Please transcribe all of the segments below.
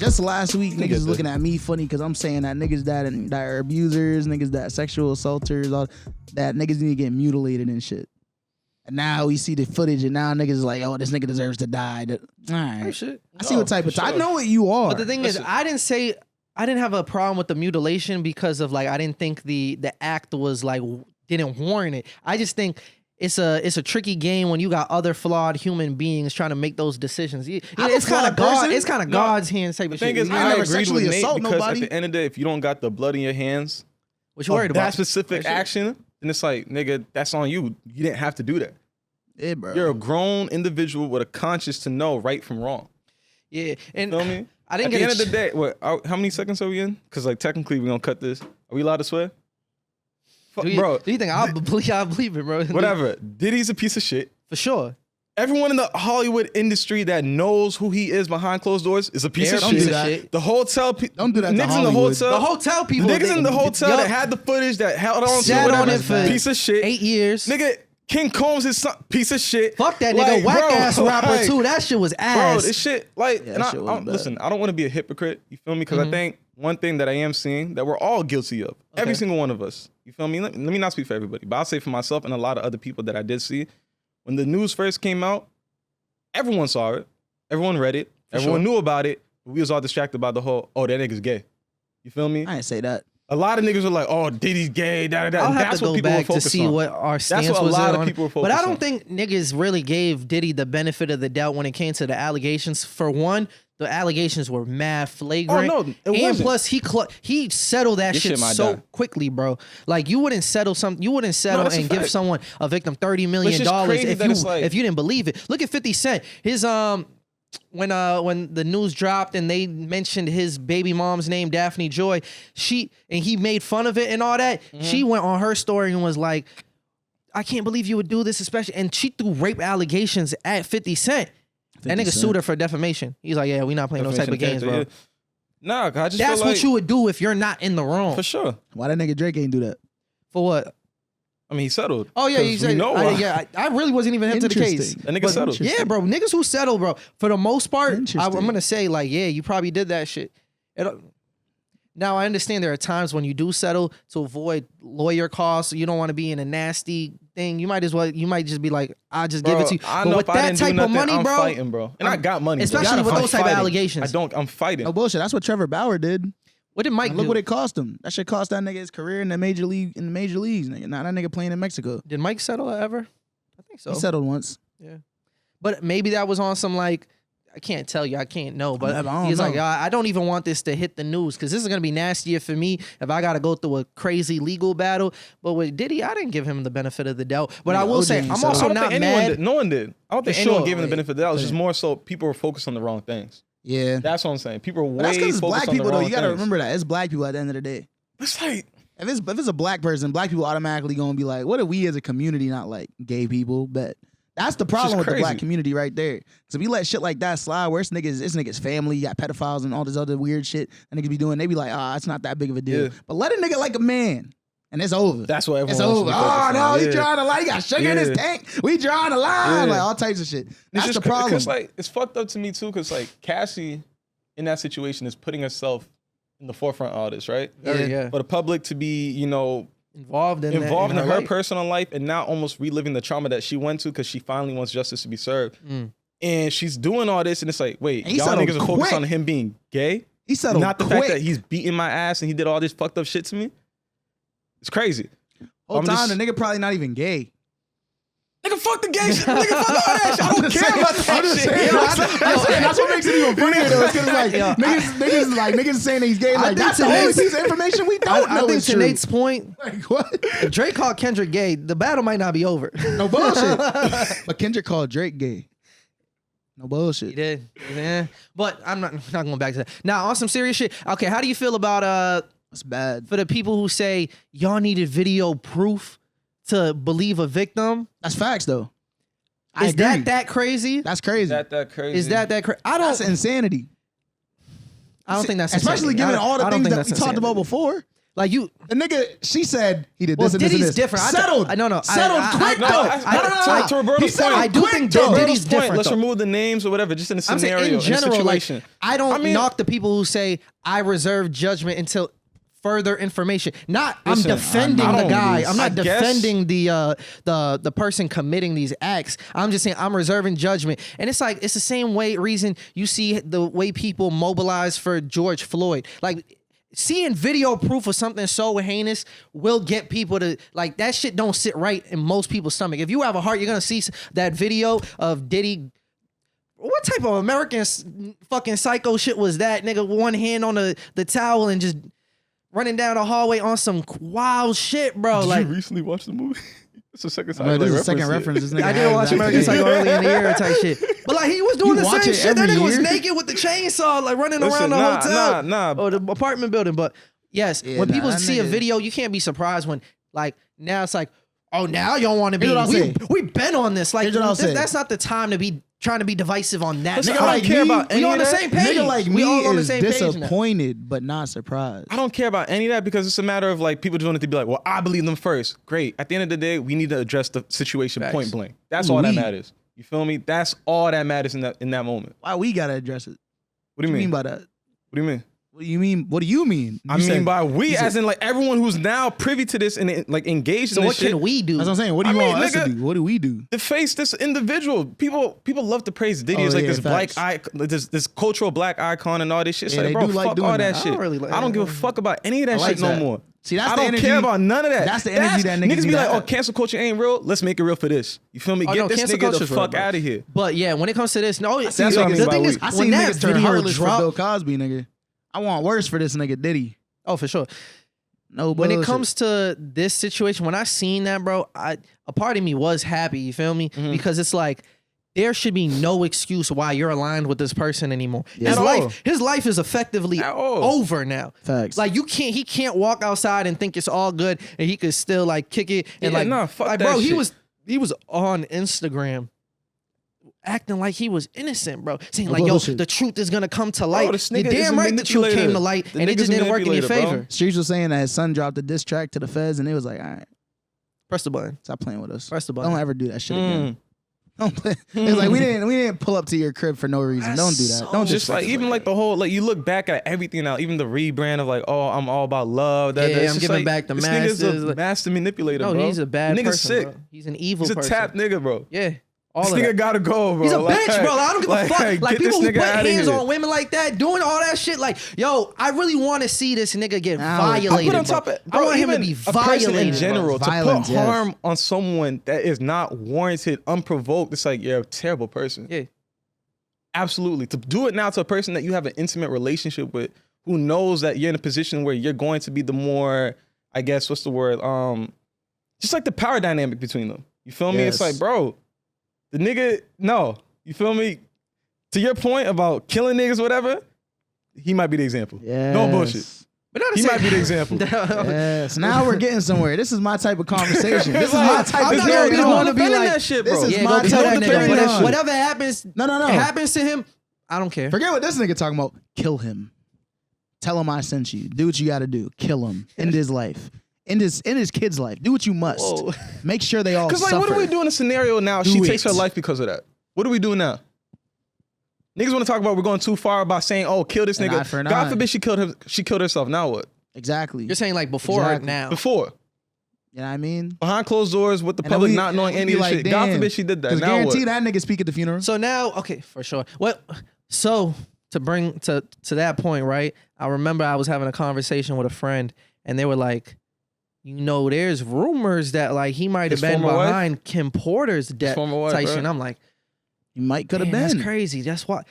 Just last week, niggas was looking at me funny because I'm saying that niggas that are abusers, niggas that sexual assaulters, all that niggas need to get mutilated and shit. And now we see the footage, and now niggas is like, oh, this nigga deserves to die. All right, shit. I see what type of. I know what you are. But the thing is, I didn't have a problem with the mutilation because of like I didn't think the act was like didn't warrant it. I just think it's a tricky game when you got other flawed human beings trying to make those decisions. It's kind of God. It's kind of God's hands type of shit. The thing is, I agreed with Nate because at the end of the day, if you don't got the blood in your hands, what you worried about? That specific action, then it's like, nigga, that's on you. You didn't have to do that. Yeah, bro. You're a grown individual with a conscience to know right from wrong. Yeah, and you know me? I didn't at get the end of the day. What? How many seconds are we in? Because like technically we're gonna cut this. Are we allowed to swear? Do you think I'll believe it, bro? Whatever. Diddy's a piece of shit. For sure. Everyone in the Hollywood industry that knows who he is behind closed doors is a piece of shit. The hotel people. Don't do that. Niggas in the hotel. The hotel people. Niggas in the hotel that had the footage that held on to whatever. On it for piece of shit. 8 years. Nigga, King Combs his son, piece of shit. Fuck that nigga, whack ass rapper too. That shit was ass. Bro, this shit like, and listen, I don't want to be a hypocrite. You feel me? Because I think one thing that I am seeing that we're all guilty of, every single one of us. You feel me? Let me not speak for everybody, but I'll say for myself and a lot of other people that I did see. When the news first came out, everyone saw it. Everyone read it. Everyone knew about it. But we was all distracted by the whole, oh, that nigga's gay. You feel me? I didn't say that. A lot of niggas were like, "Oh, Diddy's gay." I'll have That's to what go people back were to see on. what our stance That's what was a lot on. of people were focused But I don't on. think niggas really gave Diddy the benefit of the doubt when it came to the allegations. For one, the allegations were mad flagrant. Oh no, it and wasn't. plus he settled that shit so quickly, bro. Like you wouldn't settle and give someone a victim $30 million if you didn't believe it. Look at 50 Cent. His when the news dropped and they mentioned his baby mom's name, Daphne Joy, he made fun of it and all that. She went on her story and was like, I can't believe you would do this, especially, and she threw rape allegations at 50 Cent. That nigga sued her for defamation. He's like, yeah, we not playing those type of games, bro. Yeah. Nah, I just that's feel what like, you would do if you're not in the wrong. for sure. Why that nigga Drake ain't do that? For what? I mean, he settled. Oh yeah, he said. I really wasn't even into the case. That nigga settled. Yeah, bro, niggas who settle, bro. For the most part, I'm gonna say like, yeah, you probably did that shit. Now I understand there are times when you do settle to avoid lawyer costs. You don't want to be in a nasty thing. You might just be like, I'll just give it to you. I but know with if that I didn't type do nothing, of money, I'm bro, fighting, bro. And I got money, especially with those type of allegations. I'm fighting. No bullshit. That's what Trevor Bauer did. What did Mike do? Look what it cost him. That shit cost that nigga his career in the major leagues, nigga. Now that nigga playing in Mexico. Did Mike settle ever? I think so. He settled once. Yeah. But maybe that was on some like, I can't tell you, I can't know. But he's like, I don't even want this to hit the news because this is gonna be nastier for me if I gotta go through a crazy legal battle. But with Diddy, I didn't give him the benefit of the doubt. But I will say, I'm also not mad. No one did. I don't think anyone gave him the benefit of the doubt. It's just more so people were focused on the wrong things. Yeah, that's what I'm saying. People are way that's because it's focused black on people the though. wrong You gotta things. remember that it's black people at the end of the day. It's like if it's a black person, black people automatically gonna be like, what are we as a community not like gay people? But that's the problem with the black community right there. So we let shit like that slide where it's niggas family, you got pedophiles and all this other weird shit that niggas be doing. They be like, it's not that big of a deal. Yeah. But let a nigga like a man. And it's over. That's what everyone It's over. wants to Oh, no, he drawing the line. He got sugar in his tank. We drawing the line. Like all types of shit. That's the problem. Because like, it's fucked up to me too, because like Cassie in that situation is putting herself in the forefront of all this, right? Yeah. For the public to be, involved in her personal life and now almost reliving the trauma that she went to because she finally wants justice to be served. And she's doing all this and it's like, wait, y'all niggas are focused on him being gay? He settled not the fact that he's beating my ass and he did all this fucked up shit to me? It's crazy. Whole time the nigga probably not even gay. Nigga, fuck the gay shit. Nigga, fuck all that shit. I don't care about that shit. That's what makes it even funnier though. It's like niggas saying that he's gay. Like that's the only piece of information we don't know. I think to Nate's point, like what? If Drake called Kendrick gay, the battle might not be over. No bullshit. But Kendrick called Drake gay. No bullshit. He did. Yeah. But I'm not going back to that. Now on some serious shit. Okay, how do you feel about That's bad. For the people who say y'all needed video proof to believe a victim? That's facts though. Is that crazy? That's crazy. That crazy. Is that crazy? That's insanity. I don't think that's especially insanity. given all the things that we talked insanity. about before. Like you, the nigga, she said he did well, this and this and Diddy's this. different. Settled. Settled quick though. To Roberto's point, I do think Diddy's different. Let's remove the names or whatever, just in a scenario, I'm saying in general, situation. like, I don't knock the people who say I reserve judgment until further information. Listen, I'm defending the guy. I'm not defending the person committing these acts. I'm just saying I'm reserving judgment. And it's like it's the same reason you see the way people mobilize for George Floyd. Like seeing video proof of something so heinous will get people to like that shit don't sit right in most people's stomach. If you have a heart, you're gonna see that video of Diddy. What type of American fucking psycho shit was that? Nigga, one hand on the towel and just running down the hallway on some wild shit, bro. Did you recently watch the movie? It's the second time. This is the second reference. I did watch American Psycho early in the year type shit. But like he was doing the same shit. That nigga was naked with the chainsaw, like running around the hotel or the apartment building. But yes, when people see a video, you can't be surprised when like now it's like, oh, now y'all want to be. We been on this. Like that's not the time to be trying to be divisive on that. Nigga, I don't care about any of that. We on the same page. Nigga like me is disappointed but not surprised. I don't care about any of that because it's a matter of like people doing it to be like, well, I believe them first. Great. At the end of the day, we need to address the situation point blank. That's all that matters. You feel me? That's all that matters in that moment. Why we gotta address it? What do you mean by that? What do you mean? What do you mean? What do you mean? I mean by we, as in like everyone who's now privy to this and like engaged in this shit. So what can we do? That's what I'm saying. What do you want us to do? What do we do? To face this individual. People love to praise Diddy as like this black icon, this cultural black icon and all this shit. Yeah, like, bro, fuck all that shit. I don't give a fuck about any of that shit no more. See, that's I the don't energy. care about none of that. That's the energy that niggas be like, oh, cancel culture ain't real. Let's make it real for this. You feel me? Get this nigga the fuck out of here. But yeah, when it comes to this, no, that's what I mean. The thing is, I seen niggas turn heartless for Bill Cosby, nigga. I want worse for this nigga Diddy. Oh, for sure. No bullshit. When it comes to this situation, when I seen that, bro, a part of me was happy, you feel me? Mm-hmm. Because it's like, there should be no excuse why you're aligned with this person anymore. Yeah. His life is effectively over now. Facts. Like he can't walk outside and think it's all good and he could still like kick it and fuck bro, that shit. he was on Instagram acting like he was innocent, bro. Saying like, yo, the truth is gonna come to light. You're damn right the truth came to light and it just didn't work in your favor. Bro. Streets was saying that his son dropped a diss track to the feds and it was like, all right, press the button. Stop playing with us. Press the button. Don't ever do that shit again. Don't play. It's like we didn't pull up to your crib for no reason. Don't do that. Don't just like even like the whole like you look back at everything now, even the rebrand of like, oh, I'm all about love. I'm giving back the masses. This nigga's a master manipulator, bro. No, he's a bad person. Nigga's sick. Bro. He's an evil person. He's a tap nigga, bro. Yeah. This nigga gotta go, bro. He's a bitch, bro. I don't give a fuck. Like people who put hands on women like that, doing all that shit. Like, yo, I really want to see this nigga get violated. I put on top of, bro, I want him to be violated in general. Bro. Violence, to put harm on someone that is not warranted, unprovoked. It's like you're a terrible person. Yeah, absolutely. To do it now to a person that you have an intimate relationship with, who knows that you're in a position where you're going to be the more, I guess, what's the word? Just like the power dynamic between them. You feel me? It's like, bro. The nigga, no, you feel me? To your point about killing niggas, whatever, he might be the example. Yes. No bullshit. But he might be the example. Yes. Now we're getting somewhere. This is my type of conversation. This is my type of conversation. I want to be like that shit, bro. This is my type of nigga. Whatever happens, no. happens to him, I don't care. Forget what this nigga talking about. Kill him. Tell him I sent you. Do what you got to do. Kill him. End his life. In his kid's life. Do what you must. Whoa. Make sure they all suffer. Because like, what do we do in a scenario now? She takes her life because of that. What do we do now? Niggas want to talk about we're going too far about saying, oh, kill this nigga. God forbid she killed herself. Now what? Exactly. You're saying like before or now? Before. You know what I mean? Behind closed doors with the public not knowing any of the shit. God forbid she did that. Now guarantee that nigga speak at the funeral. So now, okay, for sure. So to bring to that point, right? I remember I was having a conversation with a friend and they were like, you know, there's rumors that like he might have been behind Kim Porter's death type shit. And I'm like, he might could have been. That's crazy. That's why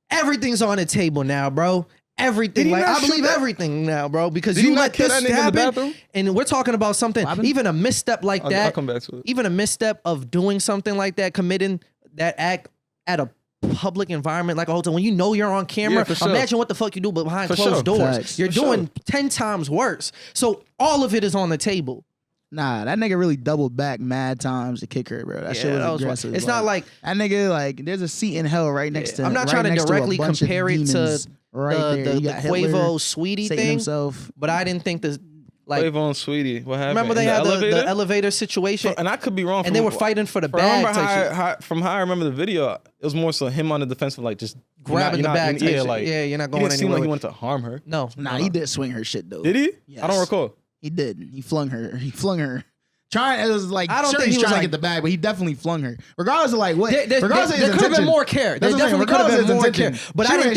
everything's on the table now, bro. Everything. Like I believe everything now, bro. Because you let this happen, and we're talking about something. Even a misstep like that. I'll come back to it. Even a misstep of doing something like that, committing that act at a public environment like a hotel, when you know you're on camera, imagine what the fuck you do behind closed doors. Facts. You're doing 10 times worse. So all of it is on the table. Nah, that nigga really doubled back mad times to kick her, bro. That shit was aggressive. It's not like that nigga, like, there's a seat in hell right next to him. I'm not trying to directly compare it to the Quavo Sweetie thing, but I didn't think Like Quavo and Sweetie, what happened? Remember they had the elevator situation, and I could be wrong. And they were fighting for the bag. From how I remember the video, it was more so him on the defensive, like just grabbing the bag. Yeah, like you're not going anywhere. It didn't seem like he wanted to harm her. No, he did swing her shit though. Did he? Yes. I don't recall. He did. He flung her. Trying, it was like, I don't think he's he was trying to get the bag, but he definitely flung her. Regardless of like what, regardless of his there could have been more care. There definitely could have been more care. But I didn't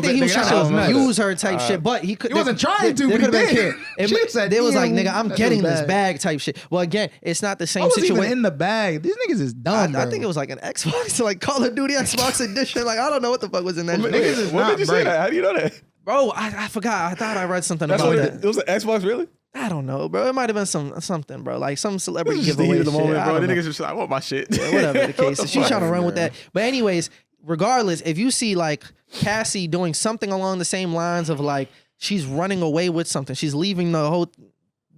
think he was trying to use her type shit. But he wasn't trying to. There could have been care. There was like, nigga, I'm getting this bag type shit. Well, again, it's not the same situation. Even in the bag, these niggas is dumb. I think it was like an Xbox, like Call of Duty Xbox edition. Like I don't know what the fuck was in that. What did you say that? How do you know that? Bro, I forgot. I thought I read something about that. It was an Xbox, really? I don't know, bro. It might have been something, bro. Like some celebrity giveaway. The moment, bro. The niggas just like, I want my shit. Yeah, whatever the case is. She's trying to run with that. But anyways, regardless, if you see like Cassie doing something along the same lines of like she's running away with something, she's leaving the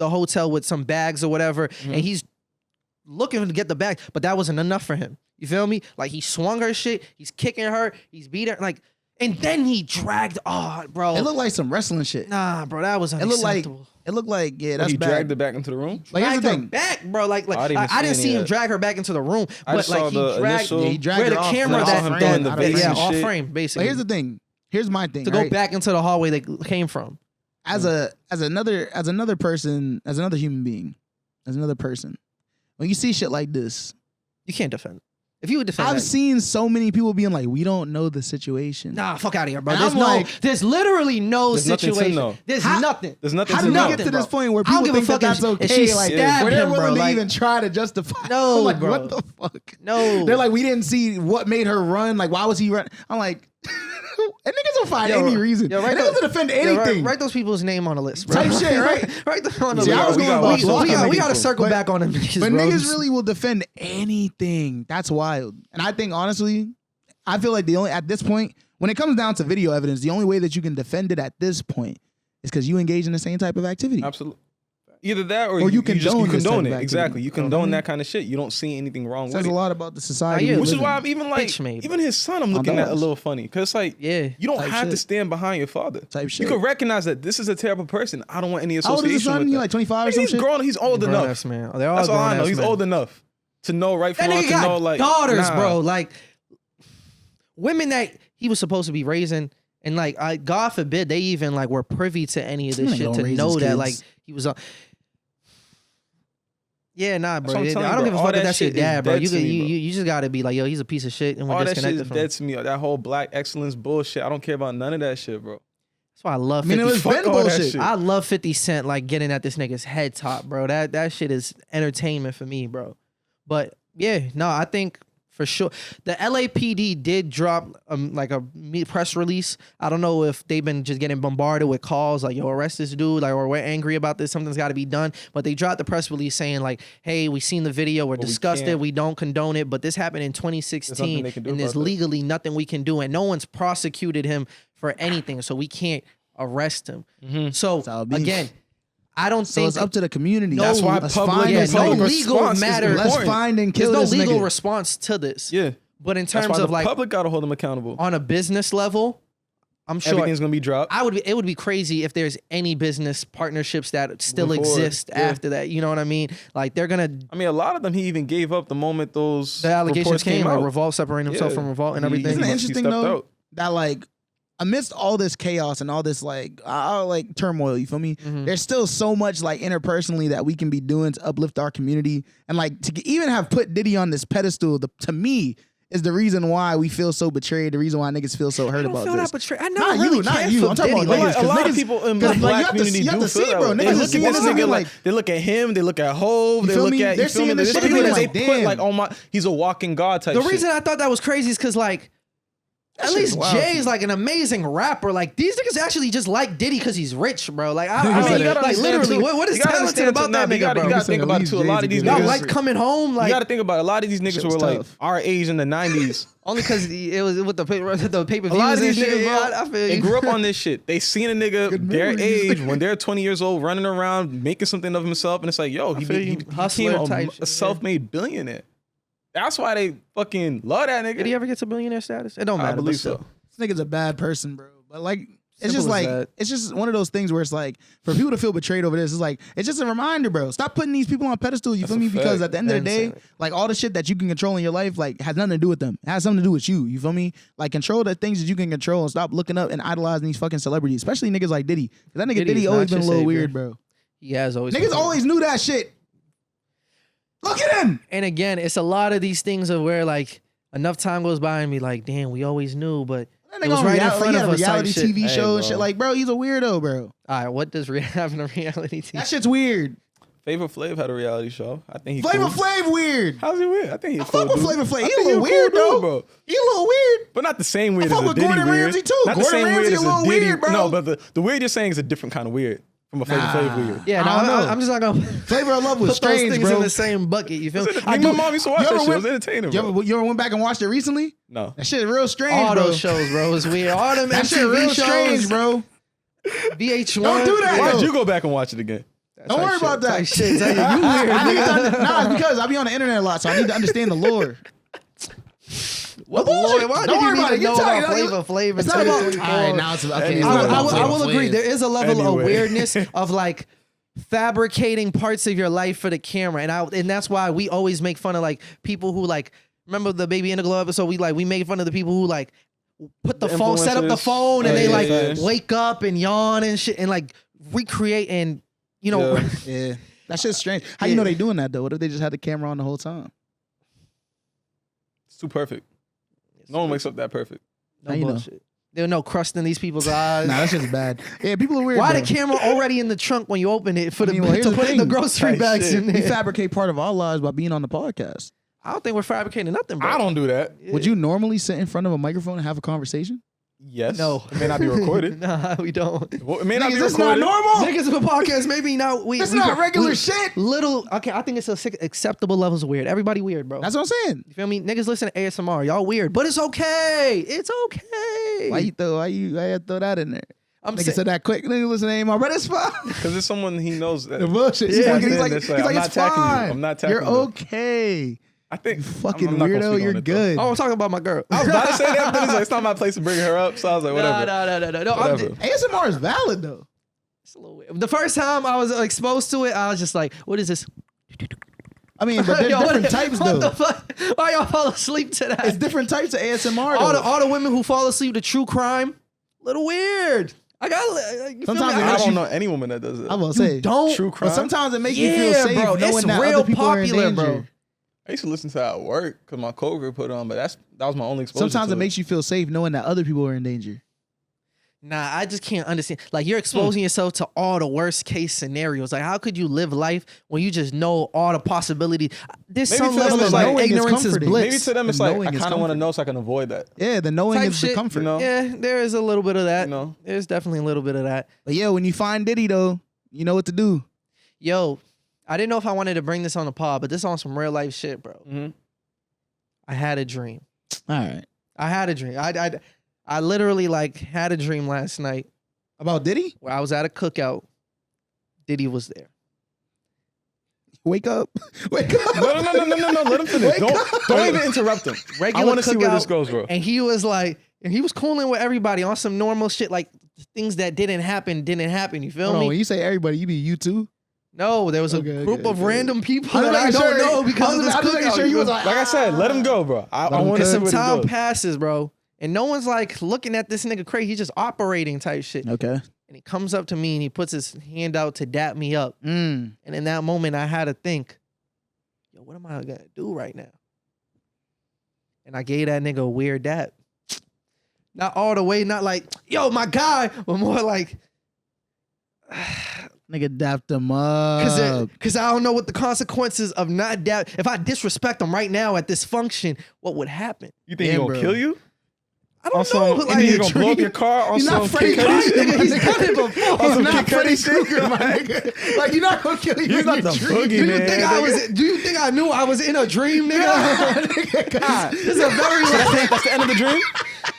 hotel with some bags or whatever, and he's looking to get the bag, but that wasn't enough for him. You feel me? Like he swung her shit, he's kicking her, he's beating her, like. And then he dragged, bro. It looked like some wrestling shit. Nah, bro, that was unacceptable. It looked like, yeah, that's he bad. dragged her back into the room? Like, here's the thing. Back, bro. Like I didn't see him drag her back into the room. But like he dragged her the off camera off frame, basically. But here's the thing. Here's my thing. To go back into the hallway they came from. As another person, as another human being, as another person, when you see shit like this, you can't defend it. If you would defend I've seen so many people being like, we don't know the situation. Nah, fuck out of here, bro. There's literally no situation. There's nothing. There's nothing. How did we get to this point where people think that's okay? Like, where they're willing to even try to justify. No, like, bro. What the fuck? No. They're like, we didn't see what made her run. Like, why was he running? I'm like, and niggas don't find any reason. It doesn't defend anything. Write those people's name on the list, bro. Type shit, right? Write them on the list. We got to circle back on them niggas, but bro. Niggas really will defend anything. That's wild. And I think, honestly, I feel like at this point, when it comes down to video evidence, the only way that you can defend it at this point is because you engage in the same type of activity. Absolutely. Either that or you condone it. Exactly. You condone that kind of shit. You don't see anything wrong with it. Says a lot about the society. Which is why I'm even like, even his son, I'm looking at a little funny. Because it's like, you don't have to stand behind your father. You can recognize that this is a terrible person. I don't want any association with him. How old is his son? Like 25 or something? He's grown. He's old enough. Man. That's all I know. He's old enough to know right from wrong, to know like daughters, bro. Like women that he was supposed to be raising. And like, God forbid they even like were privy to any of this shit to know that like he was yeah, nah, bro. I don't give a fuck if that's your dad, bro. You just gotta be like, yo, he's a piece of shit, and we're disconnected from him. All that shit is dead to me. That whole black excellence bullshit. I don't care about none of that shit, bro. That's why I love 50 Cent. It was been bullshit. I love 50 Cent, like getting at this nigga's head top, bro. That shit is entertainment for me, bro. But yeah, no, I think for sure the LAPD did drop like a press release. I don't know if they've been just getting bombarded with calls like, yo, arrest this dude, like, or we're angry about this, something's got to be done. But they dropped the press release saying like, hey, we seen the video, we're disgusted, we don't condone it, but this happened in 2016 and there's legally nothing we can do, and no one's prosecuted him for anything, so we can't arrest him. So again, I don't think it's up to the community. That's why public legal matter. Let's find and kill this nigga. There's no legal nigga. Response to this. Yeah, but in terms of like public gotta hold them accountable on a business level. I'm sure everything's gonna be dropped. It would be crazy if there's any business partnerships that still exist after that. You know what I mean? Like they're gonna. I mean, a lot of them he even gave up the moment the allegations came out. Like Revolt separating himself from Revolt and everything. Isn't it interesting though that like, amidst all this chaos and all this like turmoil, you feel me? There's still so much like interpersonally that we can be doing to uplift our community, and like to even have put Diddy on this pedestal. To me, is the reason why we feel so betrayed. The reason why niggas feel so hurt about this. Betrayed. I not you. I'm talking about niggas. A lot of people in the black community do feel that way. They look at this nigga like they look at him. They look at Hove. They look at they're seeing this shit. They put like, oh my, he's a walking god type. The reason I thought that was crazy is because like. At least Jay's like an amazing rapper. Like these niggas actually just like Diddy because he's rich, bro. Like I mean, like literally, what is talented about that nigga, bro? You gotta think about it too. A lot of these y'all niggas like coming home. Like you gotta think about it. A lot of these niggas were like our age in the 90s. Only because it was with the pay-per-views. A lot of these niggas, bro, I feel they grew up on this shit. They seen a nigga their age when they're 20 years old running around making something of himself, and it's like, yo, he became a self-made billionaire. That's why they fucking love that nigga. Did he ever get to billionaire status? It don't matter. I believe so. This nigga's a bad person, bro. But like It's just like it's just one of those things where it's like for people to feel betrayed over this, it's like it's just a reminder, bro. Stop putting these people on pedestal. You feel me? Because at the end of the day, like all the shit that you can control in your life, like has nothing to do with them. It has something to do with you. You feel me? Like control the things that you can control and stop looking up and idolizing these fucking celebrities, especially niggas like Diddy. Cause that nigga Diddy always been a little weird, bro. He has always. Niggas always knew that shit. Look at him. And again, it's a lot of these things of where like enough time goes by and be like, damn, we always knew, but it was right in front of us. Reality TV show and shit. Like, bro, he's a weirdo, bro. All right, what does have in a reality TV? That shit's weird. Flavor Flav had a reality show. I think he Flavor Flav weird. How's he weird? I think he's fuck with Flavor Flav. He a little weird, bro. He a little weird. But not the same weird as a Diddy Gordon weird. Ramsay too. Not Gordon the same Ramsay weird as a little Diddy. weird, bro. No, but the weird you're saying is a different kind of weird. From a Flavor Flav weird. Yeah, no, I'm just not gonna Flavor of Love was put strange, those things bro. in the same bucket. You feel me? My mom used to watch that shit. It was entertaining, bro. You ever went back and watched it recently? No. That shit is real strange, all bro. those shows, bro, is weird. All them that MTV shit real shows, strange, bro. VH1. Don't do that. Why'd you go back and watch it again? Don't worry about that. Shit, you weird. Nah, it's because I be on the internet a lot, so I need to understand the lore. What lore? Why Don't did worry you about it. need to know You about Flavor? It's not about. All right, now it's okay. I will agree. There is a level of weirdness of like fabricating parts of your life for the camera, and that's why we always make fun of like people who like. Remember the Baby in the Glow episode? We made fun of the people who like put the phone, set up the phone, and they like wake up and yawn and shit, and like recreate and you know. Yeah, that shit's strange. How you know they doing that though? What if they just had the camera on the whole time? It's too perfect. No one wakes up that perfect. No bullshit. There's no crust in these people's eyes. Nah, that's just bad. Yeah, people are weird. Why bro. the camera already in the trunk when you open it to put in the grocery bags in there? We fabricate part of our lives by being on the podcast. I don't think we're fabricating nothing, bro. I don't do that. Would you normally sit in front of a microphone and have a conversation? Yes. No. It may not be recorded. Nah, we don't. Well, it may not be That's recorded. not normal. Niggas with podcasts, maybe not. That's not regular shit. Okay, I think it's acceptable levels of weird. Everybody weird, bro. That's what I'm saying. You feel me? Niggas listen to ASMR. Y'all weird, but it's okay. It's okay. Why you throw that in there? Nigga said that quick. Nigga listen to ASMR, but it's fine. Because it's someone he knows. That the bullshit. Yeah. He's like, I'm not attacking you. I'm not attacking you. You're okay. I think fucking weirdo, you're good. Oh, I'm talking about my girl. I was about to say that, but it's not my place to bring her up. So I was like, whatever. No. ASMR is valid though. It's a little weird. The first time I was exposed to it, I was just like, "What is this?" I mean, but there's different types though. What the fuck? Why y'all fall asleep to that? It's different types of ASMR. All the women who fall asleep to true crime, little weird. I don't know any woman that does it. I'm gonna say don't true crime. But sometimes it makes you feel safe, bro. knowing It's that real other people popular, are in danger. bro. I used to listen to that at work because my coworker put it on, but that was my only exposure. Sometimes it makes you feel safe knowing that other people are in danger. Nah, I just can't understand. Like, you're exposing yourself to all the worst case scenarios. Like, how could you live life when you just know all the possibilities? There's maybe some level of like ignorance is bliss. Maybe to them it's like, I kind of want to know so I can avoid that. Yeah, the knowing Type is shit, the comfort. You know? Yeah, there is a little bit of that. You know? There's definitely a little bit of that. But yeah, when you find Diddy though, you know what to do. Yo, I didn't know if I wanted to bring this on the pod, but this on some real life shit, bro. Mm-hmm. I had a dream. All right. I had a dream. I literally like had a dream last night About Diddy? where I was at a cookout. Diddy was there. Wake up. Wake up. No. Let him finish. Don't even interrupt him. Regular I want to see where cookout, this goes, bro. And he was like, and he was cooling with everybody on some normal shit, like things that didn't happen. You feel Hold on, me? when you say everybody, you be you too? No, there was a group of random people that I making don't sure- know because of this I'm just making cookout. sure you was like Like I said, let him go, bro. I want to see some where time this goes. passes, bro, and no one's like looking at this nigga crazy. He's just operating type shit. Okay. And he comes up to me and he puts his hand out to dap me up. And in that moment, I had to think, yo, what am I gonna do right now? And I gave that nigga a weird dap. Not all the way, not like, yo, my guy, but more like, Nigga dapped him up. Because I don't know what the consequences of not dap. If I disrespect him right now at this function, what would happen? You think he gonna kill you? I don't know. Also, Like, you gonna blow up your car on He's some not Freddy Kid Cudi Krueger, shit? He's kind of a He's not Freddy Krueger, my nigga. Like, you're not gonna kill you. He's in not your the dream. boogeyman. Do you think I knew I was in a dream, nigga? Nigga, God. This is a very That's the end of the dream?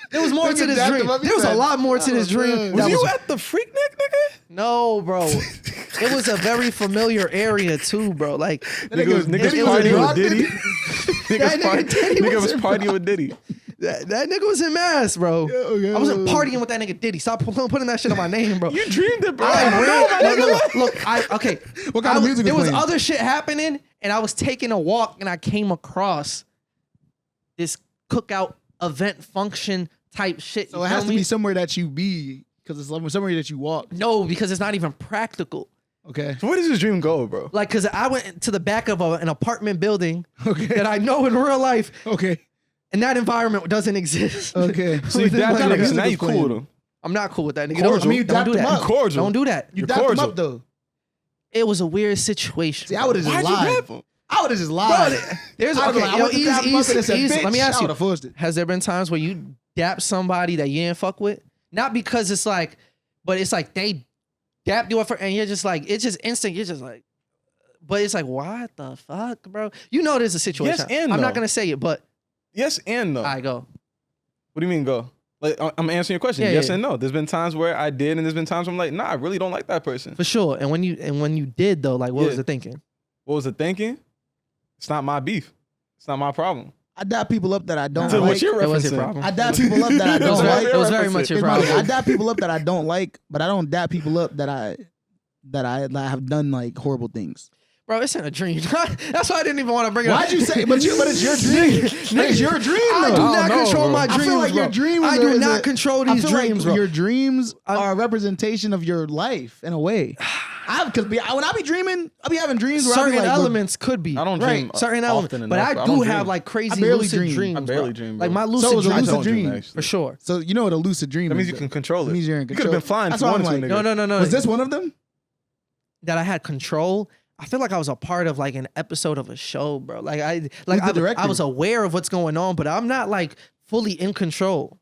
There was more to this dapped dream. him up, he There was a said, lot more to this dream. Was that you was- at the Freaknik, nigga? No, bro. It was a very familiar area too, bro. Like Niggas Diddy partying was with Diddy. That nigga Diddy Nigga was was partying with Diddy. That nigga was in Mass, bro. I wasn't partying with that nigga Diddy. Stop putting that shit on my name, bro. You dreamed it, bro. Okay. What kind of music there was playing? other shit happening, and I was taking a walk, and I came across this cookout event function type shit. So it has to be somewhere that you be, because it's somewhere that you walk. No, because it's not even practical. Okay. So where does this dream go, bro? Like, because I went to the back of an apartment building that I know in real life. Okay. And that environment doesn't exist. Okay. So you dapped that nigga, so now you cool with him. I'm not cool with that nigga. Cordial. I mean, you don't do dapped him that. up. Cordial. Don't do that. You dapped him up, though. It was a weird situation. See, I would have just Why'd you lied. dap him? I would have just lied. There's I okay, would've like, easy. Let me ask you. Forced it. Has there been times where you dap somebody that you didn't fuck with? Not because it's like, but it's like they dapped you up and you're just like, it's just instinct. You're just like, but it's like, what the fuck, bro? You know there's a situation. Yes and I'm no. not gonna say it, but Yes and no. I go. What do you mean go? Like I'm answering your question. Yeah, yes yeah. and no. There's been times where I did, and there's been times where I'm like, nah, I really don't like that person. For sure. And when you did though, like what was the thinking? What was the thinking? It's not my beef. It's not my problem. I dap people up that I don't So like. what's your It was your referencing? problem. I dap people up that I don't like. It was very much your problem. I dap people up that I don't like, but I don't dap people up that I have done like horrible things. Bro, it's in a dream. That's why I didn't even want to bring it up. Why'd you say? But it's your dream. It's your dream. I do though. not control my dreams, I feel like bro. your dreams. I do not control these I feel dreams, like bro. your dreams are a representation of your life in a way. Because when I be dreaming, I be having dreams where certain I be like, elements could be. I don't dream certain elements, often but enough. I I do don't have dream. like crazy I barely lucid dream. dreams. I barely bro. dream, Like bro. my So lucid is a dreams lucid dream. actually. for sure. So you know what a lucid dream That is. means you can control it. That means you're in You control. could have been flying That's if you why I'm wanted to, like, nigga. No. Was this one of them? That I had control. I feel like I was a part of like an episode of a show, bro. Like Who's the director? I was aware of what's going on, but I'm not like fully in control.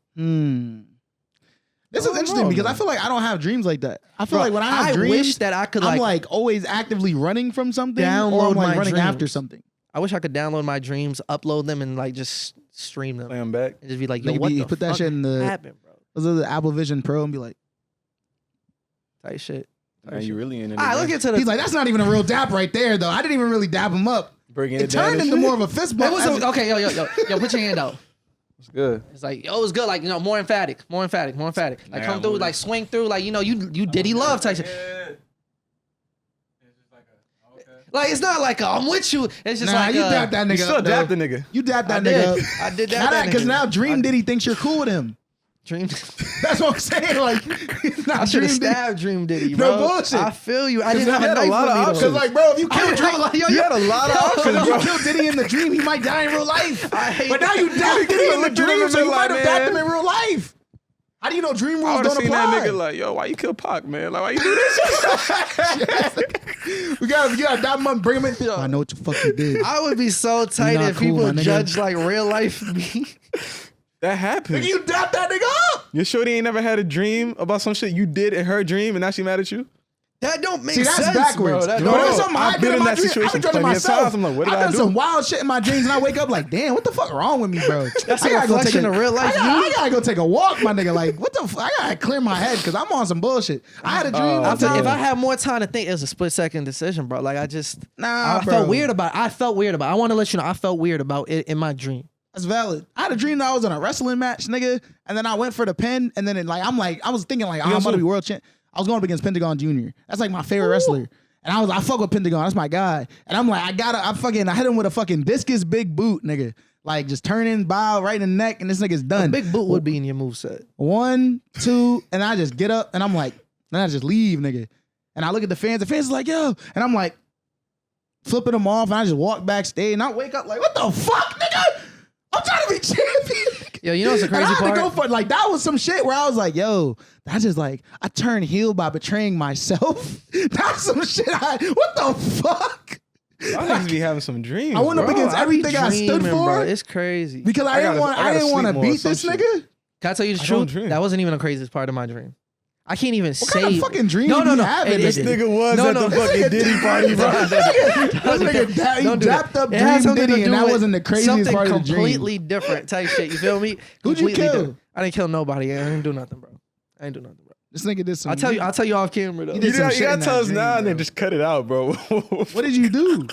This is interesting because I feel like I don't have dreams like that. I feel like when I have dreams, wish that I could I'm like always actively running from something, or download I'm like my running dreams. after something. I wish I could download my dreams, upload them, and like just stream them Play him back. and just be like, yo, Like, what the put that fuck shit in the happened, bro? was it the Apple Vision Pro and be like, Type shit. Now you really in it. All right, look into the. he's like, that's not even a real dap right there though. I didn't even really dap him up. Bringing It turned into more of a fist bump. Okay, yo, put your hand out. It's good. It's like, yo, it's good. Like, you know, more emphatic. Like, Yeah, come through, like, swing through, like, you know, you Diddy love type shit. Like, it's not like I'm with you. It's just like you dap that nigga. You still up, dap though. the nigga. You dap that I nigga. did. Up. I did that. Because now Dream Diddy thinks you're cool with him. Dream. That's what I'm saying. Like, it's not I should Dream have Diddy. stabbed Dream Diddy, bro. No bullshit. I feel you. I didn't have a had a knife lot of with me, options. though. Because like, bro, if you kill Dream, You had a lot of options, if bro. you kill Diddy in the dream, he might die in real life. I hate But now you dap Diddy in the dream, so you might have dapped him in real life. How do you know dream I rules would have don't seen apply? that nigga like, yo, why you kill Pac, man? Like, why you do this? we gotta dap him up, bring him in. I know what the fuck you did. I would be so tight not if cool, people my nigga. judge like real life me. That happened. You dap that nigga up. Your shorty ain't never had a dream about some shit you did in her dream, and now she mad at you? That don't make See, that's sense, backwards. bro. That But don't- if it's something I I've did been in my that dream, situation I've done it plenty of myself. times. I'm like, what did I've I done do? some wild shit in my dreams, and I wake up like, damn, what the fuck wrong with me, bro? That's I a gotta go reflection take of real life. I gotta go take a walk, my nigga. Like, what the fuck? I gotta clear my head because I'm on some bullshit. I had a dream. one If time. I had more time to think, it was a split second decision, bro. Like I just, Nah, I bro. felt weird about it. I want to let you know, I felt weird about it in my dream. That's valid. I had a dream that I was in a wrestling match, nigga, and then I went for the pin, and then I was thinking like, I'm about to be world champ. I was going up against Pentagon Jr. That's like my favorite wrestler. And I fuck with Pentagon. That's my guy. And I'm like, I hit him with a fucking discus big boot, nigga. Like just turning, bow right in the neck, and this nigga's done. Big boot would be in your moveset. 1, 2, and I just get up and I'm like, and I just leave, nigga. And I look at the fans is like, yo, and I'm like, flipping them off, and I just walk backstage, and I wake up like, what the fuck, nigga? I'm trying to be champion. Yo, you know what's the crazy and I had part? to go for it. Like that was some shit where I was like, yo, that's just like I turned heel by betraying myself. That's some shit. What the fuck? I niggas be having some dreams. I went up bro. against everything I stood Dreaming, for. bro. It's crazy. Because I didn't want to sleep beat more, this some nigga. shit. Can I tell you the I don't truth? dream. That wasn't even the craziest part of my dream. I can't even What say. kind of fucking dream No, you no, be no. having, This nigga? nigga was No, at no. the fucking Diddy party, bro. He dapped up Dream Diddy, and that wasn't the craziest part of the dream. Completely different type shit. You feel me? Who'd you Completely kill? different. I didn't kill nobody. I didn't do nothing, bro. I didn't do nothing, bro. This nigga did some. I'll tell you off camera though. You gotta tell us now and then just cut it out, bro. What did you do?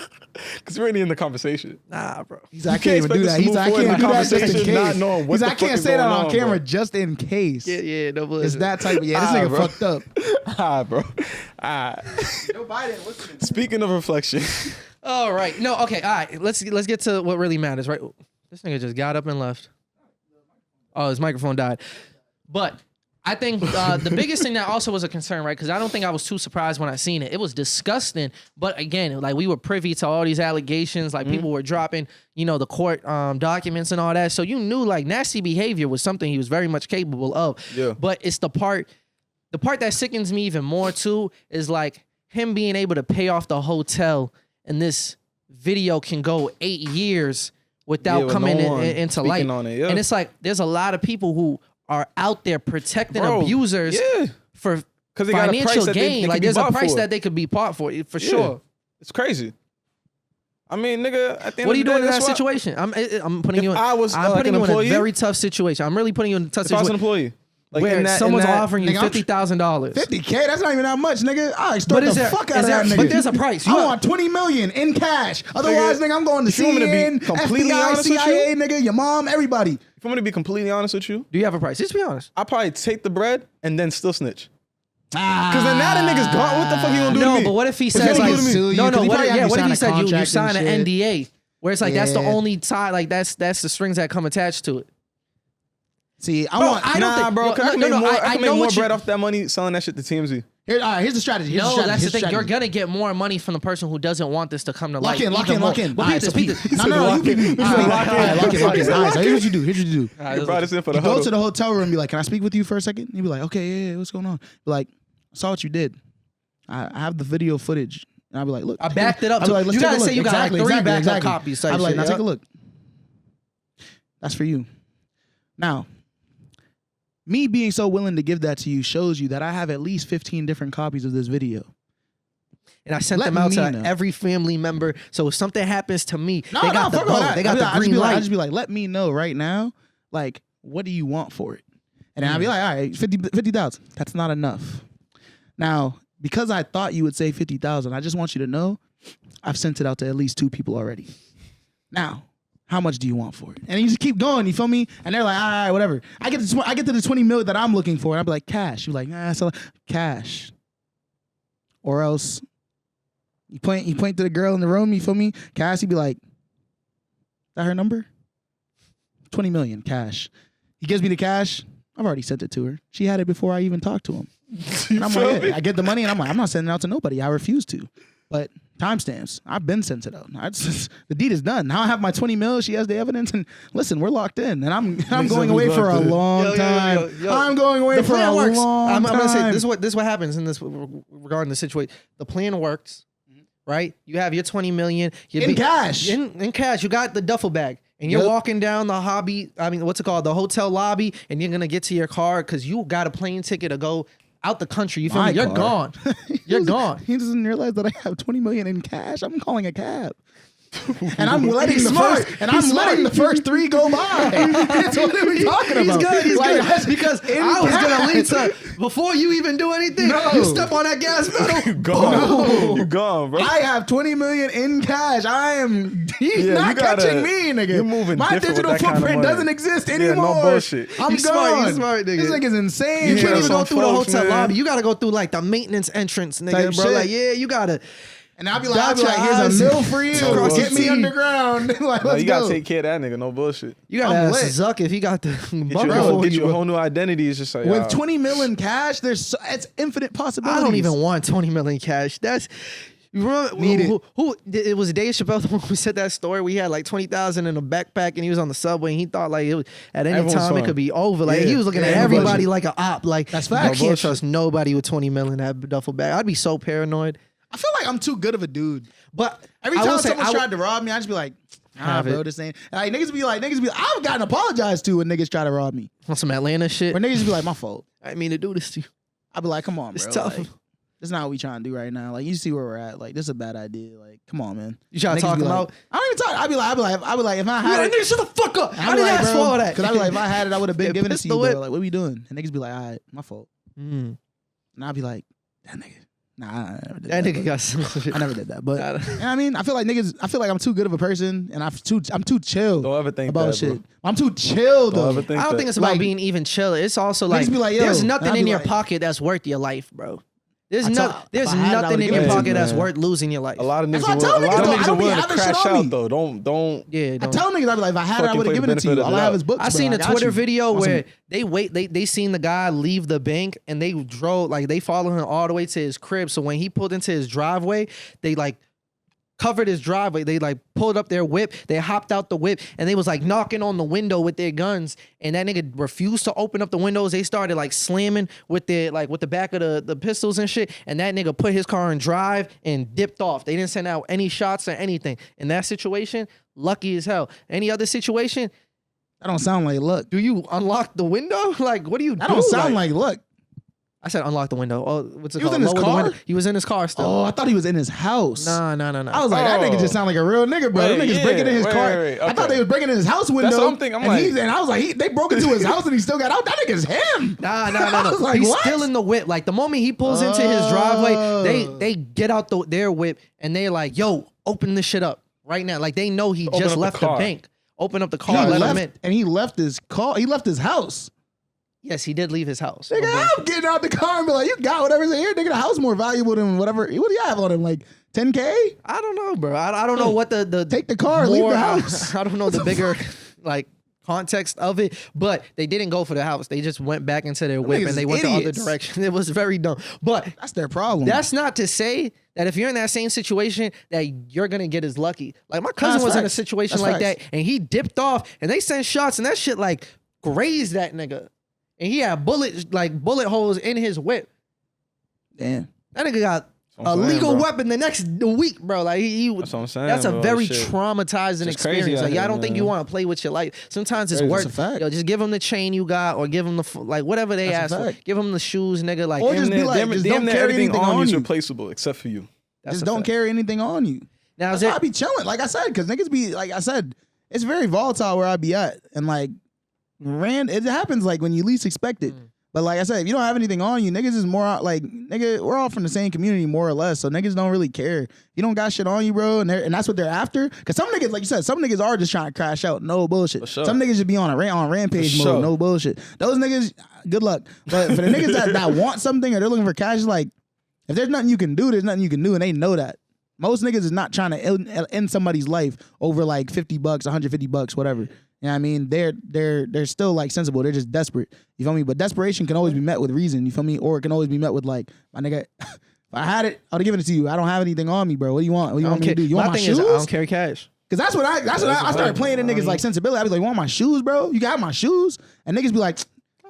Because we're already in the conversation. Nah, bro. He's like, I can't even do that. He's like, I can't do that just in case. Not knowing what I can't say that on camera just in case. Yeah, no bullshit. It's that type of, this nigga fucked up. Bro. Speaking of reflection. All right. No, okay. All right. Let's get to what really matters, right? This nigga just got up and left. Oh, his microphone died. But I think the biggest thing that also was a concern, right? Because I don't think I was too surprised when I seen it. It was disgusting. But again, like we were privy to all these allegations. Like people were dropping, the court documents and all that. So you knew like nasty behavior was something he was very much capable of. Yeah. But it's the part that sickens me even more too is like him being able to pay off the hotel, and this video can go 8 years without coming into light. On it, and it's like there's a lot of people who are out there protecting abusers for financial gain. Like there's a price that they could be bought for sure. It's crazy. I mean, nigga, at the end what are you of the doing day, in that situation? I'm putting you in. I'm putting you in a very tough situation. I'm really putting you in a tough situation. If I was an employee. Like where someone's offering you $50,000. $50K? That's not even that much, nigga. I extort the fuck out of that nigga. But there's a price. I want $20 million in cash. Otherwise, nigga, I'm going to CNN, FBI, CIA, nigga, your mom, everybody. If I'm going to be completely honest with you. Do you have a price? Just be honest. I'll probably take the bread and then still snitch. Because then now the nigga's gone. What the fuck you going to do to me? No, but what if he says like, what if he said you sign an NDA where it's like that's the only tie, like that's the strings that come attached to it. See, I don't think, bro. I can make more bread off that money selling that shit to TMZ. Here's the strategy. That's the thing. You're gonna get more money from the person who doesn't want this to come to light. Lock in. But beat this. No. Lock in. So here's what you do. You brought us in for the go to the hotel room and be like, "Can I speak with you for a second?" You be like, "Okay, yeah, what's going on?" Be like, "I saw what you did. I have the video footage." And I'll be like, "Look, I backed it up." Like, you gotta say you got like 3 backup copies. I'll be like, "Now take a look. That's for you." Now, me being so willing to give that to you shows you that I have at least 15 different copies of this video. And I sent them out to every family member. So if something happens to me, they got the boat. They got the green light. I just be like, let me know right now, like, what do you want for it? And then I'll be like, all right, 50,000. That's not enough. Now, because I thought you would say 50,000, I just want you to know I've sent it out to at least 2 people already. Now, how much do you want for it? And you just keep going, you feel me? And they're like, all right, whatever. I get to the 20 million that I'm looking for, and I'll be like, cash. You're like, so cash. Or else you point to the girl in the room, you feel me? Cassie be like, is that her number? 20 million, cash. He gives me the cash. I've already sent it to her. She had it before I even talked to him. And I'm like, I get the money, and I'm like, I'm not sending it out to nobody. I refuse to. But timestamps, I've been sent it out. The deed is done. Now I have my 20 mil. She has the evidence, and listen, we're locked in. And I'm going away for a long time. I'm going away for a long time. I'm gonna say this is what happens in this regarding the situation. The plan works, right? You have your 20 million in cash. In cash, you got the duffel bag. And you're walking down the the hotel lobby, and you're gonna get to your car because you got a plane ticket to go out the country. You feel me? You're gone. You're gone. He doesn't realize that I have 20 million in cash. I'm calling a cab. And I'm letting the first 3 go by. That's what are we talking about? He's good. Because I was gonna lead to before you even do anything. No. You step on that gas pedal. You gone. You gone, bro. I have 20 million in cash. He's not catching me, nigga. You're moving. My digital footprint doesn't exist anymore. No bullshit. I'm gone. He's smart, nigga. This nigga's insane. You can't even go through the hotel lobby. You gotta go through like the maintenance entrance, nigga, bro. Like, you gotta. And I'll be like, here's a mill for you. Get me underground. Like, let's you gotta take care of that nigga. No bullshit. You gotta ask Zuck if he got the get you a whole new identity. It's just like with 20 million cash, it's infinite possibilities. I don't even want 20 million cash. That's who it was Dave Chappelle the one who said that story. We had like 20,000 in a backpack, and he was on the subway, and he thought like it was, at any time it could be over. Like he was looking at everybody like an op. Like that's facts. I can't trust nobody with 20 million in that duffel bag. I'd be so paranoid. I feel like I'm too good of a dude. But every time someone tried to rob me, I just be like, bro, this ain't. Like, niggas be like, I've gotten apologized to when niggas try to rob me. On some Atlanta shit. Or niggas be like, my fault. I didn't mean to do this to you. I be like, come on, bro. It's tough. Like, that's not what we trying to do right now. Like, you see where we're at. Like, this is a bad idea. Like, come on, man. You try to talk him out? I don't even talk. I be like, if I had it. Nigga, shut the fuck up. I didn't ask for all that. Because I be like, if I had it, I would have been giving it to you, bro. Like, what are we doing? And niggas be like, all right, my fault. and I'll be like, that nigga. Nah, I never did that nigga got some shit. I never did that, but you know what I mean, I feel like niggas. I feel like I'm too good of a person, and I'm too chill. Don't ever think about that, shit. Bro. I'm too chill though. I don't think it's about being even chill. It's also like, there's nothing in your pocket that's worth your life, bro. There's nothing in your pocket that's worth losing your life. A lot of niggas are willing to crash out though. Don't. I tell niggas, I be like, if I had it, I would have given it to you. All I have is books. I seen a Twitter video where they seen the guy leave the bank and they drove, like they followed him all the way to his crib. So when he pulled into his driveway, they like covered his driveway. They like pulled up their whip. They hopped out the whip and they was like knocking on the window with their guns. And that nigga refused to open up the windows. They started like slamming with their with the back of the pistols and shit. And that nigga put his car in drive and dipped off. They didn't send out any shots or anything. In that situation, lucky as hell. Any other situation, that don't sound like luck. Do you unlock the window? Like, what do you do? That don't sound like luck. I said unlock the window. Oh, what's it called? He was in his car? He was in his car still. Oh, I thought he was in his house. No. I was like, that nigga just sound like a real nigga, bro. That nigga's breaking in his car. Okay. I thought they was breaking in his house window. That's something. And I was like, they broke into his house and he still got out. That nigga's him. Nah. Like, he's still in the whip. Like the moment he pulls into his driveway, they get out their whip and they're like, yo, open this shit up right now. Like they know he just left the bank. Open up the car, let him in. And he left his car. He left his house. Yes, he did leave his house. Nigga, I'm getting out the car and be like, you got whatever's in here. Nigga, the house more valuable than whatever. What do you have on him? Like 10K? I don't know, bro. I don't know what the take the car, leave the house. I don't know the bigger like context of it, but they didn't go for the house. They just went back into their whip and they went the other direction. It was very dumb. But that's their problem. That's not to say that if you're in that same situation that you're gonna get as lucky. Like my cousin was in a situation like that and he dipped off and they sent shots and that shit like grazed that nigga. And he had bullet holes in his whip. Damn. That nigga got a legal weapon the next week, bro. Like that's what I'm saying. That's a very traumatizing experience. Like, I don't think you want to play with your life. Sometimes it's worth. Yo, just give them the chain you got, or give them the whatever they ask for. Give them the shoes, nigga. Like, or just be like, just don't carry anything on you. Is replaceable except for you. Just don't carry anything on you. Now, I be chilling, like I said, because niggas be like I said, it's very volatile where I be at, and like. It happens like when you least expect it. But like I said, if you don't have anything on you, niggas is more like, nigga, we're all from the same community more or less. So niggas don't really care. You don't got shit on you, bro. And that's what they're after. Cause some niggas, like you said, some niggas are just trying to crash out. No bullshit. Sure. Some niggas just be on rampage mode. No bullshit. Those niggas, good luck. But for the niggas that want something or they're looking for cash, like, if there's nothing you can do, there's nothing you can do. And they know that. Most niggas is not trying to end somebody's life over like $50, $150, whatever. You know what I mean? They're still like sensible. They're just desperate. You feel me? But desperation can always be met with reason. You feel me? Or it can always be met with like, my nigga, if I had it, I would have given it to you. I don't have anything on me, bro. What do you want? What do you want me to do? You want my shoes? I don't carry cash. Cause that's what I started playing in niggas like sensibility. I was like, you want my shoes, bro? You got my shoes? And niggas be like,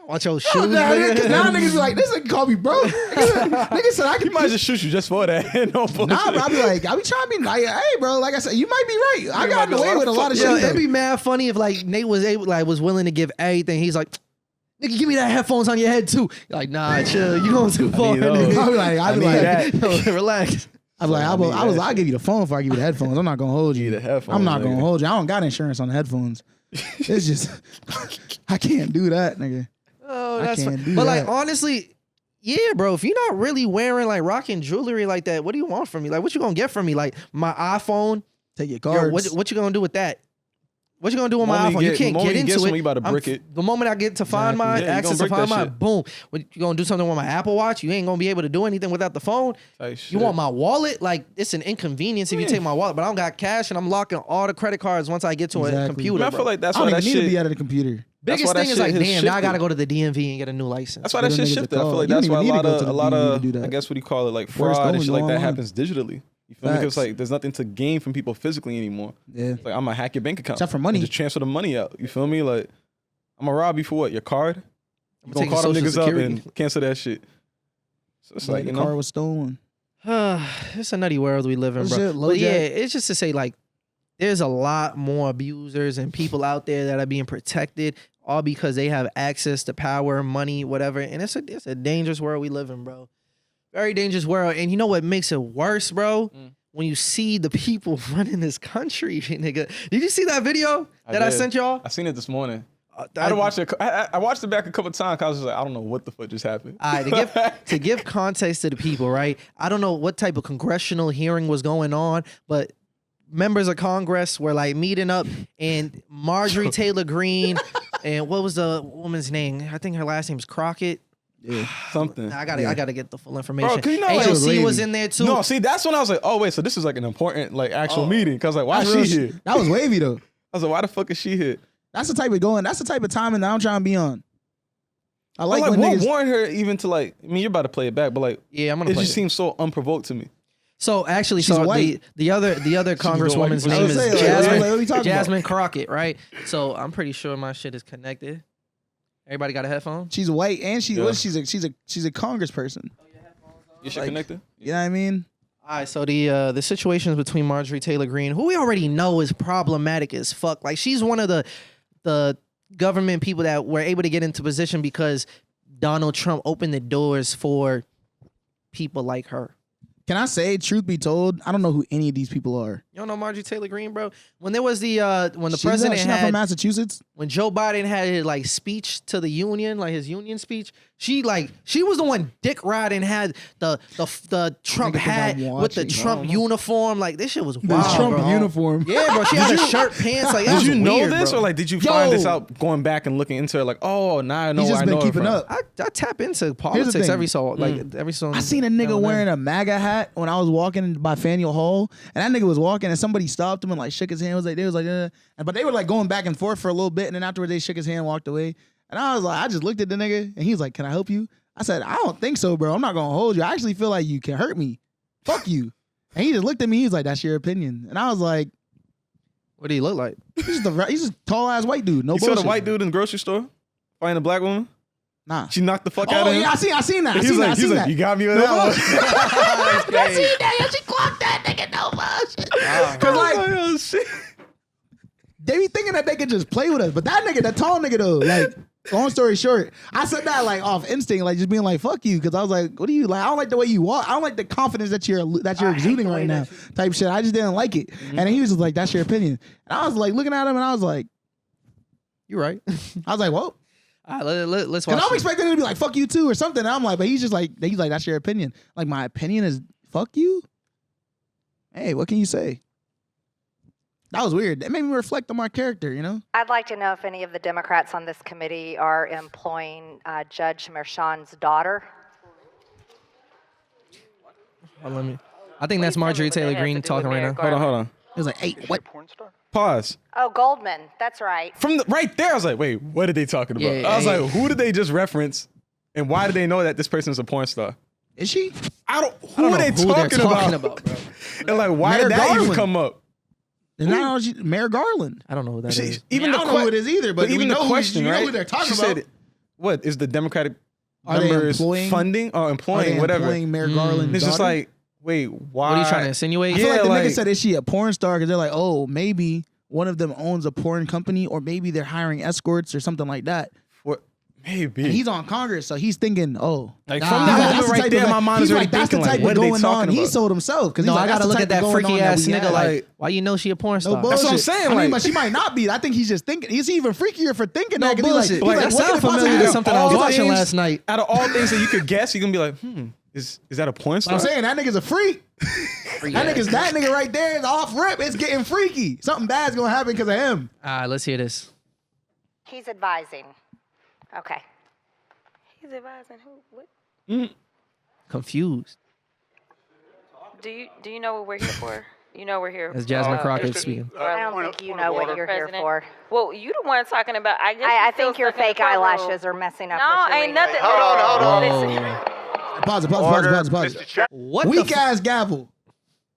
watch your shoes. Now niggas be like, this nigga call me bro. Nigga said I can. He might just shoot you just for that. No bullshit. Nah, bro. I be trying to be like, hey, bro. Like I said, you might be right. I got away with a lot of shit. It'd be mad funny if like Nate was willing to give everything. He's like, nigga, give me that headphones on your head too. Like, nah, chill. You going too far. I be like, relax. I'm like, I'll give you the phone before I give you the headphones. I'm not gonna hold you. I'm not gonna hold you. I don't got insurance on the headphones. It's just, I can't do that, nigga. Oh, that's fine. But like, honestly, yeah, bro, if you're not really wearing like rocking jewelry like that, what do you want from me? Like, what you gonna get from me? Like my iPhone? Take your cards. What you gonna do with that? What you gonna do with my iPhone? You can't get into it. You about to brick it. The moment I get to find mine, access to find mine, boom. What, you gonna do something with my Apple Watch? You ain't gonna be able to do anything without the phone. You want my wallet? Like, it's an inconvenience if you take my wallet, but I don't got cash and I'm locking all the credit cards once I get to a computer. I feel like that's why that shit. I don't need to be out of the computer. Biggest thing is like, damn, now I gotta go to the DMV and get a new license. That's why that shit shifted. I feel like that's why a lot of I guess what do you call it, like fraud and shit like that happens digitally. You feel me? Because like there's nothing to gain from people physically anymore. Yeah. Like I'm gonna hack your bank account. Except for money. Just transfer the money out. You feel me? Like I'm gonna rob you for what? Your card? You gonna call them niggas up and cancel that shit. So it's like, the car was stolen. It's a nutty world we live in, bro. But yeah, it's just to say like there's a lot more abusers and people out there that are being protected all because they have access to power, money, whatever. And it's a dangerous world we live in, bro. Very dangerous world. And you know what makes it worse, bro? When you see the people running this country, nigga. Did you see that video that I sent y'all? I seen it this morning. I watched it. I watched it back a couple of times. I was just like, I don't know what the fuck just happened. All right, to give context to the people, right? I don't know what type of congressional hearing was going on, but members of Congress were like meeting up, and Marjorie Taylor Greene, and what was the woman's name? I think her last name's Crockett. Yeah, something. I gotta get the full information. Bro, AOC was in there too. No, see, that's when I was like, oh wait, so this is like an important like actual meeting. Cause like, why is she here? That was wavy though. I was like, why the fuck is she here? That's the type of going. That's the type of timing that I'm trying to be on. I like when what niggas warned her even to like. I mean, you're about to play it back, but like, yeah, I'm gonna. It just seems so unprovoked to me. So actually, she's white. The other congresswoman's name is Jasmine Crockett, right? So I'm pretty sure my shit is connected. Everybody got a headphone? She's white and she's a congressperson. You should connected. You know what I mean? All right, so the situations between Marjorie Taylor Greene, who we already know is problematic as fuck. Like she's one of the government people that were able to get into position because Donald Trump opened the doors for people like her. Can I say, truth be told, I don't know who any of these people are. You don't know Marjorie Taylor Greene, bro? When there was the president she's not from Massachusetts. When Joe Biden had his like speech to the union, like his union speech, she was the one dick riding, had the Trump hat with the Trump uniform. Like this shit was wild, the Trump bro. uniform. Yeah, bro. She had a shirt, pants. Like did you know weird, this, bro. or like did you find this out going back and looking into it? Like, oh, now I know. He's just been keeping up. I tap into politics every so I seen a nigga wearing a MAGA hat when I was walking by Faneuil Hall, and that nigga was walking, and somebody stopped him and like shook his hand. But they were like going back and forth for a little bit, and then afterwards they shook his hand, and walked away. And I was like, I just looked at the nigga, and he was like, "Can I help you?" I said, "I don't think so, bro. I'm not gonna hold you. I actually feel like you can hurt me. Fuck you." And he just looked at me. He was like, "That's your opinion." And I was like, "What do he look like?" He's just a tall ass white dude. No you bullshit. saw the white dude in the grocery store fighting a black woman? Nah. She knocked the fuck out of him. Oh yeah, I seen that. He's like, you got me with that one. I seen that. She clocked that nigga. No bullshit. Cause like, oh shit. They be thinking that they could just play with us, but that nigga, that tall nigga though, like, long story short, I said that like off instinct, like just being like, fuck you, because I was like, what do you like? I don't like the way you walk. I don't like the confidence that you're exuding right now, type shit. I just didn't like it. Mm-hmm. And he was just like, that's your opinion. And I was like looking at him, and I was like, you're right. I was like, whoa. All right, let's watch. Because I'm expecting him to be like, fuck you too, or something. And I'm like, but he's like, that's your opinion. Like, my opinion is fuck you? Hey, what can you say? That was weird. It made me reflect on my character, you know? I'd like to know if any of the Democrats on this committee are employing Judge Merchan's daughter. I think that's Marjorie Taylor Greene talking right now. Hold on. It was like, hey, what? Pause. Oh, Goldman. That's right. From right there, I was like, wait, what are they talking about? I was like, who did they just reference? And why do they know that this person's a porn star? Is she? Who are they talking about, bro? And like, why did that even come up? And now Mayor Garland. I don't know who that is. I don't know who it is either, but even the question, right? Know who they're talking she about. Said, what is the Democratic are members employing, funding or employing whatever? Employing Mayor Garland. It's just like, wait, why? What are you trying to insinuate? I feel like the nigga said, is she a porn star? Because they're like, oh, maybe one of them owns a porn company, or maybe they're hiring escorts or something like that. What? Maybe. And he's on Congress, so he's thinking, oh. Like from that moment right there, my mind is already thinking, like, what are they talking about? He sold himself. No, I gotta look at that freaky ass nigga like, why you know she a porn star? No bullshit. That's what I'm saying. I mean, but she might not be. I think he's just thinking. He's even freakier for thinking that. No bullshit. That sounds familiar to something I was watching last night. Out of all things that you could guess, you're gonna be like, is that a porn star? I'm saying that nigga's a freak. That nigga right there is off rip. It's getting freaky. Something bad's gonna happen because of him. All right, let's hear this. He's advising. Okay. He's advising who? What? Confused. Do you know what we're here for? You know we're here. As Jasmine Crockett speaking. I don't think you know what you're here for. Well, you the one talking about. I think your fake eyelashes are messing up. No, ain't nothing. Hold on. Pause. What weak ass gavel.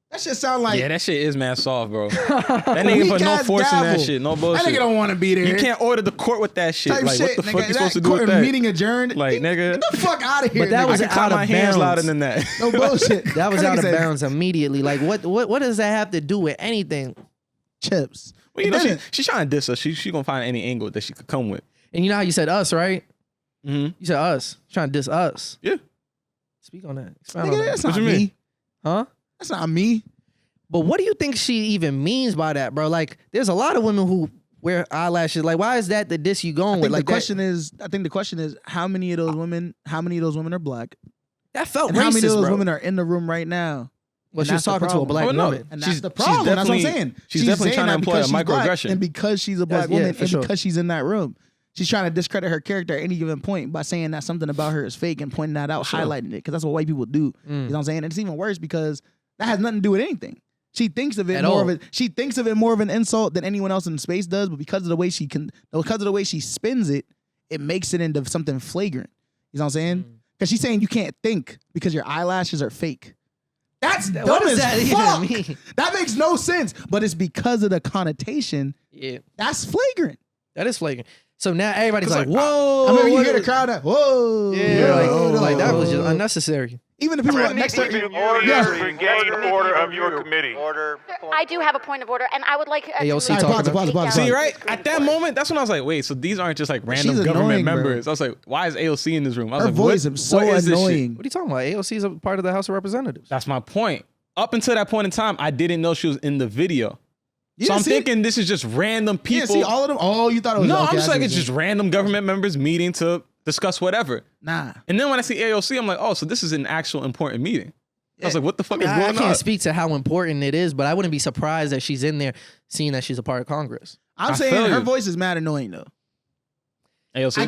That shit sound like. Yeah, that shit is mad soft, bro. That nigga put no force in that shit. No bullshit. That nigga don't want to be there. You can't order the court with that shit. Type like, shit, what the nigga, fuck you supposed to do with that? Meeting adjourned. Like, nigga. Get the fuck out of here. But that was I can clap my hands louder than that. No bullshit. That was out of bounds immediately. Like, what does that have to do with anything? Chips. Well, you know, she's trying to diss us. She gonna find any angle that she could come with. And you know how you said us, right? Mm-hmm. You said us. Trying to diss us. Yeah. Speak on that. Expound Nigga, on that. that's not me. Huh? That's not me. But what do you think she even means by that, bro? Like, there's a lot of women who wear eyelashes. Like, why is that the diss you going with? Like, the question is, I think the question is, how many of those women are black? That felt and racist, how many of those bro. women are in the room right now? Well, she was talking to a black woman. And that's the problem. That's what I'm saying. She's definitely trying to employ a microaggression. And because she's a black woman and because she's in that room, she's trying to discredit her character at any given point by saying that something about her is fake and pointing that out, highlighting it, because that's what white people do. You know what I'm saying? And it's even worse because that has nothing to do with anything. She thinks of it She thinks of it more of an insult than anyone else in the space does, but because of the way she spins it, it makes it into something flagrant. You know what I'm saying? Because she's saying you can't think because your eyelashes are fake. That's dumb as fuck. Even mean? That makes no sense. But it's because of the connotation. Yeah. That's flagrant. That is flagrant. So now everybody's like, whoa. I remember you hear the crowd that, whoa. Yeah, like that was just unnecessary. Even the people next to regain order of your committee. I do have a point of order, and I would like AOC talking pause. See, right? At that moment, that's when I was like, wait, so these aren't just like random government members. Bro. I was like, why is AOC in this room? I was her voice is so annoying. What are you talking about? AOC is a part of the House of Representatives. That's my point. Up until that point in time, I didn't know she was in the video. So I'm thinking this is just random people. Yeah, see all of them? Oh, you thought it was No, I'm just like, it's just random government members meeting to discuss whatever. Nah. And then when I see AOC, I'm like, oh, so this is an actual important meeting. I was like, what the fuck is going on? I can't speak to how important it is, but I wouldn't be surprised that she's in there seeing that she's a part of Congress. I'm saying her voice is mad annoying though. AOC? I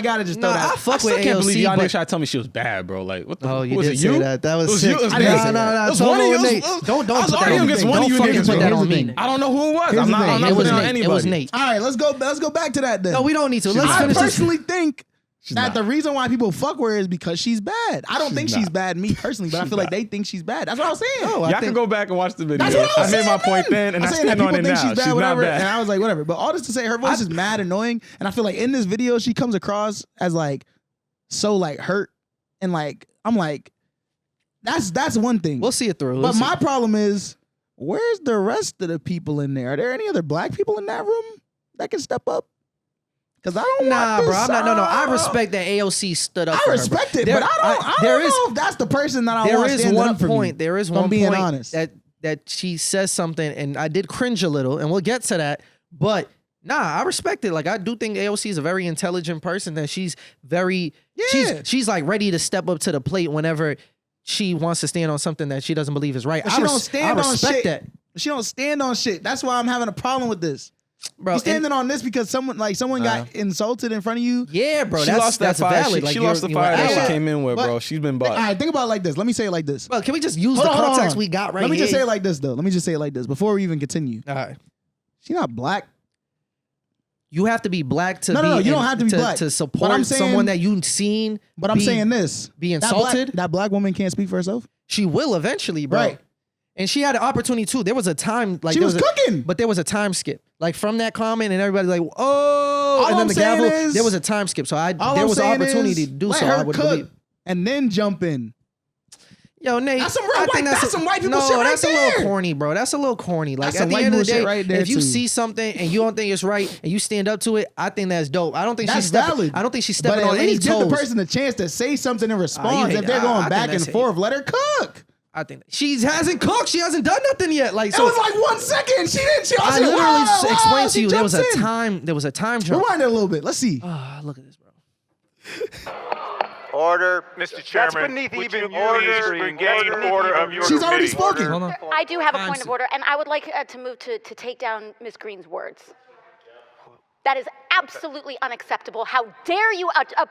gotta just throw that. I fuck with AOC. I can't believe y'all niggas try to tell me she was bad, bro. Like, what the fuck? You did say that. That was sick. No. It was one of you. Don't put that on me. Don't fucking put that on me. I don't know who it was. I'm not putting it on anybody. It was Nate. All right, let's go back to that then. No, we don't need to. Let's finish this. I personally think that the reason why people fuck with her is because she's bad. I don't think she's bad, me personally, but I feel like they think she's bad. That's what I was saying. Y'all can go back and watch the video. That's what I made my point then, and I stand on it now. She's not bad. And I was like, whatever. But all this to say, her voice is mad annoying, and I feel like in this video, she comes across as like so like hurt, and like I'm like, that's one thing. We'll see it through. But my problem is, where's the rest of the people in there? Are there any other black people in that room that can step up? Because I don't want this, bro. No. I respect that AOC stood up. I respect it, but I don't know if that's the person that I want to stand up for me. There is one point that she says something, and I did cringe a little, and we'll get to that. But I respect it. Like, I do think AOC is a very intelligent person. That she's very, she's like ready to step up to the plate whenever she wants to stand on something that she doesn't believe is right. But she don't stand on shit. She don't stand on shit. That's why I'm having a problem with this. Bro, you standing on this because someone got insulted in front of you. Yeah, bro. She lost that fire. valid. She lost the fire that she came in with, bro. She's been bought. All right, think about it like this. Let me say it like this. Well, can we just use the context we got right here? Let me just say it like this, though. Let me just say it like this before we even continue. All right. She's not black. You have to be black to you don't have to be black to support someone that you've seen. But I'm saying this: be insulted. That black woman can't speak for herself. She will eventually, bro. Right. And she had an opportunity too. There was a time like she was cooking, but there was a time skip. Like from that comment, and everybody like, oh, and then the gavel. There was a time skip, so there was an opportunity to do so. I would believe, and then jump in. Yo, Nate, that's some real white. That's some white people shit. No, that's a little corny, bro. That's a little corny. Like at the end of the day, if you see something and you don't think it's right and you stand up to it, I think that's dope. I don't think she's valid. I don't think she's stepping on any toes. Give the person a chance to say something in response. If they're going back and forth, let her cook. I think she hasn't cooked. She hasn't done nothing yet. Like, so it was like 1 second. She didn't. I literally explained to you there was a time. There was a time jump. Rewind it a little bit. Let's see. Look at this, bro. Order, Mr. Chairman. That's beneath even order of your She's already spoken. I do have a point of order, and I would like to move to take down Ms. Greene's words. That is absolutely unacceptable. How dare you attack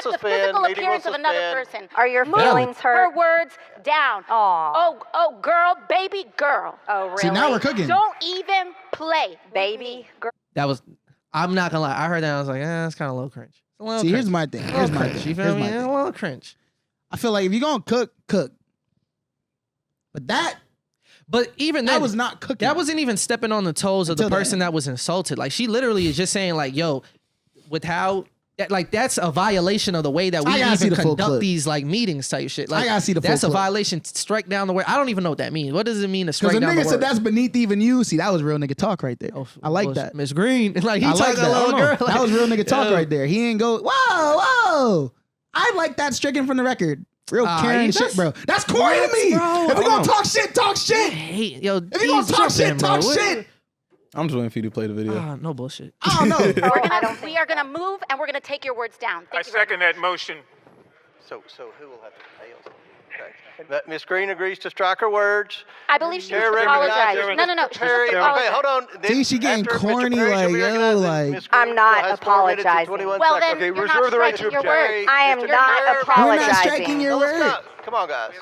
the physical appearance of another person? Are your feelings hurt? Her words down. Oh, girl, baby girl. Oh, really? See, now we're cooking. Don't even play, baby girl. That was, I'm not gonna lie. I heard that. I was like, that's kind of low cringe. See, here's my thing. Here's my thing. You feel me? A little cringe. I feel like if you're gonna cook. But even that was not cooking. That wasn't even stepping on the toes of the person that was insulted. Like, she literally is just saying, like, yo, with how, like, that's a violation of the way that we even conduct these, like, meetings type shit. Like, I gotta see the full that's clip. A violation. Strike down the word. I don't even know what that means. What does it mean to strike down the word? Because the nigga said that's beneath even you. See, that was real nigga talk right there. I like that. Ms. Green. Like, he I like talked a little girl. That was real nigga talk right there. He ain't go, whoa. I like that stricken from the record. Real Karen shit, bro. That's corny to me. Bro. If we gonna talk shit, talk shit. Hey, yo, if you gonna talk shit, talk shit. I'm just waiting for you to play the video. No bullshit. I don't know. We are gonna move and we're gonna take your words down. I second that motion. So who will have to pay us? Okay. Ms. Greene agrees to strike her words. I believe she needs to apologize. No. She needs to apologize. Okay, hold on. See, she getting corny, I'm not apologizing. Well, then Okay, you're reserve not the right to striking your object. words. I am not We're not apologizing. striking your word. Come on, guys.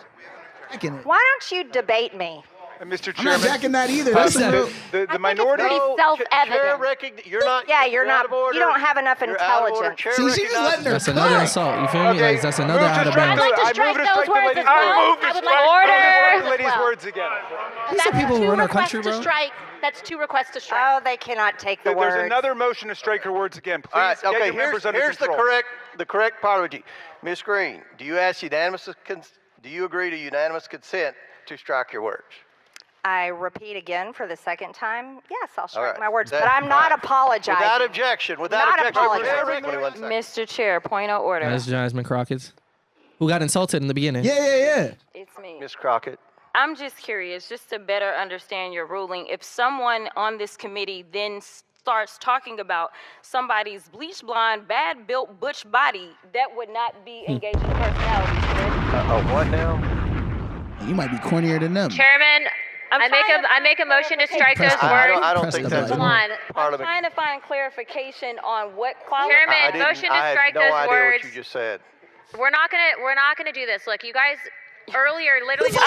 Why don't you debate me? Mr. I'm not Chairman, jacking that either. That's the I minority. think it's pretty self-evident. You're not. Yeah, you're not. out of order. You don't have enough You're out of order. intelligence. Chair See, she's just letting her That's another cook. insult. You feel me? Okay, Like that's another move to out of strike bounds. I'd like to I strike move to those strike the words ladies. as well. I move I to would strike like to the as ladies' well. words again. These are people who run our country, To bro. strike. That's 2 requests to strike. Oh, they cannot take the There's words. another motion to strike her words again. Please All right. get Okay. your members under Here's control. the correct apology. Ms. Greene, do you agree to unanimous consent to strike your words? I repeat again for the second time. Yes, I'll All strike right. my words, That- but I'm not all right. apologizing. Without objection. Not apologizing. 21 seconds. Mr. Chair, point of order. That's Jasmine Crockett, who got insulted in the beginning. Yeah. It's me. Ms. Crockett. I'm just curious, just to better understand your ruling. If someone on this committee then starts talking about somebody's bleach blonde, bad built butch body, that would not be engaging personality, correct? What now? You might be cornier than them. Chairman, I make a motion to strike those words. I don't Press think the that's button. Hold on. I'm Parliament. trying to find clarification on what qualifies. Chairman, motion to I strike had no those idea words. what you just said. We're not gonna do this. Look, you guys earlier literally You just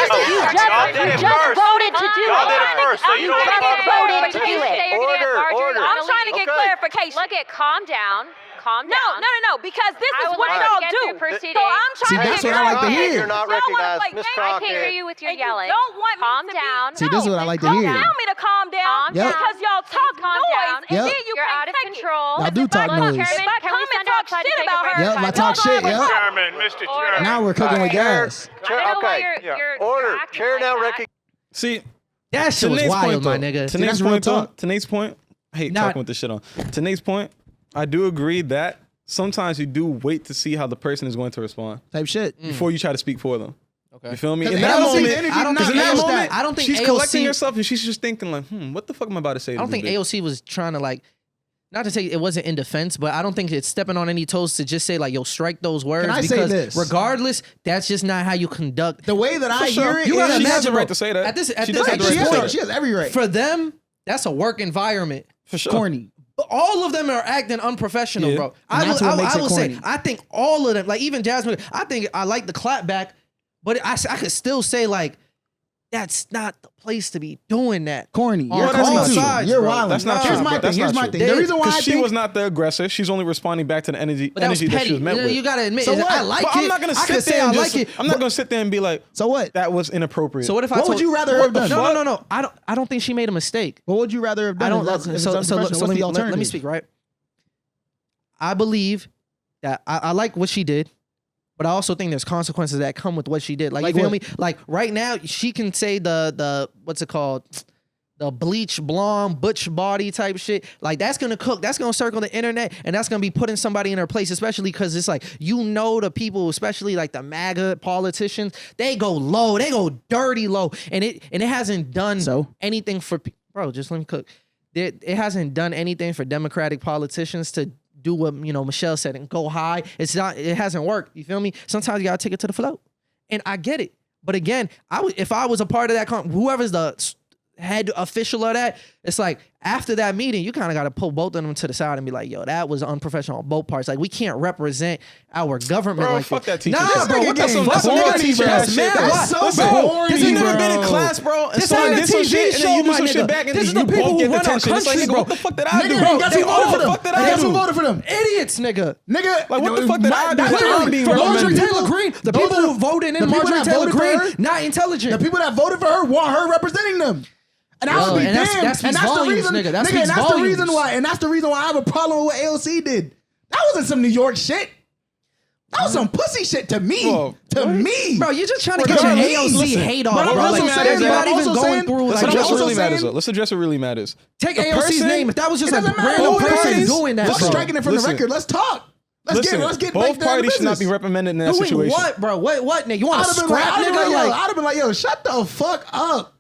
just voted to do Y'all did it. it first, so you don't want to talk about voted it. to do it. Order. I'm trying to get clarification. Look at calm down. No, because this I is would what like y'all to get do. through proceedings. So I'm See, trying that's to what get I like to hear. You're not Y'all wanna recognized, play Ms. games? I Crockett. can't hear you with your And you yelling. don't want me Calm to down. Be, See, this is what I like to don't hear. tell me to calm down Yep. because y'all talk Calm noise down. and Yep. then you You're can't out of take control. Y'all do talk Look, noise. Chairman, If I can come we and send talk outside to shit take a about break? her, Yep, I y'all talk know shit, I yep. would- Chairman, Mr. Chairman. Now we're cooking with gas. I don't know why you're Order. acting Chair like now that. recognizes. See, That shit was Nate's wild, my though, nigga. To Nate's that's real point, though. talk. To Nate's point, I hate Not- talking with this shit on. To Nate's point, I do agree that sometimes you do wait to see how the person is going to respond Type shit. before you try to speak for them. Okay. You feel me? 'Cause In that AOC moment, energy I don't not because in that match moment, I don't think she's AOC collecting herself and she's just thinking like, what the fuck am I about to say? I don't think AOC was trying to like, not to say it wasn't in defense, but I don't think it's stepping on any toes to just say like, yo, strike those words. I say because this? regardless, that's just not how you conduct. The way that I hear it, You gotta She has imagine, the right bro, to say that. At this She does have the she right to say has, that. she has every right. for them, that's a work environment. For sure. Corny. But all of them are acting unprofessional, Yeah. bro. And that's what makes it will say, corny. I think all of them, like even Jasmine, I think I like the clapback, but I could still say like, that's not the place to be doing that. Corny. On You're all corny. sides, You're bro. wild. That's not Here's true, my bro. thing. That's Here's not my true. thing. The reason why I Because she think was not the aggressor. She's only responding back to the energy But that was that she petty. was met You know, with. you gotta admit, So what? I like But it. I'm not gonna I could sit say there I and like just, it. I'm not gonna sit there and be like, So what? that was inappropriate. So what if I What told would you rather have done? No. I don't think she made a mistake. What would you rather have I done? don't. if it's So unprofessional? What's let the me alternative? speak. Right. I believe that I like what she did, but I also think there's consequences that come with what she did. Like you feel me? Like right now, she can say the what's it called? The bleach blonde butch body type shit, like that's gonna cook, that's gonna circle the internet, and that's gonna be putting somebody in her place, especially because it's like, you know, the people, especially like the MAGA politicians, they go low, they go dirty low, and it hasn't done anything for bro. Just let me cook. It hasn't done anything for Democratic politicians to do what Michelle said and go high. It hasn't worked. You feel me? Sometimes you gotta take it to the float, and I get it. But again, if I was a part of that, whoever's the head official of that, it's like after that meeting, you kind of got to pull both of them to the side and be like, yo, that was unprofessional on both parts. Like, we can't represent our government Bro, like fuck this. that teacher. Nah, bro, what the That's fuck? some Nigga, teacher that's ass mad. shit. Why? so Listen, corny, this You ain't never bro. been in class, bro, and This someone ain't a did some TV shit, and show, then you do my some shit nigga. back, and This is you the people both who get run our detention. It's like, country, nigga, bro. what the fuck did I do? Nigga, guess who voted for them? What the fuck did I Guess who do? voted for them? Idiots, nigga. Nigga, Like, what the fuck did I do? That's I'm literally being for Marjorie reprimanded. Taylor Greene, the people who voted in Marjorie Taylor Greene, not intelligent. The people that voted for her want her representing them. And I would be and damned. that speaks volumes, nigga. That speaks and that's volumes. the reason why. And that's the reason why I have a problem with what AOC did. That wasn't some New York shit. That was some pussy shit to me. Whoa. To me. Bro, you're just trying to get your AOC hate off. But I'm Bro. also Like, saying, there's but not I'm even also going saying- through. Let's Like, I'm address what also really matters, saying- though. Let's address what really matters. take A AOC's person- name. If that was just It a doesn't matter random who it person is. doing that, Fuck bro. striking it from Listen. the record. Let's talk. Let's get both back down to parties should not be business. reprimanded in that Doing situation. what, bro? What, nigga? You want I'd to have been like, scrap, nigga? I'd have been like, yo, shut the fuck up.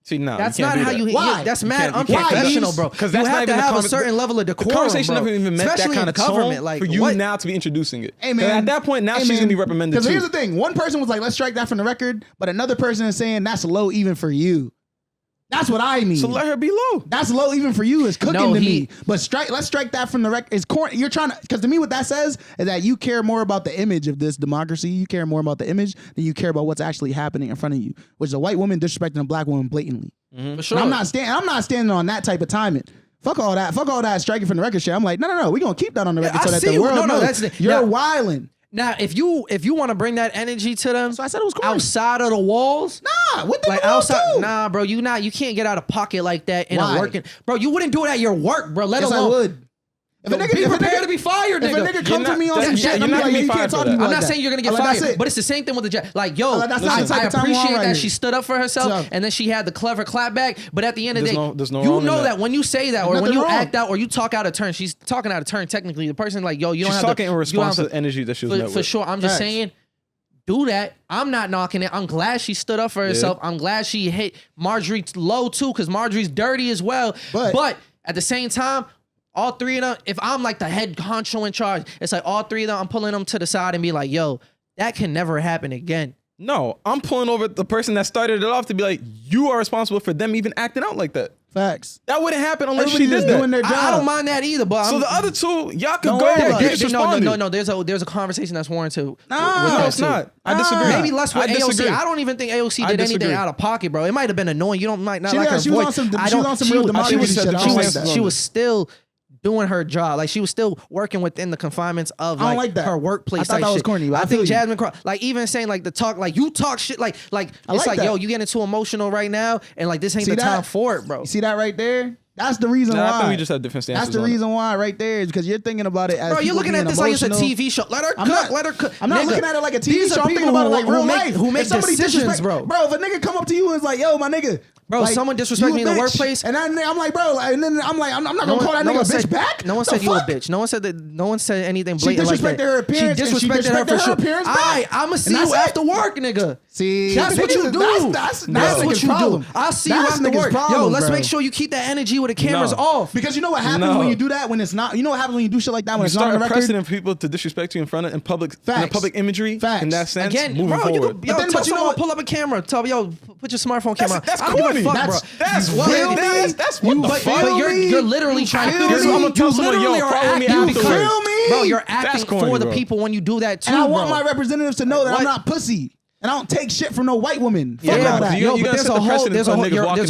See, no, that's not how you. Why? That's mad unprofessional, bro. Because you that's have not to even have a certain level of decorum. The conversation bro. never even meant Especially that kind in of government. tone Like for you what? now to be introducing it. Hey, man. At that point, now she's gonna be reprimanded too. Because here's the thing: one person was like, "Let's strike that from the record," but another person is saying that's low even for you. That's what I mean. So let her be low. That's low even for you. It's cooking to me. But let's strike that from the record. It's you're trying to, because to me what that says is that you care more about the image of this democracy. You care more about the image than you care about what's actually happening in front of you, which is a white woman disrespecting a black woman blatantly. For sure. And I'm not standing on that type of timing. Fuck all that striking from the record shit. I'm like, no, we're gonna keep that on the record so that the world knows you're wilding. Now, if you want to bring that energy to them, so I said it was corny. Outside of the walls, what the like outside, nah, bro, you can't get out of pocket like that in a working, bro. You wouldn't do it at your work, bro. Let alone. I would. If a nigga to be fired, if a nigga come to me on some shit, I'm like, you can't talk to me. I'm not saying you're gonna get fired, but it's the same thing with the jet. Like, yo, I appreciate that she stood up for herself and then she had the clever clapback. But at the end of the day, you know that when you say that or when you act out or you talk out of turn, she's talking out of turn. Technically, the person like, yo, you don't have to. She's talking in response to the energy that she was met with. For sure, I'm just saying. Do that. I'm not knocking it. I'm glad she stood up for herself. I'm glad she hit Marjorie low too, because Marjorie's dirty as well. But at the same time, all three of them, if I'm like the head honcho in charge, it's like all three of them, I'm pulling them to the side and be like, yo, that can never happen again. No, I'm pulling over the person that started it off to be like, you are responsible for them even acting out like that. Facts. That wouldn't happen unless she did that. Doing their job. I don't mind that either, but so the other two, y'all could go. No. There's a conversation that's warranted. No, it's not. I disagree. Maybe less with AOC. I don't even think AOC did anything out of pocket, bro. It might have been annoying. You might not like her voice. She was on some real democracy shit. She was still doing her job. Like she was still working within the confinements of like her workplace. I thought that was corny. I think Jasmine Crockett, like even saying like the talk, like you talk shit, like it's like, yo, you getting too emotional right now, and like this ain't the time for it, bro. You see that right there? That's the reason why. I think we just have different stances. That's the reason why right there is because you're thinking about it as bro, you're looking at this emotional. Like it's a TV show. Let her cook. Let her cook. I'm not looking at it like a TV show. I'm thinking about it like real life. Who make decisions, bro? Bro, if a nigga come up to you and is like, yo, my nigga. Bro, like, someone disrespect me in the workplace, and I'm like, bro, and then I'm like, I'm not gonna call that nigga a bitch back. No one said you a bitch. No one said that. No one said anything blatant like that. Her appearance. She disrespected her for sure. I'ma see you after work, nigga. See, that's what you do. That's what you do. I'll see you after work. Yo, let's make sure you keep that energy with the cameras off. Because you know what happens when you do that when it's not. You know what happens when you do shit like that when it's not on the record. You start precedent for people to disrespect you in front of in public imagery. In that sense, again, moving forward. Yo, tell someone pull up a camera. Tell me, yo, put your smartphone camera. That's corny. That's what the fuck. But you're literally trying to. I'm gonna tell someone, yo, follow me afterwards. Bro, you're acting for the people when you do that too. And I want my representatives to know that I'm not pussy. And I don't take shit from no white woman. Fuck all that. Yo, but there's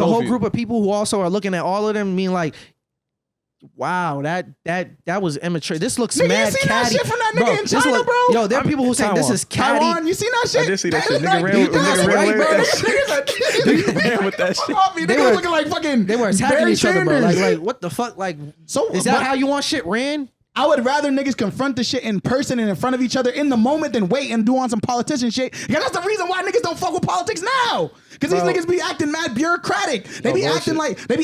a whole group of people who also are looking at all of them being like, wow, that was immature. This looks mad catty. That shit from that nigga in China, bro. Yo, there are people who say this is catty. Taiwan, you seen that shit? I did see that shit. Nigga ran with that shit. They were looking like fucking. They were attacking each other, bro. Like what the fuck? Like, so is that how you want shit ran? I would rather niggas confront the shit in person and in front of each other in the moment than wait and do on some politician shit. Because that's the reason why niggas don't fuck with politics now. Because these niggas be acting mad bureaucratic. They be acting like shit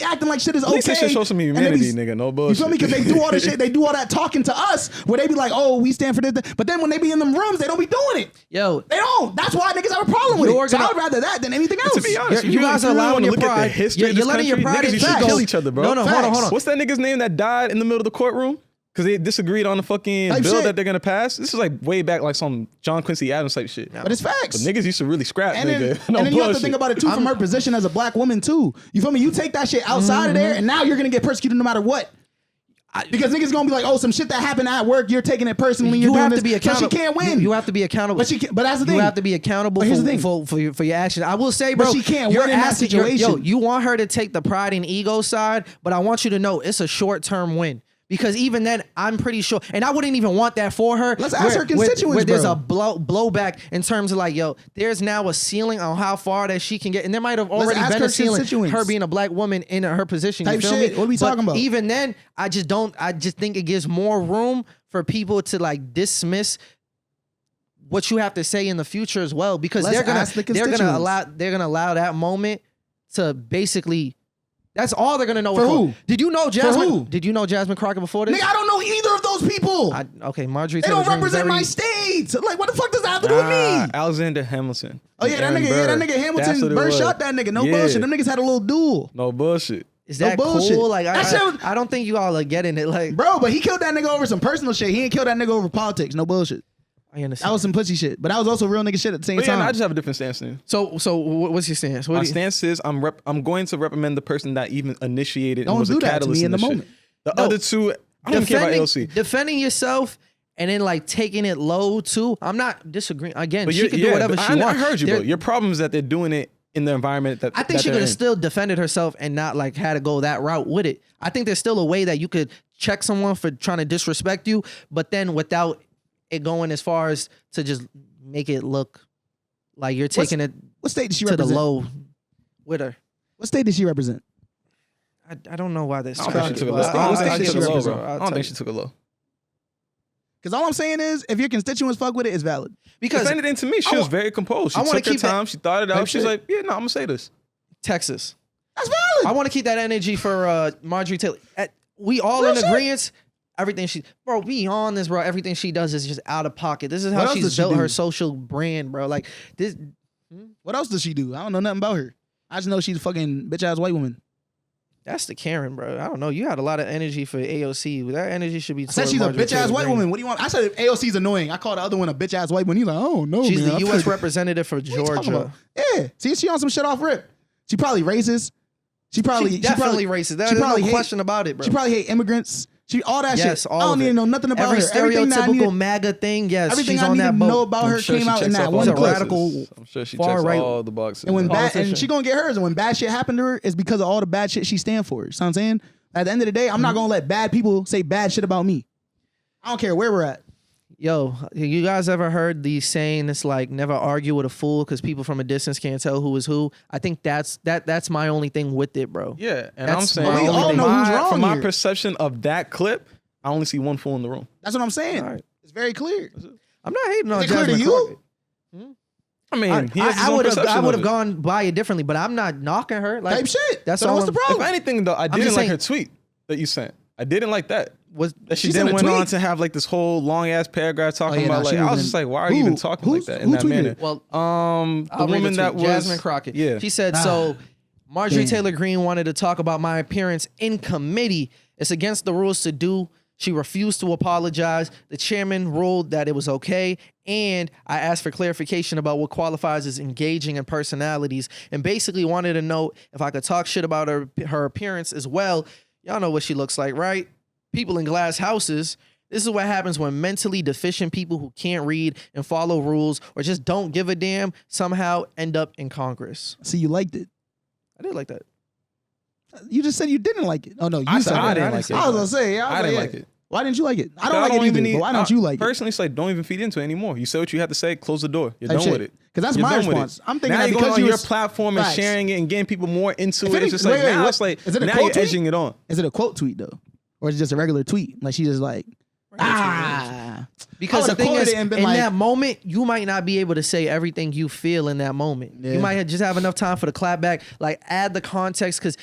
is okay. At least they should show some humanity, nigga. No bullshit. You feel me? Because they do all this shit. They do all that talking to us where they be like, oh, we stand for this. But then when they be in them rooms, they don't be doing it. Yo, they don't. That's why niggas have a problem with it. So I would rather that than anything else. To be honest, you guys are allowing your pride. You're letting your pride kill each other, bro. No, hold on. What's that nigga's name that died in the middle of the courtroom? Because they disagreed on the fucking bill that they're gonna pass. This is like way back, like some John Quincy Adams type shit. But it's facts. But niggas used to really scrap, nigga. And then you have to think about it too from her position as a black woman too. You feel me? You take that shit outside of there, and now you're gonna get persecuted no matter what. Because niggas gonna be like, oh, some shit that happened at work, you're taking it personally. You have to be accountable. But she can't win. You have to be accountable. But that's the thing. You have to be accountable for your actions. I will say, bro, but she can't win in that situation. You want her to take the pride and ego side, but I want you to know it's a short-term win. Because even then, I'm pretty sure, and I wouldn't even want that for her. Let's ask her constituents, where there's a blowback in terms of like, yo, there's now a ceiling on how far that she can get, and there might have already been a ceiling. Her being a black woman in her position, you feel me? What are we talking about? Even then, I just think it gives more room for people to like dismiss what you have to say in the future as well, because they're gonna allow that moment to basically That's all they're gonna know. For who? Did you know Jasmine? who? Did you know Jasmine Crockett before this? Nigga, I don't know either of those people. Okay, Marjorie They Taylor don't Greene represent my state. Like, what the fuck does that have to do with me? Alexander Hamilton. Oh yeah, that nigga Hamilton Bird shot that nigga. No bullshit. Them niggas had a little duel. No bullshit. Is that cool? Like, I don't think you all are getting it. Like, bro, but he killed that nigga over some personal shit. He ain't killed that nigga over politics. No bullshit. I understand. That was some pussy shit, but that was also real nigga shit at the same time. I just have a different stance now. So what's your stance? My stance is I'm going to reprimand the person that even initiated and was a catalyst to me in the moment. The other two, I don't care about AOC. Defending yourself and then like taking it low too. I'm not disagreeing. Again, she can do whatever she wants. I heard you, bro. Your problem is that they're doing it in the environment that I think she could have still defended herself and not like had to go that route with it. I think there's still a way that you could check someone for trying to disrespect you, but then without it going as far as to just make it look like you're taking it. What state did she to represent? The low with her. What state did she represent? I don't know why this. I don't think she took it low. Because all I'm saying is, if your constituents fuck with it, it's valid. Because if anything to me, she was very composed. She took her time. She thought it out. She's like, yeah, no, I'm gonna say this. Texas. That's valid. I want to keep that energy for Marjorie Taylor. We all in agreement. Everything be on this, bro. Everything she does is just out of pocket. This is how she's built her social brand, bro. Like this. What else does she do? I don't know nothing about her. I just know she's a fucking bitch ass white woman. That's the Karen, bro. I don't know. You had a lot of energy for AOC. That energy should be. I said she's a bitch ass white woman. What do you want? I said AOC's annoying. I called the other one a bitch ass white woman. He's like, oh no, she's man. the U.S. representative for Georgia. Yeah. See, she on some shit off rip. She probably racist. She definitely racist. There's no question about it, bro. She probably hate immigrants. She all that shit. All I don't need to know nothing about every her. Stereotypical MAGA thing. Yes, everything she's I on need that to boat. know about her came out in that one radical. I'm sure she far checks right. all the boxes. And and she gonna get hers. And when bad shit happened to her, it's because of all the bad shit she stand for. You know what I'm saying? At the end of the day, I'm not gonna let bad people say bad shit about me. I don't care where we're at. Yo, you guys ever heard the saying? It's like never argue with a fool because people from a distance can't tell who is who. I think that's my only thing with it, bro. Yeah, and I'm saying we all know who's wrong from my here. perception of that clip, I only see one fool in the room. That's what I'm saying. Right. It's very clear. I'm not hating on Jasmine Jasmine Crockett. I mean, I would have gone by it differently, but I'm not knocking her. Like, type shit. That's so all. What's the problem? If anything, though, I didn't like her tweet that you sent. I didn't like that. That she then went on to have like this whole long ass paragraph talking about like I was just like, why are you even talking like that in that manner? Well, the woman that was Jasmine Crockett. Yeah, she said so. Marjorie Taylor Greene wanted to talk about my appearance in committee. It's against the rules to do. She refused to apologize. The chairman ruled that it was okay, and I asked for clarification about what qualifies as engaging in personalities, and basically wanted to know if I could talk shit about her appearance as well. Y'all know what she looks like, right? People in glass houses. This is what happens when mentally deficient people who can't read and follow rules or just don't give a damn somehow end up in Congress. See, you liked it. I did like that. You just said you didn't like it. Oh no, you said I didn't like it. I was gonna say, I didn't like it. Why didn't you like it? I don't like it either. But why don't you like it? Personally, it's like don't even feed into it anymore. You say what you have to say. Close the door. You're done with it. Because that's my response. I'm thinking now that you're because going on your platform and sharing it and getting people more into it. It's just like now it's like now you're edging it on. Is it a quote tweet though, or is it just a regular tweet? Like she just like because the thing is, in that moment, you might not be able to say everything you feel in that moment. Yeah. You might just have enough time for the clapback. Like add the context because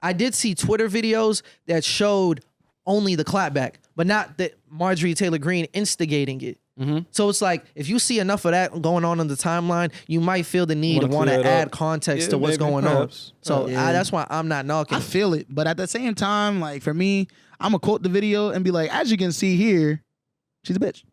I did see Twitter videos that showed only the clapback, but not that Marjorie Taylor Greene instigating it. Mm-hmm. So it's like if you see enough of that going on the timeline, you might feel the need to want to add context to what's going on. So that's why I'm not knocking. I feel it, but at the same time, like for me, I'm gonna quote the video and be like, as you can see here, she's a bitch.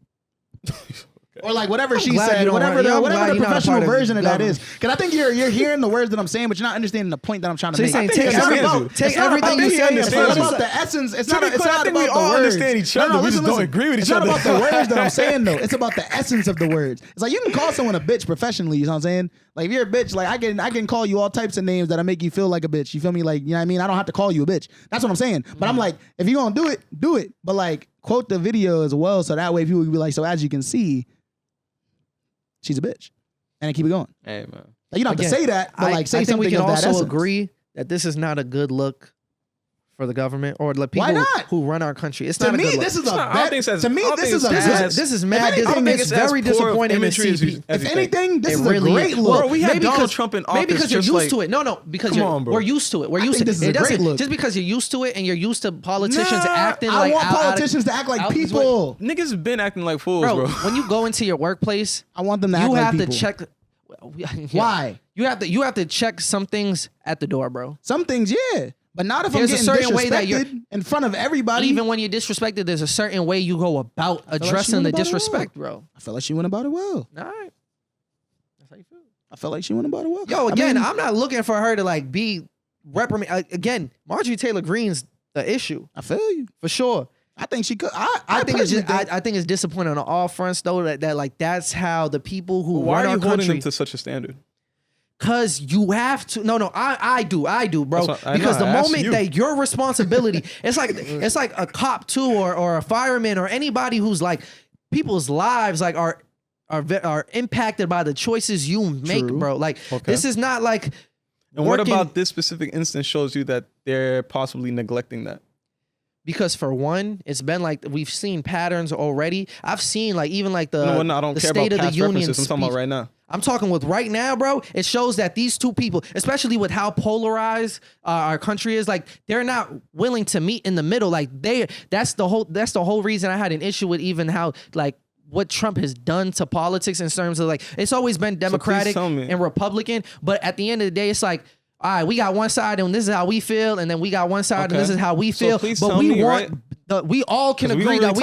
Or like whatever she said, whatever the professional version of that is. Because I think you're hearing the words that I'm saying, but you're not understanding the point that I'm trying to make. Saying, take everything you say. It's not about the essence. It's not about the words. Understand each other. We just don't agree with each other. It's not about the words that I'm saying though. It's about the essence of the words. It's like you can call someone a bitch professionally. You know what I'm saying? Like if you're a bitch, like I can call you all types of names that'll make you feel like a bitch. You feel me? Like you know what I mean? I don't have to call you a bitch. That's what I'm saying. But I'm like, if you're gonna do it, do it. But like quote the video as well, so that way people will be like, so as you can see, she's a bitch, and then keep it going. Hey man, like, you don't have to say that, but like say something. We can of that also essence. agree that this is not a good look for the government or the people who run our country. It's not a good look. This is this is mad. It's very disappointing to see. If anything, this is a great look. Bro, we had Donald Trump in office. Maybe because you're used to it. No, because we're used to it. We're used to it. This is a great look. Just because you're used to it and you're used to politicians acting like. I want politicians to act like people. Niggas have been acting like fools, bro. When you go into your workplace, I want them to act like people. You have to check. Why? You have to check some things at the door, bro. Some things, yeah. But not if I'm getting disrespected in front of everybody. Even when you're disrespected, there's a certain way you go about addressing the disrespect, bro. I feel like she went about it well. All right. That's how you feel. I felt like she went about it well. Yo, again, I'm not looking for her to like be reprimanded. Again, Marjorie Taylor Greene's the issue. I feel you. For sure. I think she could. I think it's disappointing on all fronts, though, that like that's how the people who why run are you our country, holding them to such a standard? Cause you have to. No, I do, bro. Because the moment that your responsibility, it's like a cop too, or a fireman, or anybody who's like people's lives like are impacted by the choices you make, bro. Like this is not like. And what about this specific instance shows you that they're possibly neglecting that? Because for one, it's been like we've seen patterns already. I've seen like even like the I don't the care State about of the Union. I'm talking about right now. I'm talking with right now, bro. It shows that these two people, especially with how polarized our country is, like they're not willing to meet in the middle. Like that's the whole reason I had an issue with even how like what Trump has done to politics in terms of like it's always been Democratic and Republican, but at the end of the day, it's like. All right, we got one side and this is how we feel, and then we got one side and this is how we feel. But we all can agree that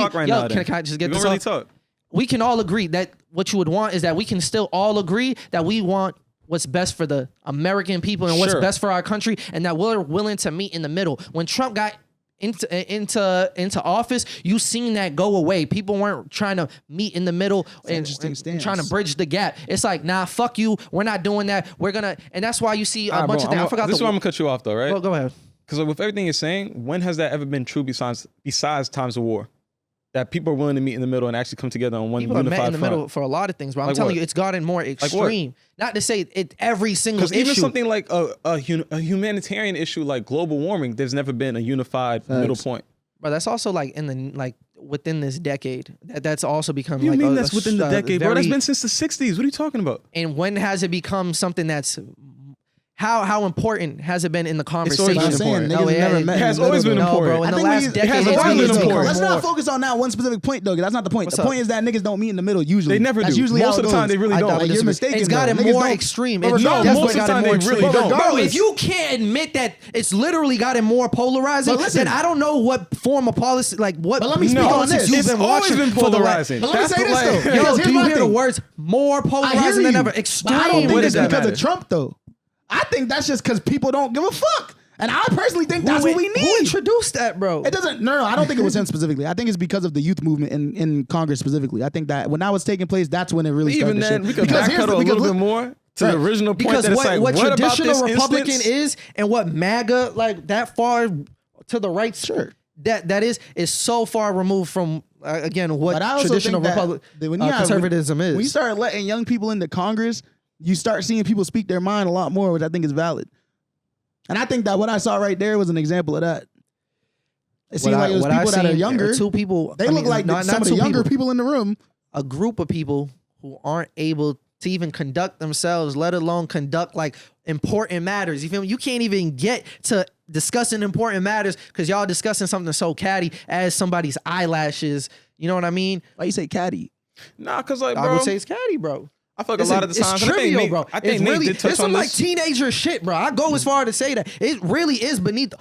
can I just get this off? We can all agree that what you would want is that we can still all agree that we want what's best for the American people and what's best for our country, and that we're willing to meet in the middle. When Trump got into office, you seen that go away. People weren't trying to meet in the middle and trying to bridge the gap. It's like, nah, fuck you. We're not doing that. We're gonna, and that's why you see a bunch of things. I forgot. This is where I'm gonna cut you off, though, right? Well, go ahead. Because with everything you're saying, when has that ever been true besides times of war? That people are willing to meet in the middle and actually come together on one unified front. People have met in the middle for a lot of things, but I'm telling you, it's gotten more extreme. Not to say it every single issue. Because even something like a humanitarian issue like global warming, there's never been a unified middle point. But that's also like within this decade. That's also become. What do you mean that's within the decade, bro? That's been since the 60s. What are you talking about? And when has it become something that's how important has it been in the conversation? It's always been important. It has always been important. Bro, in the last decade, it's been important. Let's not focus on that one specific point, though. That's not the point. The point is that niggas don't meet in the middle usually. They never do. Usually most of the time, they really don't. You're mistaken. It's gotten more extreme. Most of the time, they really don't. Bro, if you can't admit that it's literally gotten more polarizing, then I don't know what form of policy, like what. But let me speak on this. You've been watching been polarizing. But let me say this though. Yo, do you hear the words more polarizing than ever? Extreme. I don't think it's because of Trump though. I think that's just because people don't give a fuck. And I personally think that's what we need. Who introduced that, bro? It doesn't, no, I don't think it was him specifically. I think it's because of the youth movement in Congress specifically. I think that when that was taking place, that's when it really started. Even then, we could backpedal a little bit more to the original point. Because that it's like, what traditional Republican instance? is and what MAGA, like that far to the right, that is so far removed from, again, what traditional conservatism is. When you start letting young people into Congress, you start seeing people speak their mind a lot more, which I think is valid. And I think that what I saw right there was an example of that. It seemed like it was people that are younger. Two people. They look like some of the younger people in the room. A group of people who aren't able to even conduct themselves, let alone conduct like important matters. You feel me? You can't even get to discussing important matters because y'all discussing something so catty as somebody's eyelashes. You know what I mean? Why you say catty? Nah, because like, bro. I would say it's catty, bro. I feel like a lot of the times, it's trivial, bro. I think Nate did touch on this. It's some like teenager shit, bro. I go as far to say that it really is beneath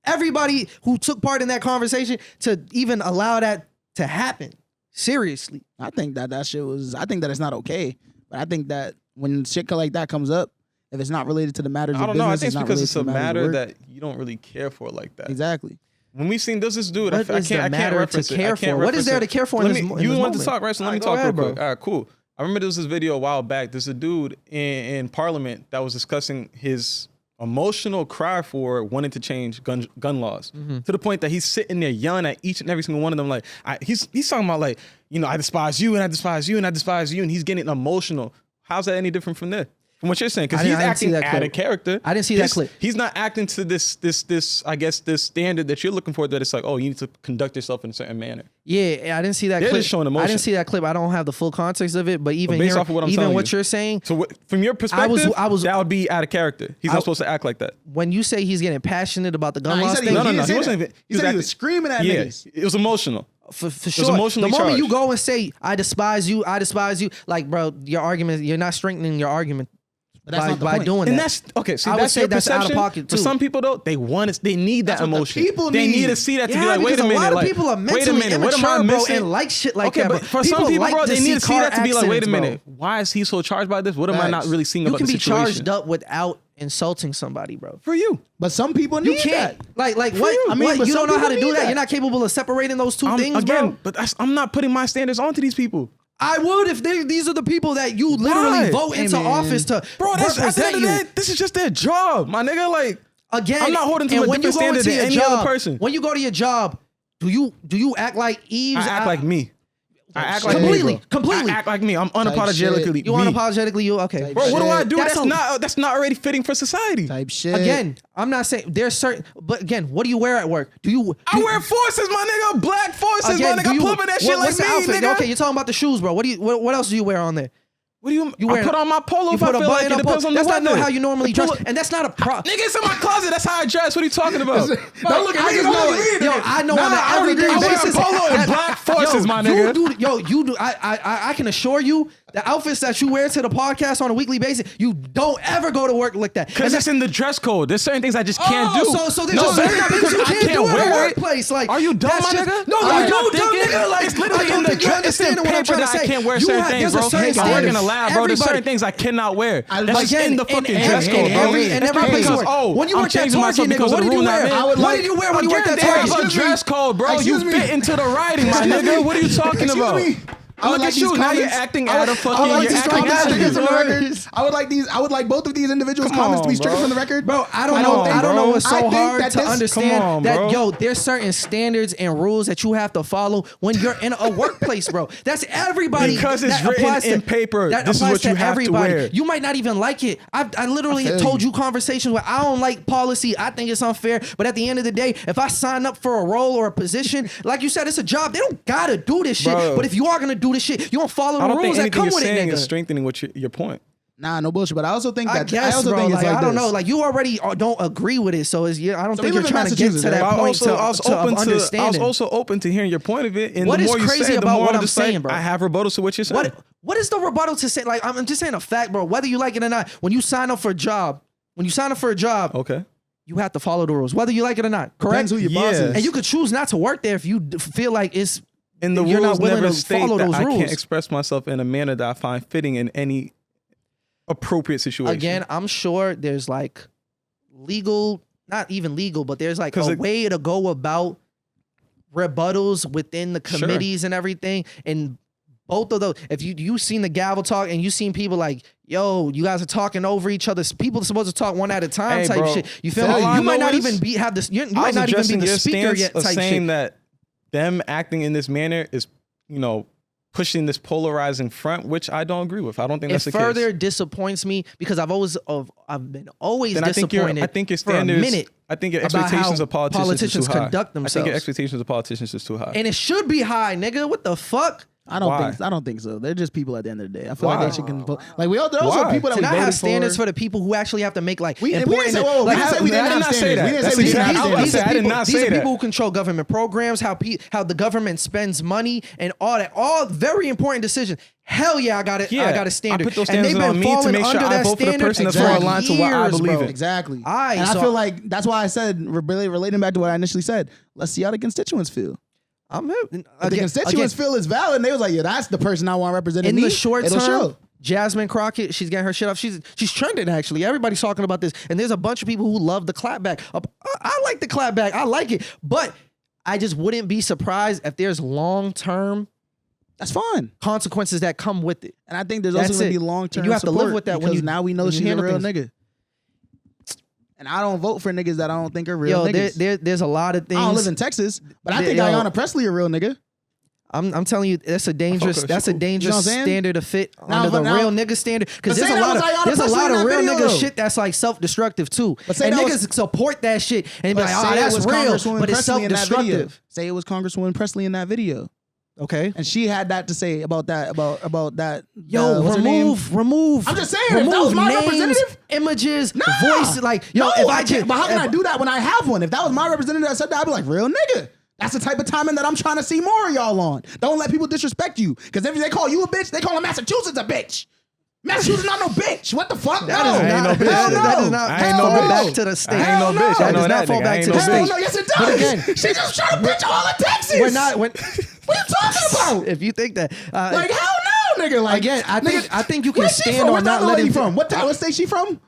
everybody who took part in that conversation to even allow that to happen. Seriously, I think that shit was. I think that it's not okay. But I think that when shit like that comes up, if it's not related to the matters of business, I think it's because it's a matter that you don't really care for like that. Exactly. When we seen this dude, I can't reference to care for. What is there to care for in this moment? You wanted to talk, right? So let me talk real quick. All right, cool. I remember there was this video a while back. There's a dude in Parliament that was discussing his emotional cry for wanting to change gun laws to the point that he's sitting there yelling at each and every single one of them. Like he's talking about like, you know, I despise you and I despise you and I despise you, and he's getting emotional. How's that any different from this? From what you're saying, because he's acting out of character. I didn't see that clip. He's not acting to this I guess this standard that you're looking for. That it's like, oh, you need to conduct yourself in a certain manner. Yeah, I didn't see that clip. Just showing emotion. I didn't see that clip. I don't have the full context of it, but even based off of what I'm telling you, you're saying. So from your perspective, that would be out of character. He's not supposed to act like that. When you say he's getting passionate about the gun laws thing, no, he wasn't. He was screaming at niggas. It was emotional. For sure. The moment you go and say, I despise you, like, bro, your argument, you're not strengthening your argument by doing that. And that's okay. See, I would say that's out of pocket too. For some people though, they need that emotion. They need to see that to be like, wait a minute. A lot of people are mentally immature, bro, and like shit like that. But for some people, bro, they need to see that to be like, wait a minute. Why is he so charged by this? What am I not really seeing about the situation? You can be charged up without insulting somebody, bro. For you. But some people need that. Like what? I mean, you don't know how to do that. You're not capable of separating those two things, bro. But I'm not putting my standards onto these people. I would if these are the people that you literally vote into office to represent you. This is just their job, my nigga. Like, again, I'm not holding to a different standard than any other person. When you go to your job, do you act like Eves? I act like me. I act like completely. I act like me. I'm unapologetically me. You unapologetically you okay? Bro, what do I do? That's not already fitting for society. Type shit. Again, I'm not saying there's certain, but again, what do you wear at work? I wear forces, my nigga. Black forces, my nigga. I'm pumping that shit like me, nigga. Okay, you're talking about the shoes, bro. What else do you wear on there? What do you wear? I put on my polo if I feel like it. Depends on the weather. That's not how you normally dress, and that's not a problem. Nigga, it's in my closet. That's how I dress. What are you talking about? Don't look at me. Yo, I know on an everyday basis. I wear polo and black forces, my nigga. You do. I can assure you, the outfits that you wear to the podcast on a weekly basis, you don't ever go to work like that. Because it's in the dress code. There's certain things I just can't do. So there's just certain things you can't do in the workplace. Like, are you dumb, my nigga? No, you dumb, nigga. Like, it's literally in the dress. It's in paper that I can't wear certain things, bro. I work in a lab, bro. There's certain things I cannot wear. That's just in the fucking dress code, bro. And every place you work. When you work at Target, nigga, what did you wear? What did you wear when you worked at Target? There's a dress code, bro. You fit into the writing, my nigga. What are you talking about? Look at you now. You're acting out of fucking. I would like both of these individuals' comments to be stricken from the record, bro. I don't know what's so hard to understand that. Yo, there's certain standards and rules that you have to follow when you're in a workplace, bro. That's everybody. Because it's written in paper. This is what you have to wear. You might not even like it. I literally told you conversations where I don't like policy. I think it's unfair. But at the end of the day, if I sign up for a role or a position, like you said, it's a job. They don't gotta do this shit. But if you are gonna do this shit, you don't follow the rules that come with it, nigga. Is strengthening what your point. Nah, no bullshit. But I also think that I also think it's like I don't know. Like you already don't agree with it, so I don't think you're trying to get to that point to understand. I was also open to hearing your point of it. And what the more is crazy you say, about the more what I'm saying, bro? I have rebuttals to what you're saying. What is the rebuttal to say? Like I'm just saying a fact, bro. Whether you like it or not, when you sign up for a job, okay, you have to follow the rules, whether you like it or not. Correct? Depends who your boss is. And you could choose not to work there if you feel like it's. And the you're rules not willing never to state follow that those I rules. can't express myself in a manner that I find fitting in any appropriate situation. Again, I'm sure there's like legal, not even legal, but there's like a way to go about rebuttals within the committees and everything. And both of those, if you seen the gavel talk and you seen people like, yo, you guys are talking over each other. People are supposed to talk one at a time type shit. You feel me? You might not even have this. You might not even be the speaker yet type saying shit. That them acting in this manner is, pushing this polarizing front, which I don't agree with. I don't think that's the case. It further disappoints me because I've been always then disappointed. I think your standards. I think your expectations of politicians conduct themselves. I think your expectations of politicians is too high. And it should be high, nigga. What the fuck? I don't think so. They're just people at the end of the day. I feel like they should like we all. There are also people that we voted have standards for the people who actually have to make like important. We didn't say that. I did not say that. These are people who control government programs, how the government spends money, and all that. All very important decisions. Hell yeah, I got it. I got a standard. I put those standards on me to make sure I vote for the person that's more aligned to what I believe in. Exactly. And I feel like that's why I said relating back to what I initially said. Let's see how the constituents feel. The constituents feel it's valid, and they was like, yeah, that's the person I want representing me. In the short term, Jasmine Crockett, she's getting her shit off. She's trending, actually. Everybody's talking about this. And there's a bunch of people who love the clapback. I like the clapback. I like it. But I just wouldn't be surprised if there's long-term consequences that come with it. And I think there's also going to be long-term you have to live with that because now we know she's a real nigga. And I don't vote for niggas that I don't think are real niggas. There's a lot of things. I don't live in Texas, but I think Ayanna Pressley a real nigga. I'm telling you, that's a dangerous standard to fit under the real nigga standard. Because there's a lot of real nigga shit that's like self-destructive too. And niggas support that shit and be like, oh, that's real, but it's self-destructive. Say it was Congresswoman Presley in that video. Okay. And she had that to say about that. Yo, remove. I'm just saying, if that was my names, representative, images, voice, like, yo, if I can't. But how can I do that when I have one? If that was my representative that said that, I'd be like, real nigga. That's the type of timing that I'm trying to see more of y'all on. Don't let people disrespect you. Because if they call you a bitch, they call Massachusetts a bitch. Massachusetts not no bitch. What the fuck? That does not fall back to the state. I ain't no bitch. That does not fall back to the state. No, yes, it does. But again, she just trying to bitch all of Texas. We're not. What are you talking about? If you think that, like, hell no, nigga. Like, again, I think you can stand on not letting. From what state she from?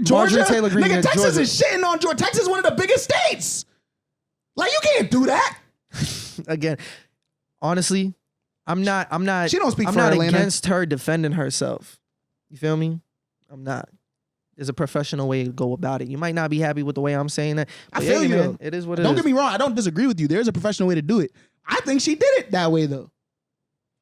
Georgia. Marjorie Taylor Greene. Nigga, Texas Georgia. is shitting on Georgia. Texas is one of the biggest states. Like, you can't do that. Again, honestly, I'm not. She don't speak I'm for not Atlanta. against her defending herself. You feel me? I'm not. There's a professional way to go about it. You might not be happy with the way I'm saying that. I feel you, man. It is what it is. Don't get me wrong. I don't disagree with you. There's a professional way to do it. I think she did it that way, though.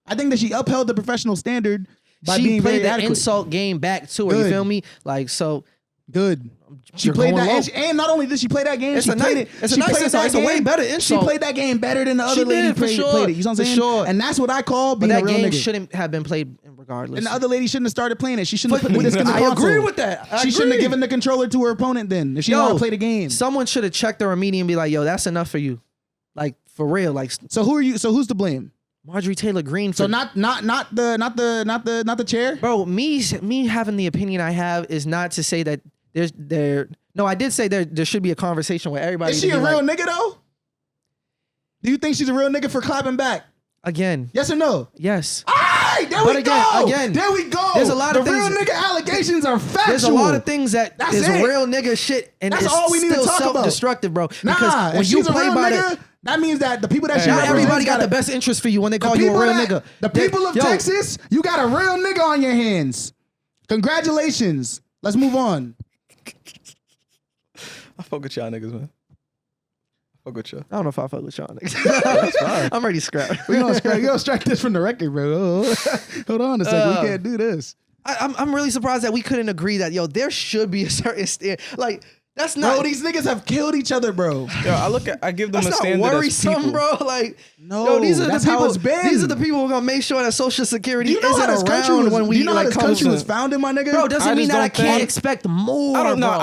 I think that she upheld the professional standard by being very adequate. She played the insult game back to her. Good. You feel me? Like, so. Good. She played that, and not only did she play that game, she played it. It's a nice insult. It's a way better insult. She played that game better than the other lady played it. You know what I'm saying? Sure. And that's what I call being a real nigga. But that game shouldn't have been played regardless. And the other lady shouldn't have started playing it. She shouldn't have put this in the I console. agree with that. She shouldn't have given the controller to her opponent then. If she wanted to play the game, someone should have checked her immediately and be like, "Yo, that's enough for you." Like, for real. Like, so who are you? So who's to blame? Marjorie Taylor Greene. So not the chair, bro. Me having the opinion I have is not to say that no, I did say there should be a conversation where everybody. Is she a real nigga though? Do you think she's a real nigga for clapping back? Again. Yes or no? Yes. All right, there we go. Again, there we go. There's a lot of things. The real nigga allegations are factual. There's a lot of things that is real nigga shit, and that's it's all we need still to talk self-destructive, bro. Nah, because when you play by it, that means that the people that she not everybody got the best interest for you when they call you a real nigga. The people of Texas, you got a real nigga on your hands. Congratulations. Let's move on. I fuck with y'all niggas, man. I fuck with y'all. I don't know if I fuck with y'all niggas. That's fine. I'm ready to scrap. We're gonna strike this from the record, bro. Hold on a second. We can't do this. I'm really surprised that we couldn't agree that, yo, there should be a certain standard. Like, that's not. Bro, these niggas have killed each other, bro. Yo, I give them a standard as people. Bro. Like, no, yo, these are that's the people. How it's been. These are the people who are gonna make sure that Social Security isn't around when we. Do you know how this country was founded, my nigga? Bro, doesn't mean that I can't expect more. I don't know. Bro.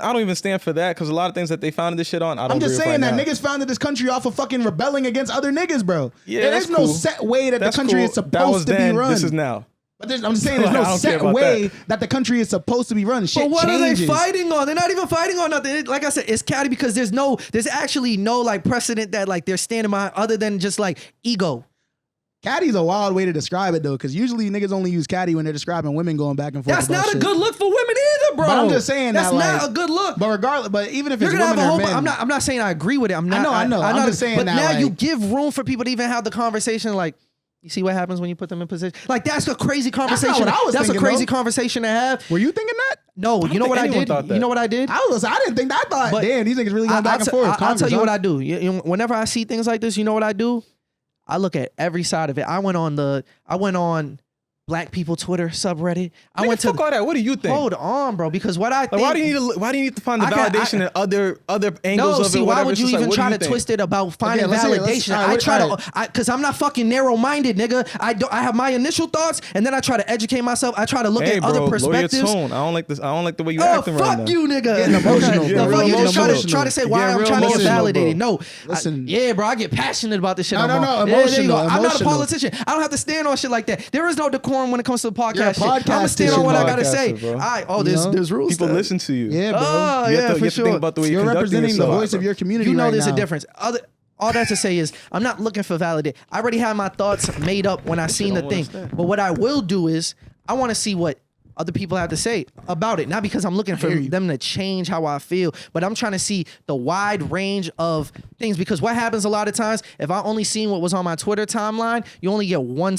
I don't even stand for that because a lot of things that they founded this shit on. I'm just saying that niggas founded this country off of fucking rebelling against other niggas, bro. Yeah, there's no set way that the country is supposed to be run. This is now. But I'm just saying there's no set way that the country is supposed to be run. Shit But what changes. are they fighting on? They're not even fighting on nothing. Like I said, it's catty because there's actually no like precedent that like they're standing behind other than just like ego. Catty's a wild way to describe it though, because usually niggas only use catty when they're describing women going back and forth. That's not a good look for women either, bro. But I'm just saying that's that, not a good look. But regardless, but even if you're it's gonna women have a or whole. men, I'm not saying I agree with it. I'm not. I know. I'm just saying but that. Now like, you give room for people to even have the conversation. Like, you see what happens when you put them in position? Like, that's a crazy conversation. That's a crazy conversation to have. Were you thinking that? No, you know what I did? You know what I did? I didn't think that. I thought, damn, these niggas really going back and forth. I'll tell you what I do. Whenever I see things like this, you know what I do? I look at every side of it. I went on Black people Twitter subreddit. I went to fuck all that. What do you think? Hold on, bro. Because what I think. Why do you need to find the validation in other angles of it? Why would you even try to twist it about finding validation? I try to, because I'm not fucking narrow-minded, nigga. I have my initial thoughts, and then I try to educate myself. I try to look at other perspectives. Lower your tone. I don't like this. I don't like the way you acting right now. Fuck you, nigga. Getting emotional. You just try to say why I'm trying to get validated. No, listen. Yeah, bro. I get passionate about this shit. No, emotional. I'm not a politician. I don't have to stand on shit like that. There is no decorum when it comes to the podcast. I'm gonna stand on what I gotta say. There's rules. People listen to you. Yeah, bro. You have to think about the way you're representing the voice of your community. You know, right there's now. a difference. All that to say is, I'm not looking for validate. I already have my thoughts made up when I seen the thing. But what I will do is, I want to see what other people have to say about it. Not because I'm looking for them to change how I feel, but I'm trying to see the wide range of things. Because what happens a lot of times, if I only seen what was on my Twitter timeline, you only get one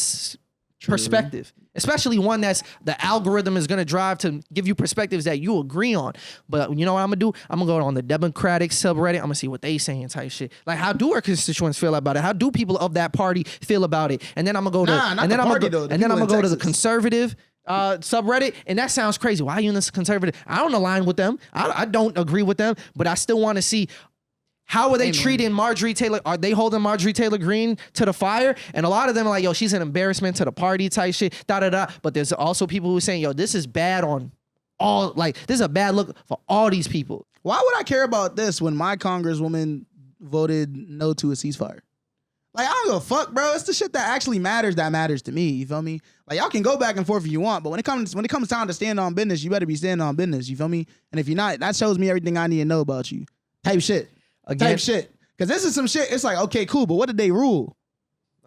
perspective, especially one that's the algorithm is going to drive to give you perspectives that you agree on. But you know what I'm gonna do? I'm gonna go on the Democratic subreddit. I'm gonna see what they saying type shit. Like, how do our constituents feel about it? How do people of that party feel about it? And then I'm gonna go to and then I'm gonna go to the conservative subreddit, and that sounds crazy. Why are you in this conservative? I don't align with them. I don't agree with them, but I still want to see. How are they treating Marjorie Taylor? Are they holding Marjorie Taylor Greene to the fire? And a lot of them are like, yo, she's an embarrassment to the party type shit, da-da-da. But there's also people who are saying, yo, this is bad on all, like, this is a bad look for all these people. Why would I care about this when my congresswoman voted no to a ceasefire? Like, I don't give a fuck, bro. It's the shit that actually matters to me. You feel me? Like, y'all can go back and forth if you want, but when it comes time to stand on business, you better be standing on business. You feel me? And if you're not, that shows me everything I need to know about you. Type shit. Type shit. Because this is some shit. It's like, okay, cool, but what did they rule?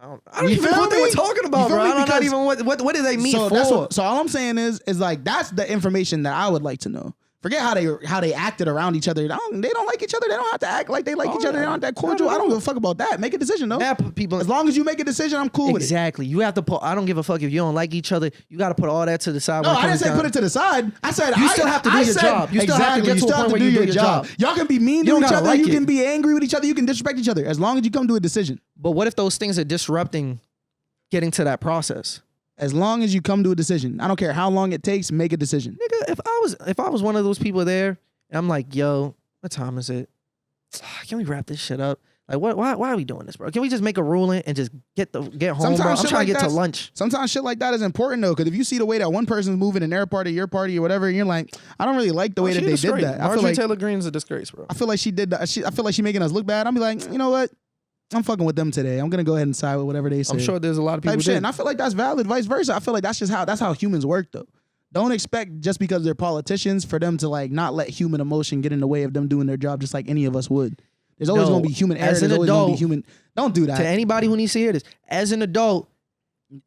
I don't even know what they were talking about, bro. I don't even what did they mean for? So all I'm saying is like, that's the information that I would like to know. Forget how they acted around each other. They don't like each other. They don't have to act like they like each other. They aren't that cordial. I don't give a fuck about that. Make a decision, though. People, as long as you make a decision, I'm cool with it. Exactly. You have to put. I don't give a fuck if you don't like each other. You got to put all that to the side. No, I didn't say put it to the side. I said you still have to do your job. You still have to get to a point where you do your job. Y'all can be mean to each other. You can be angry with each other. You can disrespect each other. As long as you come to a decision. But what if those things are disrupting getting to that process? As long as you come to a decision, I don't care how long it takes. Make a decision, nigga. If I was one of those people there. And I'm like, yo, what time is it? Can we wrap this shit up? Like, why are we doing this, bro? Can we just make a ruling and just get home, bro? I'm trying to get to lunch. Sometimes shit like that is important, though, because if you see the way that one person's moving in their party, your party, or whatever, and you're like, I don't really like the way that they did that. Marjorie Taylor Greene's a disgrace, bro. I feel like she did that. I feel like she making us look bad. I'll be like, you know what? I'm fucking with them today. I'm gonna go ahead and side with whatever they say. I'm sure there's a lot of people type shit, and I feel like that's valid. Vice versa. I feel like that's how humans work, though. Don't expect just because they're politicians for them to like not let human emotion get in the way of them doing their job, just like any of us would. There's always gonna be human error. There's always gonna be human. Don't do that. To anybody who needs to hear this, as an adult,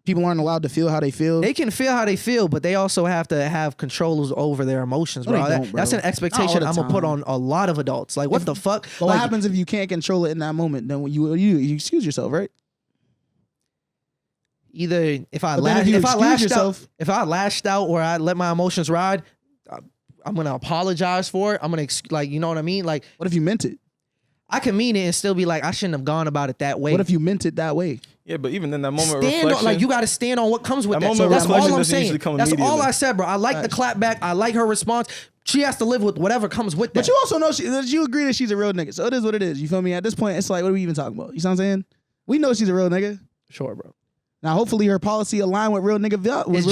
people aren't allowed to feel how they feel. They can feel how they feel, but they also have to have controls over their emotions, bro. Bro. That's an expectation I'm gonna put on a lot of adults. Like, what the fuck? But what happens if you can't control it in that moment? Then you excuse yourself, right? Either if I lashed out or I let my emotions ride, I'm gonna apologize for it. I'm gonna you know what I mean? Like, what if you meant it? I can mean it and still be like, I shouldn't have gone about it that way. What if you meant it that way? Yeah, but even in that moment of reflection, like, you got to stand on what comes with that. So that's all I'm saying. That's all I said, bro. I like the clapback. I like her response. She has to live with whatever comes with that. But you also know you agree that she's a real nigga. So it is what it is. You feel me? At this point, it's like, what are we even talking about? You know what I'm saying? We know she's a real nigga. Sure, bro. Now, hopefully, her policy align with real nigga values.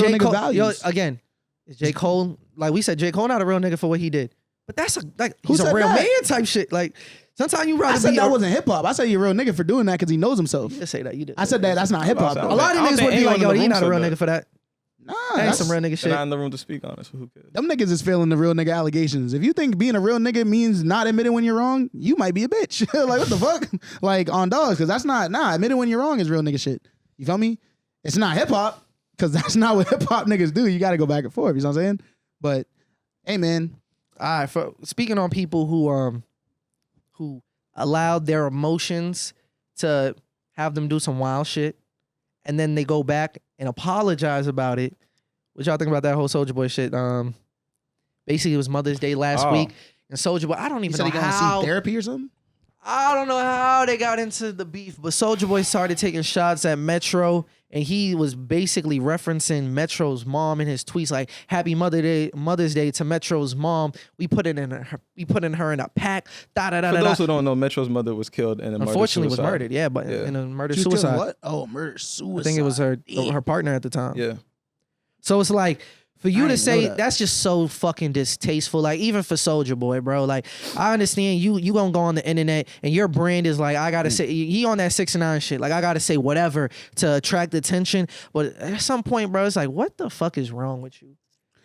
Yo, again, is J. Cole, like we said, J. Cole not a real nigga for what he did. But that's he's a real man type shit. Like, sometimes you rather I said that wasn't hip hop. I said you're a real nigga for doing that because he knows himself. You did say that. You did. I said that's not hip hop. A lot of niggas would be like, yo, he not a real nigga for that. Nah, ain't some real nigga shit. They're not in the room to speak on it, so who cares? Them niggas is feeling the real nigga allegations. If you think being a real nigga means not admitting when you're wrong, you might be a bitch. Like, what the fuck? Like, on dogs, because that's not, admitting when you're wrong is real nigga shit. You feel me? It's not hip hop, because that's not what hip hop niggas do. You got to go back and forth. You know what I'm saying? But, hey, man. All right, speaking on people who allowed their emotions to have them do some wild shit, and then they go back and apologize about it. What y'all think about that whole Soulja Boy shit? Basically, it was Mother's Day last week, and Soulja Boy, I don't even know how. See therapy or something? I don't know how they got into the beef, but Soulja Boy started taking shots at Metro, and he was basically referencing Metro's mom in his tweets, like "Happy Mother's Day to Metro's mom. We put her in a pack." For those who don't know, Metro's mother was killed in a unfortunately was murdered. Yeah, but in a murder suicide. What? Oh, murder suicide. I think it was her partner at the time. Yeah. So it's like, for you to say that's just so fucking distasteful. Like, even for Soulja Boy, bro. Like, I understand you gonna go on the internet and your brand is like, I gotta say, he on that 6ix9ine shit. Like, I gotta say whatever to attract attention. But at some point, bro, it's like, what the fuck is wrong with you?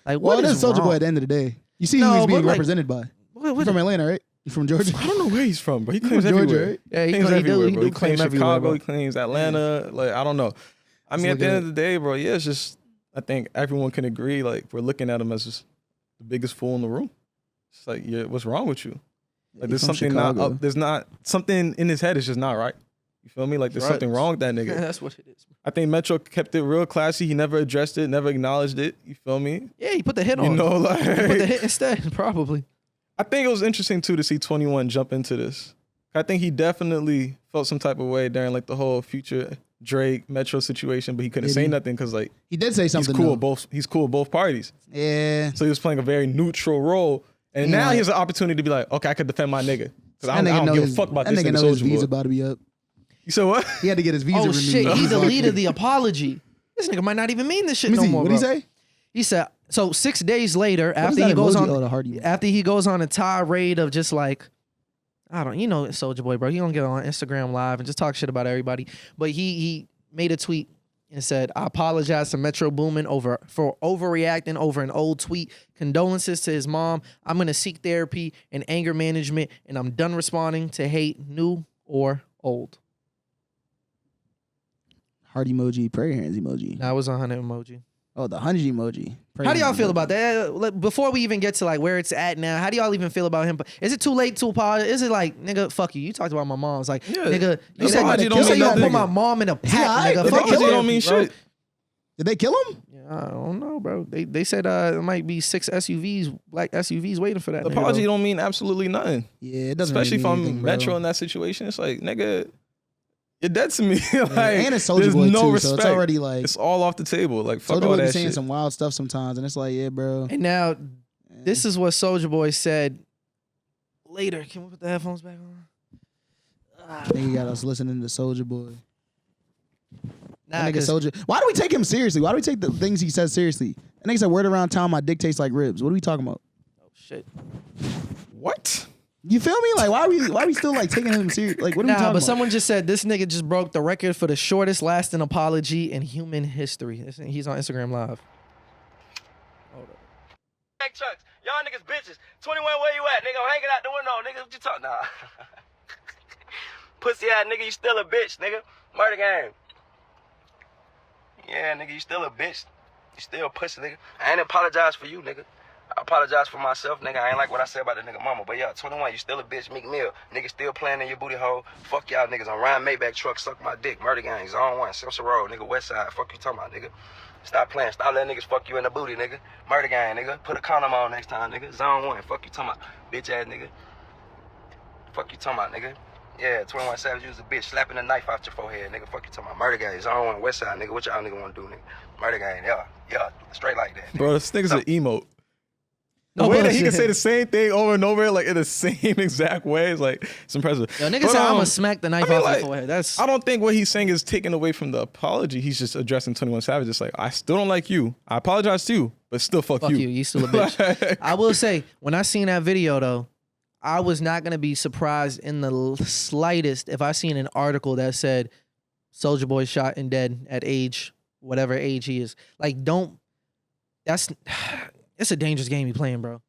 Like, what is Soulja Boy at the end of the day? You see who he's being represented by. You're from Atlanta, right? You from Georgia? I don't know where he's from, bro. He claims everywhere. Georgia, right? Yeah, he claims everywhere, bro. He claims Chicago. He claims Atlanta. Like, I don't know. I mean, at the end of the day, bro, yeah, it's just, I think everyone can agree, like, we're looking at him as just the biggest fool in the room. It's like, what's wrong with you? Like, there's something there's not something in his head is just not right. You feel me? Like there's something wrong with that nigga. That's what it is. I think Metro kept it real classy. He never addressed it, never acknowledged it. You feel me? Yeah, he put the hit on. You know, like he put the hit instead, probably. I think it was interesting too to see 21 jump into this. I think he definitely felt some type of way during like the whole Future Drake Metro situation, but he couldn't say nothing because like he did say something. He's cool with both parties. Yeah. So he was playing a very neutral role, and now he has an opportunity to be like, okay, I could defend my nigga because I don't give a fuck about this nigga. His visa about to be up. You said what? He had to get his visa renewed. Oh shit! He deleted the apology. This nigga might not even mean this shit no more. What did he say? He said so. 6 days later, after he goes on a tirade of just like, I don't, Soulja Boy, bro. He don't get on Instagram Live and just talk shit about everybody. But he made a tweet and said, "I apologize to Metro Boomin for overreacting over an old tweet. Condolences to his mom. I'm gonna seek therapy and anger management, and I'm done responding to hate, new or old." Heart emoji, prayer hands emoji. That was a 100 emoji. Oh, the 100 emoji. How do y'all feel about that? Before we even get to like where it's at now, how do y'all even feel about him? Is it too late to apologize? Is it like, nigga, fuck you? You talked about my mom. It's like, nigga, you said you don't put my mom in a pack, nigga. Fuck you, don't mean shit. Did they kill him? Yeah, I don't know, bro. They said it might be 6 SUVs, black SUVs waiting for that. The apology don't mean absolutely nothing. Yeah, it doesn't. Especially really mean if I'm anything, Metro in that situation. It's like, nigga, you're dead to me. Like, and it's Soulja Boy no too, respect. so it's already like it's all off the table. Like fuck Soulja all Boy that be saying shit. some wild stuff sometimes, and it's like, yeah, bro. And now, this is what Soulja Boy said later. Can we put the headphones back on? I think he got us listening to Soulja Boy. Nah, nigga Soulja. Why do we take him seriously? Why do we take the things he says seriously? That nigga said, "Word around town, my dick tastes like ribs." What are we talking about? Oh shit. What? You feel me? Like, why are we still like taking him serious? Like, what are we talking about? But someone just said this nigga just broke the record for the shortest lasting apology in human history. He's on Instagram Live. Hold up. Trucks. Y'all niggas bitches. 21, where you at, nigga? I'm hanging out the window, nigga. What you talking? Nah. Pussy ass nigga, you still a bitch, nigga. Murder game. Yeah, nigga, you still a bitch. You still a pussy, nigga. I ain't apologize for you, nigga. I apologize for myself, nigga. I ain't like what I said about the nigga mama. But yeah, 21, you still a bitch, Meek Mill. Nigga still playing in your booty hole. Fuck y'all niggas. I'm riding Maybach truck, suck my dick. Murder gang, Zone 1, Simpson Road, nigga, West Side. Fuck you talking about, nigga. Stop playing. Stop letting niggas fuck you in the booty, nigga. Murder gang, nigga. Put a condom on next time, nigga. Zone 1, fuck you talking about, bitch ass nigga. Fuck you talking about, nigga. Yeah, 21 Savage, you was a bitch. Slapping a knife out your forehead, nigga. Fuck you talking about. Murder gang, Zone 1, West Side, nigga. What y'all nigga want to do, nigga? Murder gang, yeah. Straight like that, nigga. Bro, this nigga's an emote. The way that he can say the same thing over and over, like in the same exact way, is like, it's impressive. Yo, nigga said I'm gonna smack the knife off your forehead. I don't think what he's saying is taken away from the apology. He's just addressing 21 Savage. It's like, I still don't like you. I apologize to you, but still fuck you. Fuck you. You still a bitch. I will say, when I seen that video though, I was not gonna be surprised in the slightest if I seen an article that said Soulja Boy shot and dead at whatever age he is. Like, it's a dangerous game he's playing, bro.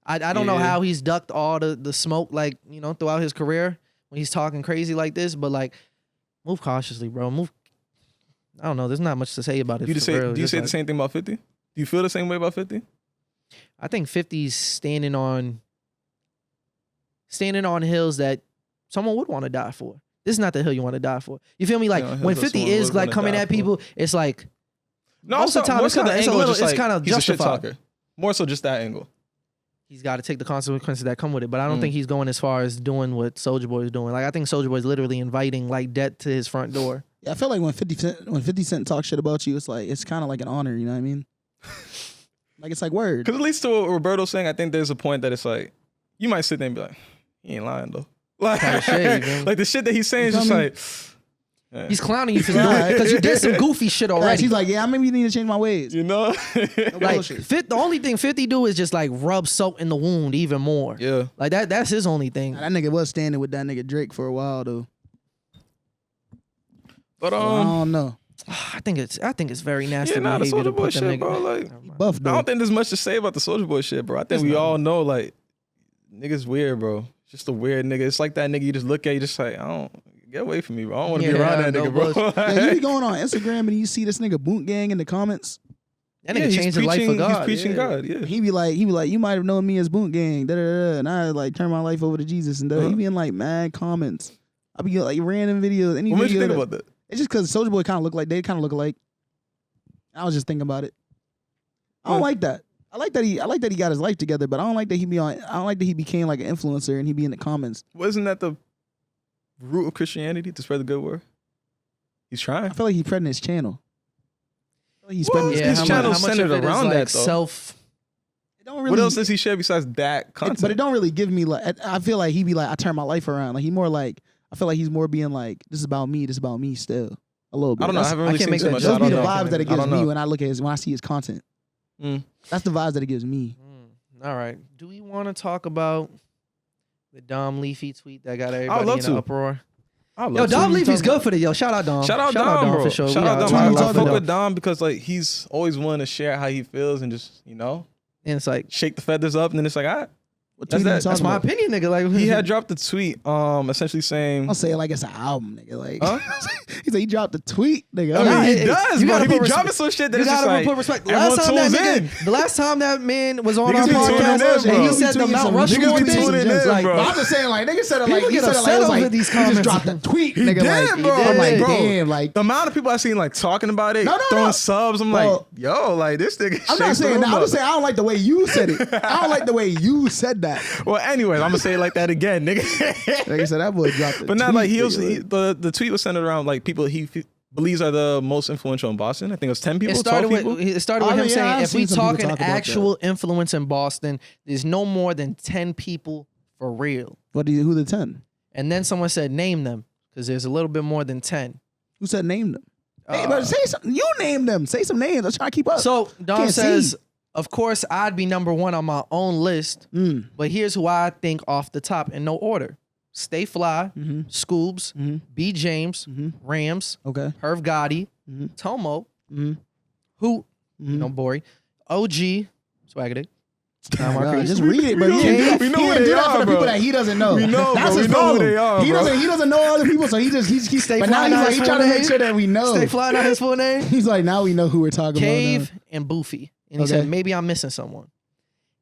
I don't know how he's ducked all the smoke, like, throughout his career when he's talking crazy like this, but like, move cautiously, bro. I don't know. There's not much to say about it. Do you say the same thing about 50? Do you feel the same way about 50? I think 50's standing on hills that someone would want to die for. This is not the hill you want to die for. You feel me? Like, when 50 is like coming at people, it's like, most of the time, it's kind of justified. More so just that angle. He's got to take the consequences that come with it. But I don't think he's going as far as doing what Soulja Boy is doing. Like, I think Soulja Boy is literally inviting like death to his front door. Yeah, I feel like when 50 Cent talks shit about you, it's kind of like an honor. You know what I mean? Like, it's like word. Because at least to what Roberto's saying, I think there's a point that it's like, you might sit there and be like, he ain't lying though. Like, like the shit that he's saying is just like, yeah. He's clowning you because you did some goofy shit already. He's like, yeah, maybe you need to change my ways. You know? Like, the only thing 50 do is just like rub salt in the wound even more. Yeah. Like that's his only thing. That nigga was standing with that nigga Drake for a while though. But I don't know. I think it's very nasty. Yeah, the Soulja Boy shit, bro. Like, buff, I don't think there's much to say about the Soulja Boy shit, bro. I think we all know, like, nigga's weird, bro. Just a weird nigga. It's like that nigga you just look at, you just like, get away from me, bro. I don't want to be around that nigga, bro. Yeah, you be going on Instagram and you see this nigga Boot Gang in the comments. That nigga changed his life for God. He's preaching God, yeah. He be like, you might have known me as Boot Gang, and I like turn my life over to Jesus, and he be in like mad comments. I be like random videos. Any what video did you think about that? It's just because Soulja Boy kind of look like they kind of look alike. I was just thinking about it. I don't like that. I like that he got his life together, but I don't like that he became like an influencer and he be in the comments. Wasn't that the root of Christianity, to spread the good word? He's trying. I feel like he's spreading his channel. I feel like he's spreading his channel centered around that though. It don't really, what else does he share besides that content? But it don't really give me like. I feel like he be like, I turn my life around. Like he more like. I feel like he's more being like, this is about me. This is about me still. A little bit. I don't know. I haven't really seen too much. Those be the vibes that it gives me when I see his content. That's the vibes that it gives me. All right. Do we want to talk about the Dom Leafy tweet that got everybody in an uproar? Yo, Dom Leafy's good for the Shout out Dom. Shout out Dom, bro. For sure. Shout out Dom. I fuck with Dom because like he's always willing to share how he feels and just and it's like shake the feathers up and then it's like, all right. That's my opinion, nigga. Like he had dropped a tweet, essentially saying, I'll say it like it's an album, nigga. Like he said he dropped a tweet, nigga. I mean, he does, bro. He be dropping some shit that you it's just gotta like, put respect. The last time that man was on our podcast, and he said the Mount Rushmore thing. I'm just saying, like nigga said it like he said it like it was like he just dropped a tweet, he nigga. Did, bro. I'm like, bro, damn, like the amount of people I seen like talking about it, throwing subs. I'm like, yo, like this nigga. I'm not saying that. I'm just saying I don't like the way you said it. I don't like the way you said that. Well, anyways, I'm gonna say it like that again, nigga. Like I said, that boy dropped it. But not like the tweet was centered around like people he believes are the most influential in Boston. I think it was 10 people, 12 people. It started with him saying, if we talk an actual influence in Boston, there's no more than 10 people for real. Who the 10? And then someone said, name them, because there's a little bit more than 10. Who said name them? Hey, but say something. You name them. Say some names. I'm trying to keep up. So Dom says, of course, I'd be number one on my own list, but here's who I think off the top in no order. Stay Fly, Scoobs, B. James, Rams, Herv Gotti, Tomo, who, Bori, OG, Swagger just read it, bro. We know who they are, for the people that he doesn't know. We know, that's bro. His we know problem. who they are, he doesn't know other people, so he stay Fly. But now he's trying to make sure that we know. Stay Fly, not his full name. He's like, now we know who we're talking about. Cave and Boofy. And he said, maybe I'm missing someone.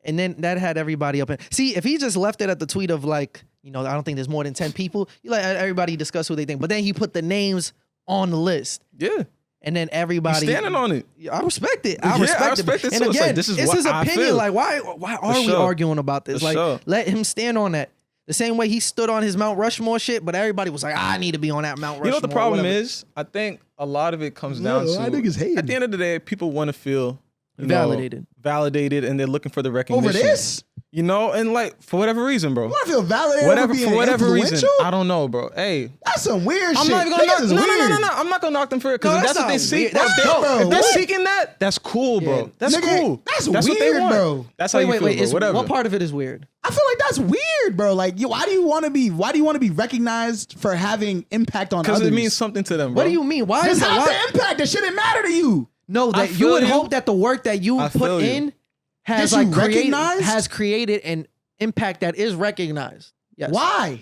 And then that had everybody up in. See, if he just left it at the tweet of like, I don't think there's more than 10 people, you let everybody discuss who they think. But then he put the names on the list. Yeah. And then everybody. He's standing on it. I respect it. I respect it. And again, this is it's what his I opinion. feel. Like, why are we arguing about this? Like, let him stand on that. The same way he stood on his Mount Rushmore shit, but everybody was like, I need to be on that Mount Rushmore. You know what the problem is? I think a lot of it comes down to, I think it's hate. At the end of the day, people want to feel validated, and they're looking for the recognition. Over this? And like for whatever reason, bro. You want to feel validated for whatever reason. I don't know, bro. Hey, that's some weird shit. I'm not gonna knock. No. I'm not gonna knock them for it because that's what they seek. If they're seeking that, that's cool, bro. That's cool. That's weird, what they want. Bro. That's how you feel, bro. Whatever. What part of it is weird? I feel like that's weird, bro. Like, why do you want to be recognized for having impact on others? Because it means something to them, bro. What do you mean? Why is the impact? That shouldn't matter to you. No, that you would hope that the work that you put in has created an impact that is recognized. Yes. Why?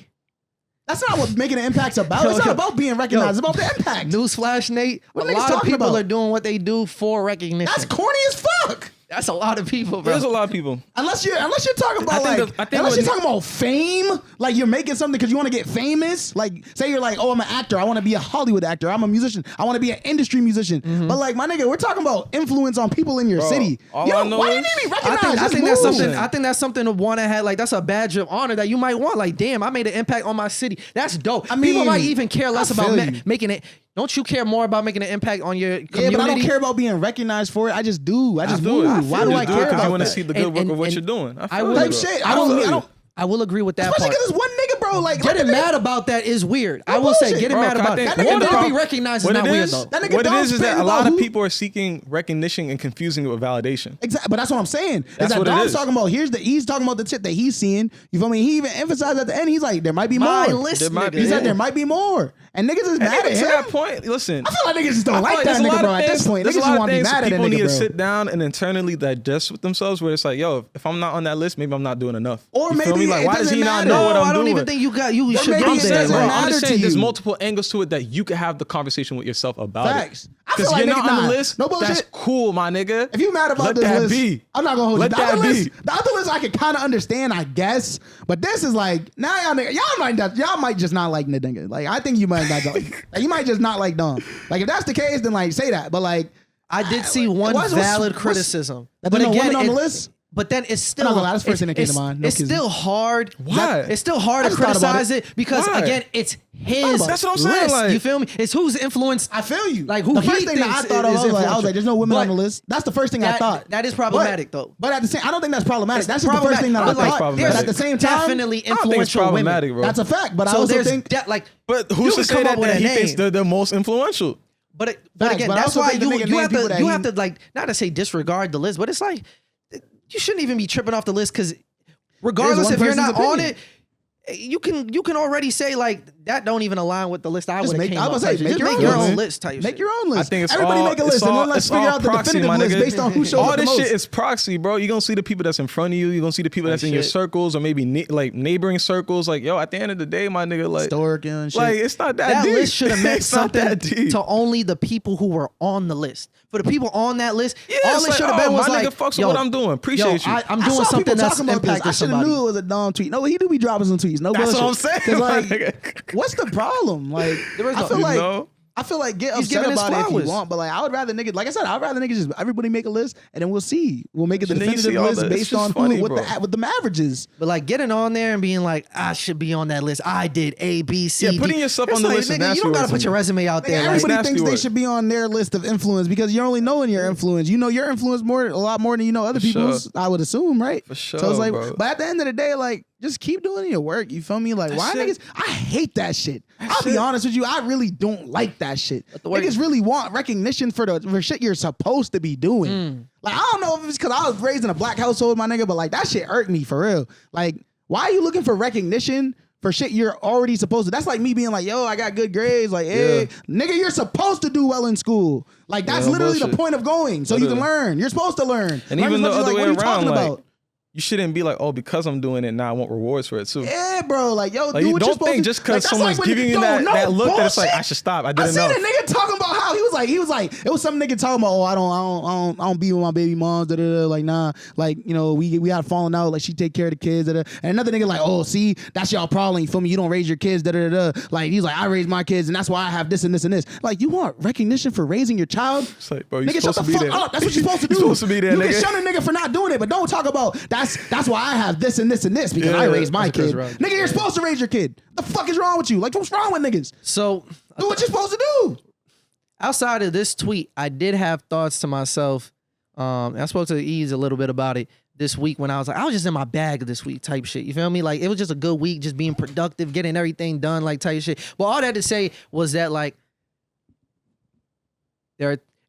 That's not what making an impact's about. It's not about being recognized. It's about the impact. Newsflash, Nate. A lot of people are doing what they do for recognition. That's corny as fuck. That's a lot of people, bro. There's a lot of people. Unless you're talking about unless you're talking about fame, like you're making something because you want to get famous. Like say you're like, oh, I'm an actor. I want to be a Hollywood actor. I'm a musician. I want to be an industry musician. But like my nigga, we're talking about influence on people in your city. Why didn't he be recognized? I think that's something to want to have. Like that's a badge of honor that you might want. Like damn, I made an impact on my city. That's dope. I mean, people might even care less about making it. Don't you care more about making an impact on your community? Yeah, but I don't care about being recognized for it. I just do. I just move. Why do I care about that? Because you want to see the good work of what you're doing. I will agree with that part. Especially because it's one nigga, bro. Like getting mad about that is weird. I will say getting mad about it. Wanting to be recognized is not weird though. What it is that a lot of people are seeking recognition and confusing it with validation. Exactly, but that's what I'm saying. That's what Dom's talking about. He's talking about the shit that he's seeing. You feel me? He even emphasized at the end. He's like, there might be more. He said there might be more. And niggas is mad at him. To that point, listen. I feel like niggas just don't like that nigga, bro. At this point, niggas just want to be mad at that nigga, bro. People need to sit down and internally digest with themselves. Where it's like, yo, if I'm not on that list, maybe I'm not doing enough. Or maybe like, why does he not know what I'm doing? I don't even think you should be there. I'm just saying there's multiple angles to it that you can have the conversation with yourself about. Facts. I Because like you're not on the nah, list. No bullshit. That's cool, my nigga. If you mad about this list, be. I'm not gonna hold Let you. that be. The other list I can kind of understand, I guess. But this is like now y'all might just not like the nigga. Like I think you might not like you might just not like Dom. Like if that's the case, then like say that. But like I did see one valid criticism. But again, on the list. But then it's still that's the first thing that came to mind. It's still hard. Why? It's still hard to criticize it because again, it's his That's what I'm saying. list. Like, you feel me? It's who's influenced. I feel you. Like who the he first thing that I thinks thought of, is I was like, there's no women on the But list. That's the first thing I thought. That is problematic though. But at the same, I don't think that's problematic. That's just the first thing that I thought. But at the same time, definitely influential problematic, women. bro. That's a fact. But I also think But who's to say that he thinks they're the most influential? But again, that's why you have to like not to say disregard the list, but it's like you shouldn't even be tripping off the list because regardless if you're not on it, you can already say like that don't even align with the list I would have came up. Just make your own list type shit. Make your own list. I think it's everybody make a list and then let's figure out the definitive list based on who shows up the most. All this shit is proxy, bro. You're gonna see the people that's in front of you. You're gonna see the people that's in your circles or maybe like neighboring circles. Like, yo, at the end of the day, my nigga, like historic and shit. Like it's not that deep. That list should have meant something deep. to only the people who were on the list. For the people on that list, yeah, all it should have been was my like, nigga fucks with what I'm doing. Appreciate you. I'm doing something that's impacting I should have somebody. knew it was a Dom tweet. No, he do be dropping some tweets. No That's bullshit. what I'm saying. Like, what's the problem? Like, I feel like get upset about it if you want, but like I would rather niggas, like I said, I'd rather niggas just everybody make a list and then we'll see. We'll make a definitive list based on what the averages. But like getting on there and being like, I should be on that list. I did A, B, C, D. Yeah, putting yourself on the list is nasty. You don't gotta put your resume out there. Everybody thinks they should be on their list of influence because you're only knowing your influence. You know your influence a lot more than you know other people's. I would assume, right? For sure. So it's like, bro. but at the end of the day, like just keep doing your work. You feel me? Like why niggas? I hate that shit. I'll be honest with you. I really don't like that shit. Niggas really want recognition for shit you're supposed to be doing. Like I don't know if it's because I was raised in a black household, my nigga, but like that shit irked me for real. Like why are you looking for recognition for shit you're already supposed to? That's like me being like, yo, I got good grades. Like, hey, nigga, you're supposed to do well in school. Like that's literally the point of going, so you can learn. You're supposed to learn. And even the other way around, like. You shouldn't be like, oh, because I'm doing it now, I want rewards for it too. Yeah, bro. Like, yo, like, do what you're supposed to. Don't think just because someone's giving you that look that it's like I should stop. I didn't know. I seen a nigga talking about how he was like, it was some nigga talking about, oh, I don't be with my baby moms. Like, nah, like you know, we had a falling out. Like she take care of the kids. And another nigga like, oh, see, that's y'all problem. You feel me? You don't raise your kids. Like he's like, I raise my kids, and that's why I have this and this and this. Like, you want recognition for raising your child? It's like, bro, you nigga, shut the fuck up. That's what you're supposed to do. You're supposed to be there, you nigga. can shun a nigga for not doing it, but don't talk about that's why I have this and this and this because I raised my kid. Nigga, you're supposed to raise your kid. The fuck is wrong with you? Like, what's wrong with niggas? So do what you're supposed to do. Outside of this tweet, I did have thoughts to myself. I spoke to Ease a little bit about it this week when I was just in my bag this week type shit. You feel me? Like it was just a good week, just being productive, getting everything done like type shit. Well, all that to say was that like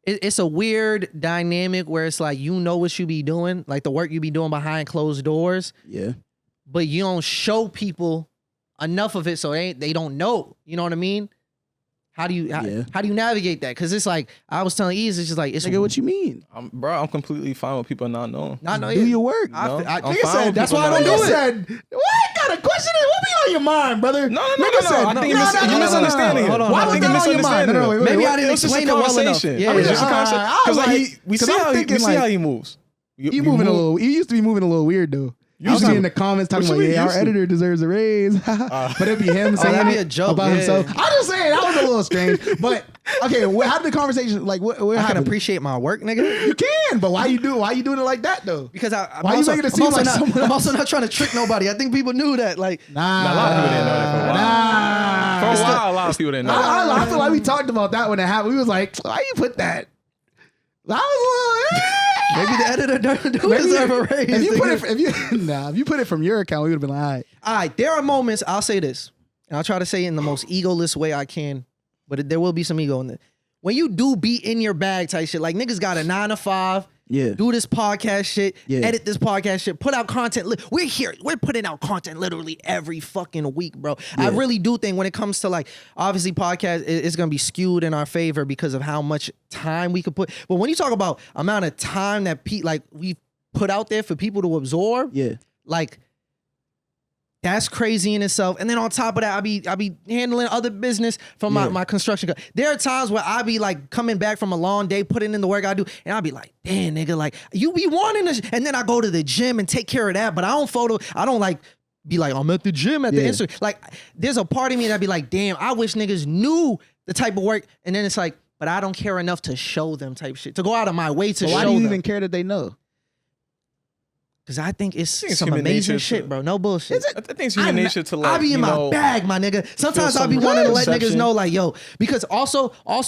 it's a weird dynamic where it's like, you know what you be doing, like the work you be doing behind closed doors. Yeah. But you don't show people enough of it so they don't know. You know what I mean? How do you navigate that? Because it's like, I was telling Ease, it's just like, it's nigga, what you mean? I'm completely fine with people not knowing. Do your work. That's why I don't do it. What kind of question is, what be on your mind, brother? No. I think you're misunderstanding. Hold on. Why was that on your mind? No, maybe I didn't explain it well enough. Yeah, it's just a conversation. Because we see how he moves. He moving a little. He used to be moving a little weird though. I was in the comments talking about, our editor deserves a raise. But it'd be him saying be a joke, about himself. I'm just saying, that was a little strange. But, okay, how did the conversation, like, what I happened? can appreciate my work, nigga. You can, but why you doing it like that, though? Because I'm also not trying to trick nobody. I think people knew that. Like, a lot of people didn't know that for a while. For a while, a lot of people didn't know that. I feel like we talked about that when it happened. We was like, why you put that? That was a little... Maybe the editor don't deserve a raise. If you put it from your account, we would have been like, all right. There are moments, I'll say this, and I'll try to say it in the most egoless way I can, but there will be some ego in it. When you do be in your bag type shit, like niggas got a 9 to 5, do this podcast shit, edit this podcast shit, put out content. We're here. We're putting out content literally every fucking week, bro. I really do think when it comes to like, obviously podcast, it's going to be skewed in our favor because of how much time we could put. But when you talk about amount of time that we put out there for people to absorb, like That's crazy in itself. And then on top of that, I be handling other business from my construction. There are times where I be like coming back from a long day, putting in the work I do, and I be like, damn, nigga, like you be wanting this. And then I go to the gym and take care of that, but I don't like be like, I'm at the gym at the Instagram. Like there's a part of me that be like, damn, I wish niggas knew the type of work. And then it's like, but I don't care enough to show them type shit, to go out of my way to show them. Why do you even care that they know? Because I think it's some amazing shit, bro. No bullshit. I think it's human nature to like, I be in my bag, my nigga. Sometimes I be wanting to let niggas know, like, yo, because also, I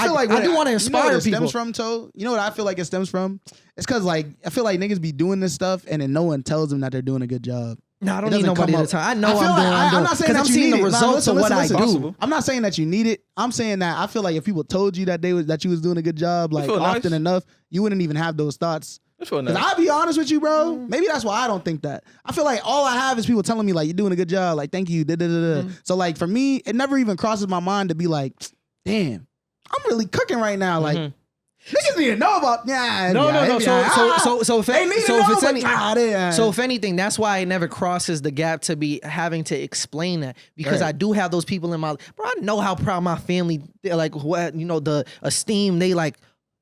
feel like I do want to inspire people. Stems from, Toe? You know what I feel like it stems from? It's because, like, I feel like niggas be doing this stuff and then no one tells them that they're doing a good job. No, I don't need nobody to tell. I know I'm not saying that you need the results of what I do. I'm not saying that you need it. I'm saying that I feel like if people told you that you was doing a good job, like often enough, you wouldn't even have those thoughts. Because I'll be honest with you, bro. Maybe that's why I don't think that. I feel like all I have is people telling me, like, you're doing a good job. Like, thank you. So, like, for me, it never even crosses my mind to be like, damn, I'm really cooking right now. Like, niggas need to know about. So if anything, that's why it never crosses the gap to be having to explain that, because I do have those people in my. Bro, I know how proud my family, like, what, you know, the esteem they like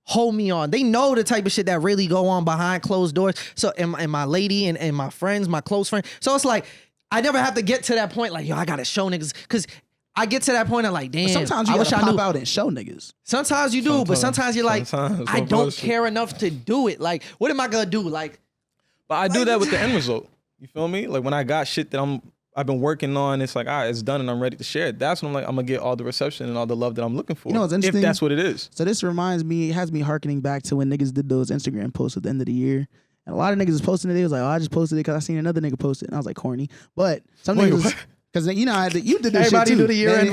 hold me on. They know the type of shit that really go on behind closed doors. So and my lady and my friends, my close friends. So it's like I never have to get to that point. Like, yo, I gotta show niggas, because I get to that point of like, damn. But sometimes you gotta pop out and show niggas. Sometimes you do, but sometimes you're like, I don't care enough to do it. Like, what am I gonna do? Like, but I do that with the end result. You feel me? Like when I got shit that I've been working on, it's like, all right, it's done and I'm ready to share it. That's when I'm like, I'm gonna get all the reception and all the love that I'm looking for. You know what's interesting? If that's what it is. So this reminds me, it has me hearkening back to when niggas did those Instagram posts at the end of the year. And a lot of niggas was posting it. They was like, oh, I just posted it because I seen another nigga post it. And I was like, corny. But some niggas, because you know, you did this Everybody shit too. do the year-end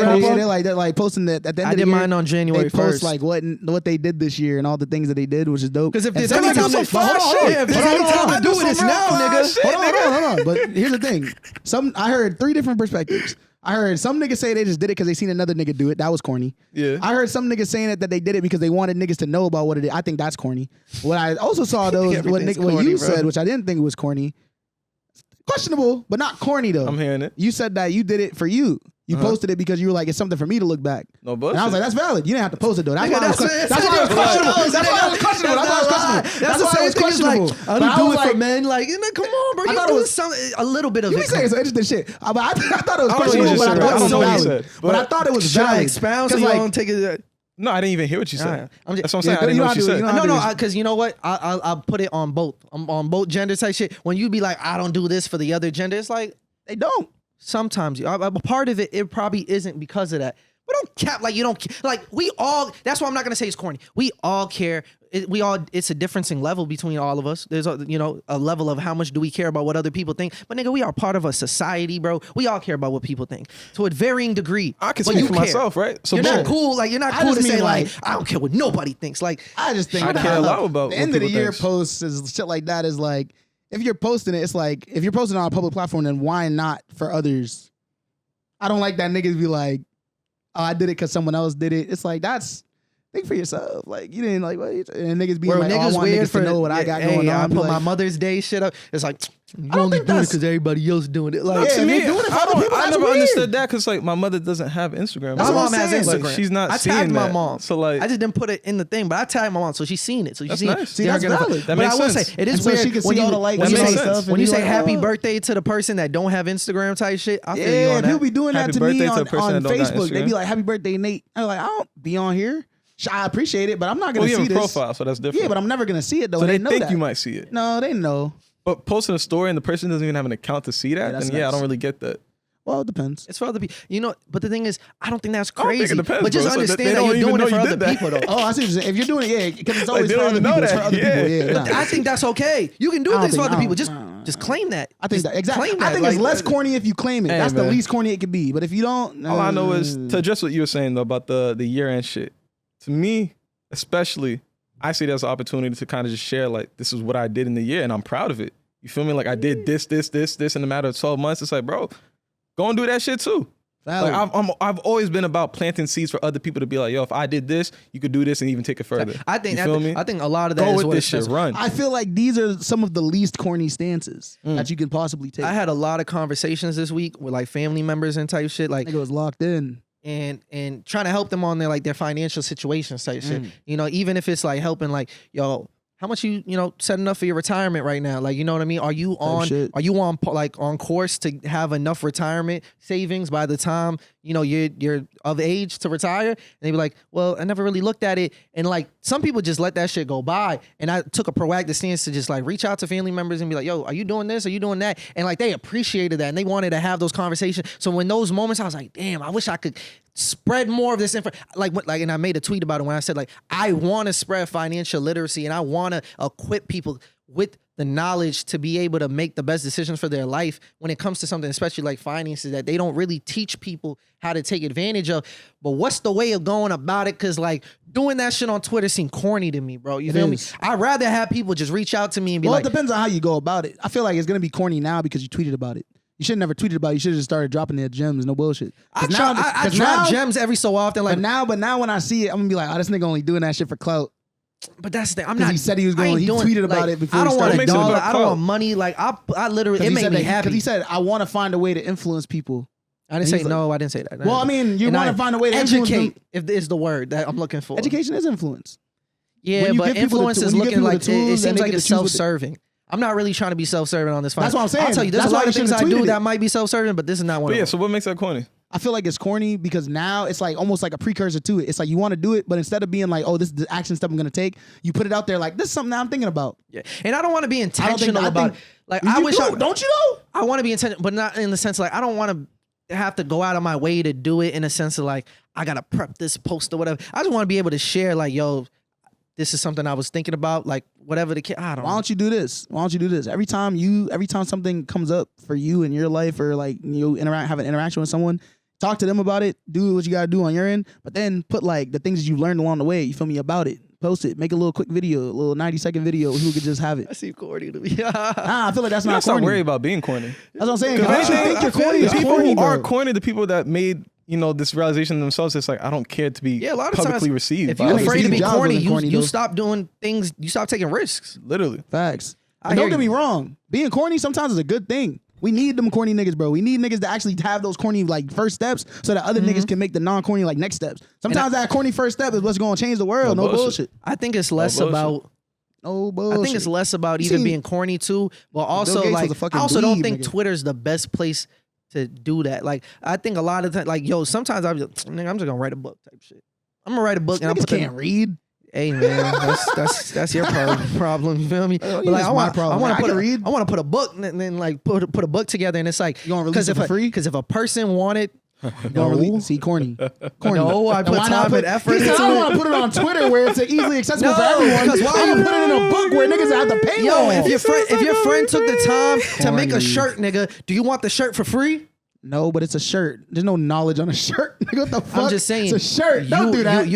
they're like posting that at the end of the year. I did mine on January 1st. They post like what they did this year and all the things that they did, which is dope. Because if there's any time to do it, it's now, nigga. Hold on. But here's the thing. I heard 3 different perspectives. I heard some niggas say they just did it because they seen another nigga do it. That was corny. Yeah. I heard some niggas saying that they did it because they wanted niggas to know about what it is. I think that's corny. What I also saw what you said, which I didn't think was corny. Questionable, but not corny though. I'm hearing it. You said that you did it for you. You posted it because you were like, it's something for me to look back. No bullshit. And I was like, that's valid. You didn't have to post it though. That's why it was questionable. That's why it was questionable. I don't do it for men. Like, come on, bro. You doing something, a little bit of it. You be saying some interesting shit. I thought it was questionable, but I thought it was valid. But I thought it was valid. Should I expound so you don't take it? No, I didn't even hear what you said. That's what I'm saying. I didn't know what you said. No, because you know what? I'll put it on both. I'm on both gender type shit. When you be like, I don't do this for the other gender, it's like, they don't. Sometimes a part of it probably isn't because of that. But don't cap like you don't like. We all. That's why I'm not gonna say it's corny. We all care. It's a differencing level between all of us. There's a level of how much do we care about what other people think. But nigga, we are part of a society, bro. We all care about what people think to a varying degree. I can speak for myself, right? So you're not cool. Like you're not cool to say like I don't care what nobody thinks. Like I just think I care a lot about the end of the year posts is shit like that. Is like if you're posting it, it's like if you're posting on a public platform, then why not for others? I don't like that niggas be like, oh, I did it because someone else did it. It's like think for yourself. Like you didn't like what and niggas be like, oh, I want niggas to know what I got going on. I put my Mother's Day shit up. It's like you only do it because everybody else doing it. Like to me, I never understood that because like my mother doesn't have Instagram. My mom has Instagram. Like, she's not. I tagged my mom, so like I just didn't put it in the thing, but I tagged my mom, so she's seen it. So she's seen nice. it. See, that's valid. That makes sense. But I will say it is weird she can see all the likes and stuff. When you say happy birthday to the person that don't have Instagram type shit, I feel you on that. People be doing that to me on Facebook. They be like, happy birthday, Nate. I'm like, I don't be on here. I appreciate it, but I'm not going to see this. You have a profile, so that's different. Yeah, but I'm never going to see it, though. So they know think that. you might see it. No, they know. But posting a story and the person doesn't even have an account to see that, then I don't really get that. Well, it depends. It's for other people. But the thing is, I don't think that's crazy. I think it depends, but just understand that you're doing it for other people, though. Oh, I see what you're saying. If you're doing it, because it's always for other people. It's for other people. Yeah. I think that's okay. You can do things for other people. Just claim that. I think that exactly. I think it's less corny if you claim it. That's the least corny it could be. But if you don't, all I know is to address what you were saying though about the year-end shit. To me, especially, I see it as an opportunity to kind of just share like this is what I did in the year and I'm proud of it. You feel me? Like I did this in a matter of 12 months. It's like, bro, go and do that shit too. Like I've always been about planting seeds for other people to be like, yo, if I did this, you could do this and even take it further. I think you feel me? I think a lot of that Go is with what this shit. Run. I feel like these are some of the least corny stances that you can possibly take. I had a lot of conversations this week with like family members and type shit. Like nigga was locked in. And trying to help them on their financial situations type shit. You know, even if it's like helping like, yo, how much you setting up for your retirement right now? Like, you know what I mean? Are you on course to have enough retirement savings by the time, you're of age to retire? And they be like, well, I never really looked at it. And like some people just let that shit go by. And I took a proactive stance to just like reach out to family members and be like, yo, are you doing this? Are you doing that? And like they appreciated that and they wanted to have those conversations. So when those moments, I was like, damn, I wish I could spread more of this info. And I made a tweet about it when I said like, I want to spread financial literacy and I want to equip people with the knowledge to be able to make the best decisions for their life when it comes to something, especially like finances, that they don't really teach people how to take advantage of. But what's the way of going about it? Because like doing that shit on Twitter seemed corny to me, bro. You feel me? I'd rather have people just reach out to me and be like, it depends on how you go about it. I feel like it's going to be corny now because you tweeted about it. You should have never tweeted about it. You should have just started dropping their gems. No bullshit. I drop gems every so often. Like, but now when I see it, I'm going to be like, oh, this nigga only doing that shit for clout. But that's the thing. I'm not. He said he was going. He tweeted about it before. I don't want a dollar. I don't want money. Like I literally, it made me happy. Because he said, I want to find a way to influence people. I didn't say no. I didn't say that. Well, I mean, you want to find a way to educate. If is the word that I'm looking for. Education is influence. Yeah, but influence is looking like it seems like it's self-serving. I'm not really trying to be self-serving on this. That's what I'm saying. I'll tell you, there's a lot of things I do that might be self-serving, but this is not one of them. So what makes that corny? I feel like it's corny because now it's like almost like a precursor to it. It's like you want to do it, but instead of being like, oh, this is the action step I'm going to take, you put it out there like, this is something that I'm thinking about. Yeah. And I don't want to be intentional about it. Like, don't you know? I want to be intentional, but not in the sense like, I don't want to have to go out of my way to do it in a sense of like, I got to prep this post or whatever. I just want to be able to share like, yo, this is something I was thinking about, like whatever the kid. I don't know. Why don't you do this? Why don't you do this? Every time something comes up for you in your life or like you have an interaction with someone, talk to them about it, do what you gotta do on your end, but then put like the things you learned along the way, you feel me, about it. Post it, make a little quick video, a little 90-second video, who could just have it. I see corny to me. I feel like that's not corny. Not worry about being corny. That's what I'm saying. I think you're corny. People are corny. The people that made this realization themselves, it's like, I don't care to be a lot of publicly times, received. If you're afraid to be corny, you stop doing things, you stop taking risks. Literally. Facts. Don't get me wrong. Being corny sometimes is a good thing. We need them corny niggas, bro. We need niggas to actually have those corny like first steps so that other niggas can make the non-corny like next steps. Sometimes that corny first step is what's going to change the world. No bullshit. I think it's less about... No bullshit. I think it's less about even being corny too, but also like I also don't think Twitter's the best place to do that. Like I think a lot of times, like sometimes I'm just gonna write a book type shit. I'm gonna write a book and I'm can't read. Hey man, that's your problem. You feel me? But like I want to put a book and then like put a book together, and it's like you gonna release it for free? Because if a person wanted. See, corny. No, I put time and effort into it. I don't want to put it on Twitter where it's easily accessible for everyone. Because why you put it in a book where niggas have to pay? Yo, if your friend took the time to make a shirt, nigga, do you want the shirt for free? No, but it's a shirt. There's no knowledge on a shirt. Nigga, what the fuck? I'm just saying. It's a shirt. Don't do that.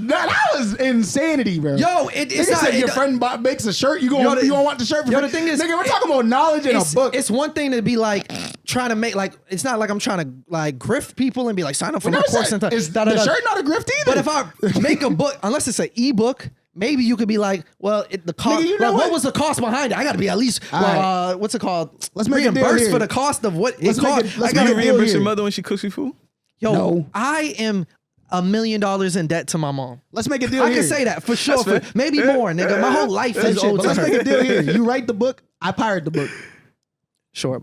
That was insanity, bro. Yo, it's not. Said your friend makes a shirt. You gonna want the shirt for free? The thing is, nigga, we're talking about knowledge in a book. It's one thing to be like trying to make like. It's not like I'm trying to like grift people and be like sign up for my course and is the shirt not a grift either? But if I make a book, unless it's an ebook. Maybe you could be like, well, the cost. Nigga, what was the cost behind it? I got to be at least, what's it called? Let's make reimbursed for the cost of what it cost. I got to reimburse your mother when she cooks you food. Yo, no. I am $1 million in debt to my mom. Let's make a deal. I can say that for sure. Maybe more, nigga. My whole life is owed to her. Let's make a deal here. You write the book. I pirate the book. Sure.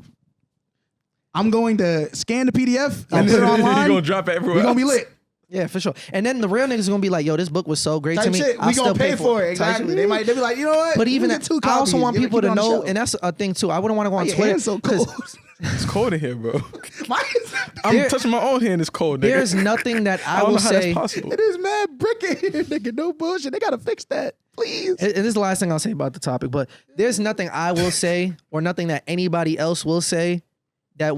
I'm going to scan the PDF and put it online. You're going to drop it everywhere. We're going to be lit. Yeah, for sure. And then the real niggas gonna be like, yo, this book was so great to me. We gonna pay for it. Exactly. They be like, you know what? But even I also want people to know, and that's a thing too. I wouldn't want to go on Twitter. So cold. It's cold in here, bro. I'm touching my own hand. It's cold, nigga. There's nothing that I will say. It is mad brick in here, nigga. No bullshit. They gotta fix that, please. And this is the last thing I'll say about the topic. But there's nothing I will say, or nothing that anybody else will say, that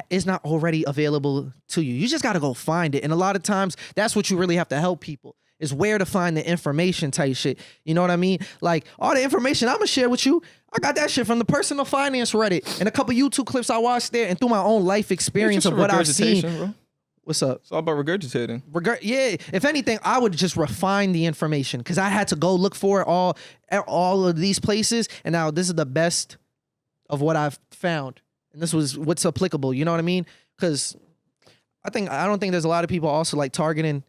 is not already available to you. You just got to go find it. And a lot of times that's what you really have to help people is where to find the information type shit. You know what I mean? Like all the information I'm gonna share with you, I got that shit from the personal finance Reddit and a couple YouTube clips I watched there and through my own life experience of what I've seen. Bro. What's up? It's all about regurgitating. Yeah, if anything, I would just refine the information because I had to go look for it all of these places, and now this is the best of what I've found, and this was what's applicable. You know what I mean? Because I don't think there's a lot of people also like targeting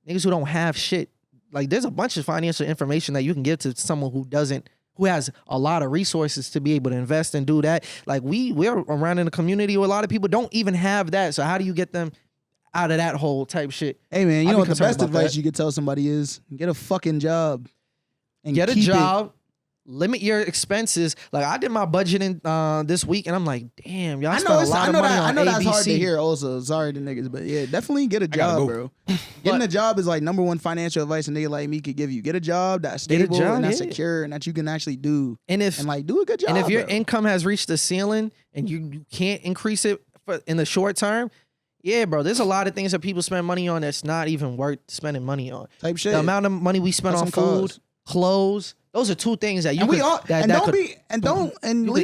niggas who don't have shit. Like there's a bunch of financial information that you can give to someone who has a lot of resources to be able to invest and do that. Like we're around in a community where a lot of people don't even have that. So how do you get them out of that whole type shit? Hey man, you know what the best advice you could tell somebody is? Get a fucking job. And get a job. Limit your expenses. Like I did my budgeting this week, and I'm like, damn, y'all spent a lot of money on I know that's ABC. hard to hear. Also, sorry to niggas, but yeah, definitely get a job, bro. Getting a job is like number one financial advice a nigga like me could give you. Get a job that's stable and that's secure and that you can actually do. And like do a good job. And if your income has reached the ceiling and you can't increase it in the short term. Yeah, bro. There's a lot of things that people spend money on that's not even worth spending money on. Type shit. The amount of money we spend on food, clothes. Those are two things that you leave the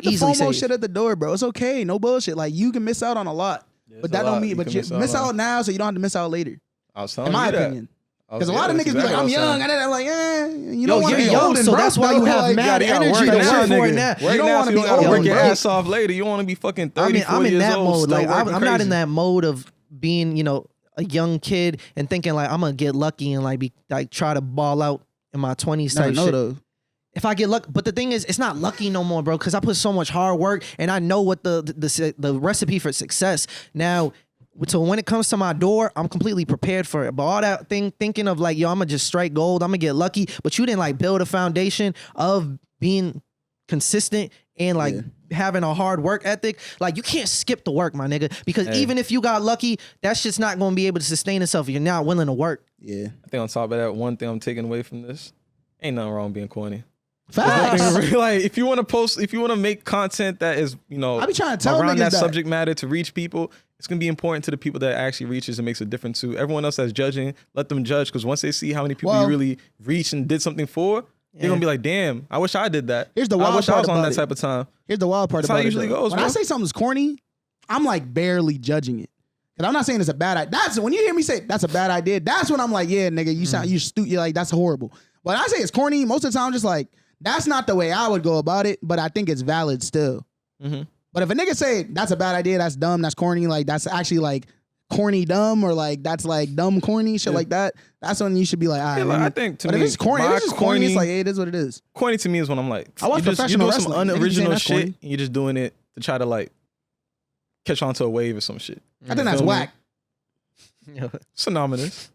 easily FOMO save. shit at the door, bro. It's okay, no bullshit. Like you can miss out on a lot, but that don't mean. But you miss out now, so you don't have to miss out later. In my opinion, because a lot of niggas be like, I'm young, and then I'm like, you don't want to be old, so that's why you have mad energy to work for it now. You don't want to be old, work your ass off later. You want to be fucking 30, 40 I'm in years that old. mode. Like I'm not in that mode of being, a young kid and thinking like I'm gonna get lucky and like be like try to ball out in my 20s type shit. Though. If I get lucky, but the thing is, it's not lucky no more, bro, because I put so much hard work and I know what the recipe for success. Now, so when it comes to my door, I'm completely prepared for it. But all that thinking of like, yo, I'm gonna just strike gold, I'm gonna get lucky, but you didn't like build a foundation of being consistent and like having a hard work ethic. Like you can't skip the work, my nigga, because even if you got lucky, that shit's not gonna be able to sustain itself if you're not willing to work. Yeah. I think on top of that, one thing I'm taking away from this, ain't nothing wrong being corny. Facts. Like if you want to post, if you want to make content that is, I be trying to tell around that niggas subject matter to reach people, it's gonna be important to the people that actually reaches and makes a difference to everyone else that's judging. Let them judge, because once they see how many people you really reached and did something for, they're gonna be like, damn, I wish I did that. Here's the wild I wish part I was on about that it. type of time. Here's the wild part That's about how it. it usually goes. When bro. I say something's corny, I'm like barely judging it. And I'm not saying it's a bad idea. That's when you hear me say that's a bad idea. That's when I'm like, yeah, nigga, you sound you stupid. You're like, that's horrible. But when I say it's corny, most of the time I'm just like, that's not the way I would go about it. But I think it's valid still. Mm-hmm. But if a nigga say that's a bad idea, that's dumb, that's corny, like that's actually like corny dumb, or like that's like dumb corny shit like that. That's when you should be like, all right. Like, I think to but me, if it's corny, if it's just corny, it's like, hey, it is what it is. Corny to me is when I'm like, I watch you're professional doing some wrestling. Niggas saying unoriginal that's shit. corny. And you're just doing it to try to like catch on to a wave or some shit. I think that's whack. Synonymous.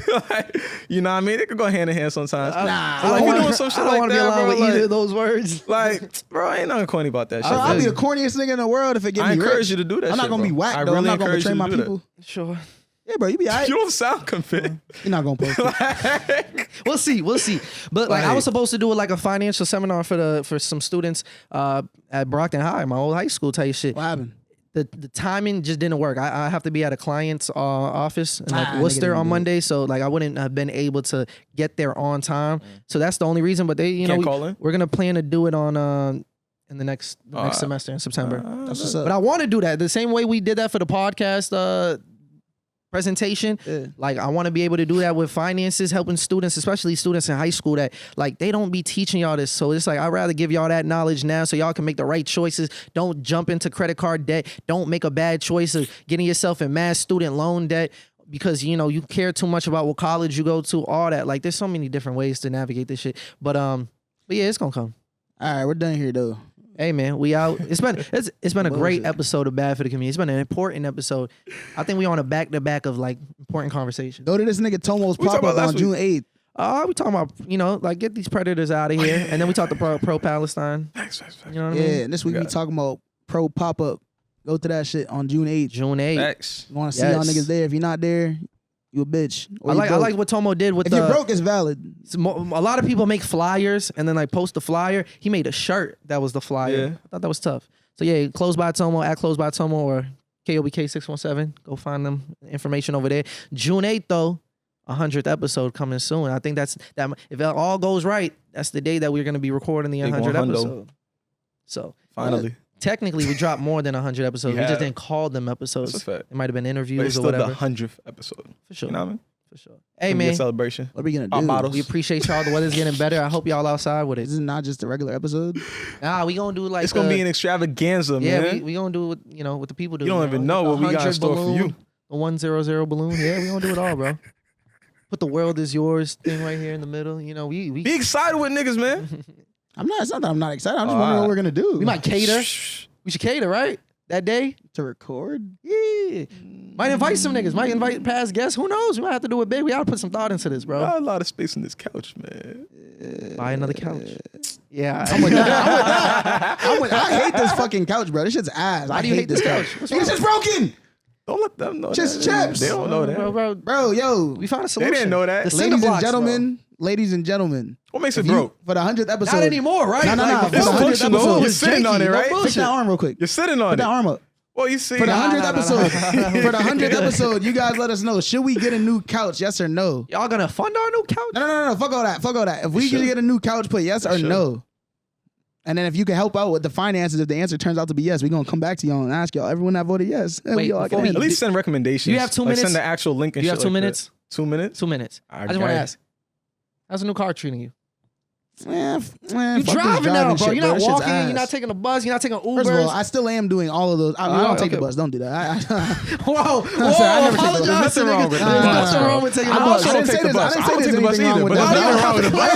Like, you know what I mean? They could go hand in hand sometimes. Nah, but like, you doing some shit like want to that, be along bro. with Like, either of those words. like, bro, ain't nothing corny about that shit. I'll be the corniest nigga in the world if it gives I me encourage rich. you to do that. I'm not shit, gonna be bro. whack I though. I'm really not gonna encourage betray you my to do that. people. Sure. Yeah, bro, you be alright. You don't sound convinced. You're not gonna post it. We'll see. But like I was supposed to do like a financial seminar for some students at Brockton High, my old high school type shit. What happened? The timing just didn't work. I have to be at a client's office in like Worcester on Monday, so like I wouldn't have been able to get there on time. So that's the only reason. But they, we're gonna plan to do it on in the next semester in September. That's what's up. But I want to do that the same way we did that for the podcast presentation. Like I want to be able to do that with finances, helping students, especially students in high school that like they don't be teaching y'all this. So it's like I'd rather give y'all that knowledge now so y'all can make the right choices. Don't jump into credit card debt. Don't make a bad choice of getting yourself in mass student loan debt because you care too much about what college you go to, all that. Like there's so many different ways to navigate this shit. But yeah, it's gonna come. All right, we're done here though. Hey man, we out. It's been a great episode of Bad for the Community. It's been an important episode. I think we on a back-to-back of like important conversations. Go to this nigga Tomo's pop-up on June 8th. We talking about, like get these predators out of here. And then we talk to pro-Palestine. You know what I mean? Yeah, and this week we talking about pro pop-up. Go to that shit on June 8th. June 8th. Facts. You want to see y'all niggas there. If you're not there, you a bitch. I like what Tomo did with if you're broke, it's valid. A lot of people make flyers and then like post the flyer. He made a shirt that was the flyer. Yeah. I thought that was tough. So yeah, Close by Tomo, at Close by Tomo or KOBK617. Go find them information over there. June 8th though, 100th episode coming soon. I think that if it all goes right, that's the day that we're going to be recording the 100th episode. So finally. Technically, we dropped more than 100 episodes. We just didn't call them episodes. That's a fact. It might have been interviews but it's or still whatever. The 100th episode. For sure. You know what I mean? For sure. Hey, man. A celebration. What are we going to do? Bottles. We appreciate y'all. The weather's getting better. I hope y'all outside with it. This is not just a regular episode. Nah, we going to do like... It's going to be an extravaganza, man. Yeah, we going to do what, what the people do. You don't even know what we got in store for you. The 100 balloon. Yeah, we going to do it all, bro. Put the world is yours thing right here in the middle. We be excited with niggas, man. It's not that I'm not excited. I'm just wondering what we're going to do. We might cater. We should cater, right? That day? To record? Yeah. Might invite some niggas. Might invite past guests. Who knows? We might have to do it big. We gotta put some thought into this, bro. Got a lot of space in this couch, man. Buy another couch. Yeah. I'm with that. I hate this fucking couch, bro. This shit's ass. Why do you hate this couch? It's just broken. Don't let them know. Just that. chips. They don't know that. Bro, yo. We found a solution. They didn't know that. Ladies and gentlemen. What makes it broke? For the 100th episode. Not anymore, right? No. For the 100th episode. You're sitting on it, right? Pick that arm real quick. You're sitting on it. Put that arm up. Well, you see. For the 100th episode. For the 100th episode, you guys let us know. Should we get a new couch? Yes or no? Y'all gonna fund our new couch? No. Fuck all that. If we can get a new couch, put yes or no. And then if you can help out with the finances, if the answer turns out to be yes, we're going to come back to y'all and ask y'all. Everyone that voted yes. Wait, at least send recommendations. Do you have 2 minutes? Send the actual link and shit. You have 2 minutes? 2 minutes? 2 minutes. I just want to ask. How's the new car treating you? Man, you're driving now, bro. Shit, you're not walking. You're not taking a bus. You're not taking Uber. First of all, I still am doing all of those. I don't take the bus. Don't do that. Whoa. I never apologize to niggas. There's nothing wrong with taking the bus. I don't take the bus. I don't take the bus either. But there's nothing wrong with the bus.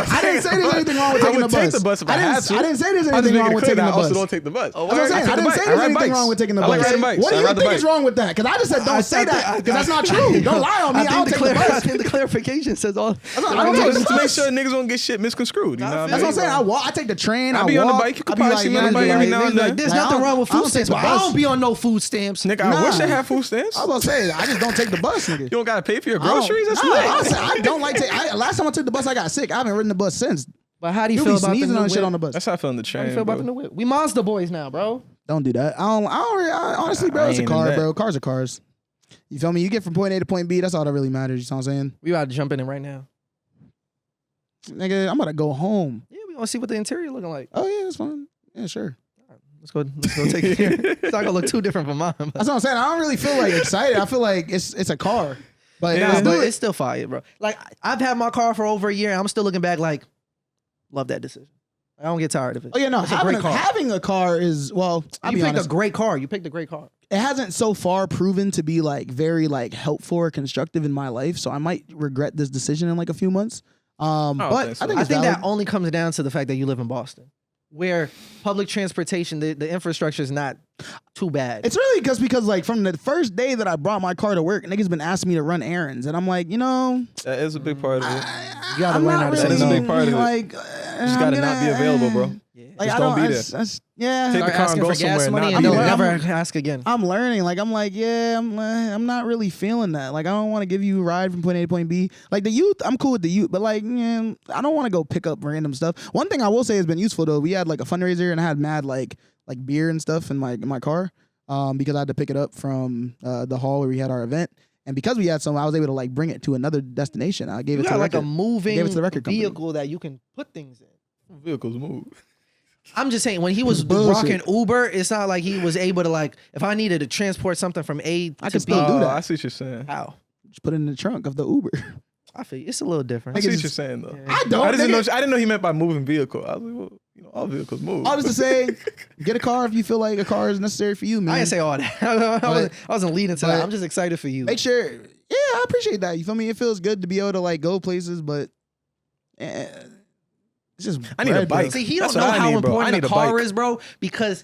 I didn't say there's anything wrong with taking the bus. I would take the bus if I had to. I didn't say there's anything wrong with taking the bus. I also don't take the bus. I didn't say there's anything wrong with taking the bus. I like riding bikes. What do you think is wrong with that? Because I just said don't say that. Because that's not true. Don't lie on me. I don't take the bus. I think the clarification says all. Just to make sure niggas don't get shit misconstrued. You know that's what I'm saying. I take the train. I be on the bike. You can probably see me on the bike every now and then. There's nothing wrong with food stamps. I don't be on no food stamps. Nigga, I wish I had food stamps. I was gonna say I just don't take the bus, nigga. You don't gotta pay for your groceries. That's lit. I don't like take. Last time I took the bus, I got sick. I haven't ridden the bus since. But how do you feel about the new shit on the bus? That's how I feel on the train. How do you feel about the new whip? We monster boys now, bro. Don't do that. Honestly, bro, it's a car, bro. Cars are cars. You feel me? You get from point A to point B. That's all that really matters. You know what I'm saying? We about to jump in it right now. Nigga, I'm about to go home. Yeah, we gonna see what the interior looking like. Oh yeah, that's fine. Yeah, sure. Right, let's go take it here. It's not gonna look too different from mine. But. That's what I'm saying. I don't really feel like excited. I feel like it's a car. But yeah, but it's still fire, bro. Like I've had my car for over a year and I'm still looking back like, love that decision. I don't get tired of it. Oh yeah, no, having a car is you picked a great car. You picked a great car. It hasn't so far proven to be like very like helpful or constructive in my life, so I might regret this decision in like a few months. But I think that only comes down to the fact that you live in Boston, where public transportation, the infrastructure is not too bad. It's really because like from the first day that I brought my car to work, niggas been asking me to run errands, and I'm like, that is a big part of it. You gotta learn how to say no. That is a big part of it. Like, you just gotta not be available, bro. Yeah. Like, just don't be there. Take the car and go somewhere. And they'll never ask again. I'm learning. Like I'm like, I'm not really feeling that. Like I don't want to give you a ride from point A to point B. Like the youth, I'm cool with the youth, but like, I don't want to go pick up random stuff. One thing I will say has been useful though. We had like a fundraiser and I had mad like beer and stuff in my car, because I had to pick it up from the hall where we had our event. And because we had some, I was able to like bring it to another destination. I gave it to the record. Like a moving vehicle company. that you can put things in. Vehicles move. I'm just saying, when he was rocking Uber, it's not like he was able to like, if I needed to transport something from A to B. I can still do that. I see what you're saying. How? Just put it in the trunk of the Uber. I feel it's a little different. I see what you're saying though. Yeah. I didn't know he meant by moving vehicle. I was like, well, all vehicles move. I was just saying, get a car if you feel like a car is necessary for you, man. I didn't say all that. I wasn't leading to that. I'm just excited for you. Make sure. Yeah, I appreciate that. You feel me? It feels good to be able to like go places, but it's just I need a bike. See, he don't know how important a car is, bro, because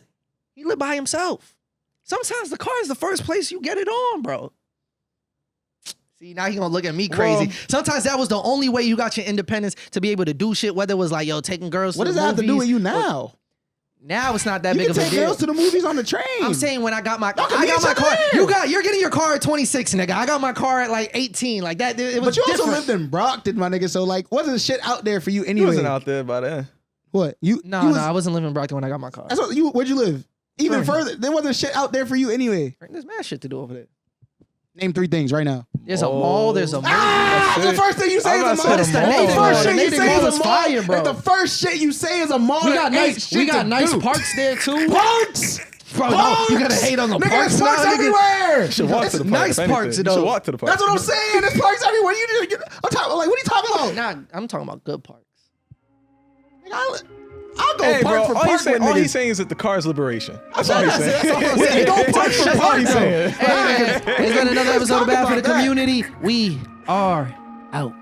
he live by himself. Sometimes the car is the first place you get it on, bro. See, now he gonna look at me crazy. Well, sometimes that was the only way you got your independence to be able to do shit, whether it was like, taking girls to the movies. What does that have to do with you now? Now it's not that big of a deal. You can take girls to the movies on the train. I'm saying when I got my car. You're getting your car at 26, nigga. I got my car at like 18. Like that. It was but you also lived in Brockton, my nigga. So like, wasn't shit out there for you anyway? You wasn't out there by then. What? No, I wasn't living in Brockton when I got my car. Where'd you live? Even further, there wasn't shit out there for you anyway. There's mad shit to do over there. Name 3 things right now. There's a mall. There's a movie. The first thing you say is a mall. That's the Nathan Mall. The Nathan Mall is fire, bro. The first shit you say is a mall. We got nice parks there too. Parks. Bro, no, you gotta hate on the parks. There's parks everywhere. You should walk to the park. Nice parks, though. You should walk to the park. That's what I'm saying. There's parks everywhere. I'm talking like, what are you talking about? Nah, I'm talking about good parks. I'll go park for park with niggas. All he's saying is that the car is liberation. That's all he's saying. That's all I'm saying. Go park for park, he's saying. Hey, it's been another episode of Bad for the Community. We are out.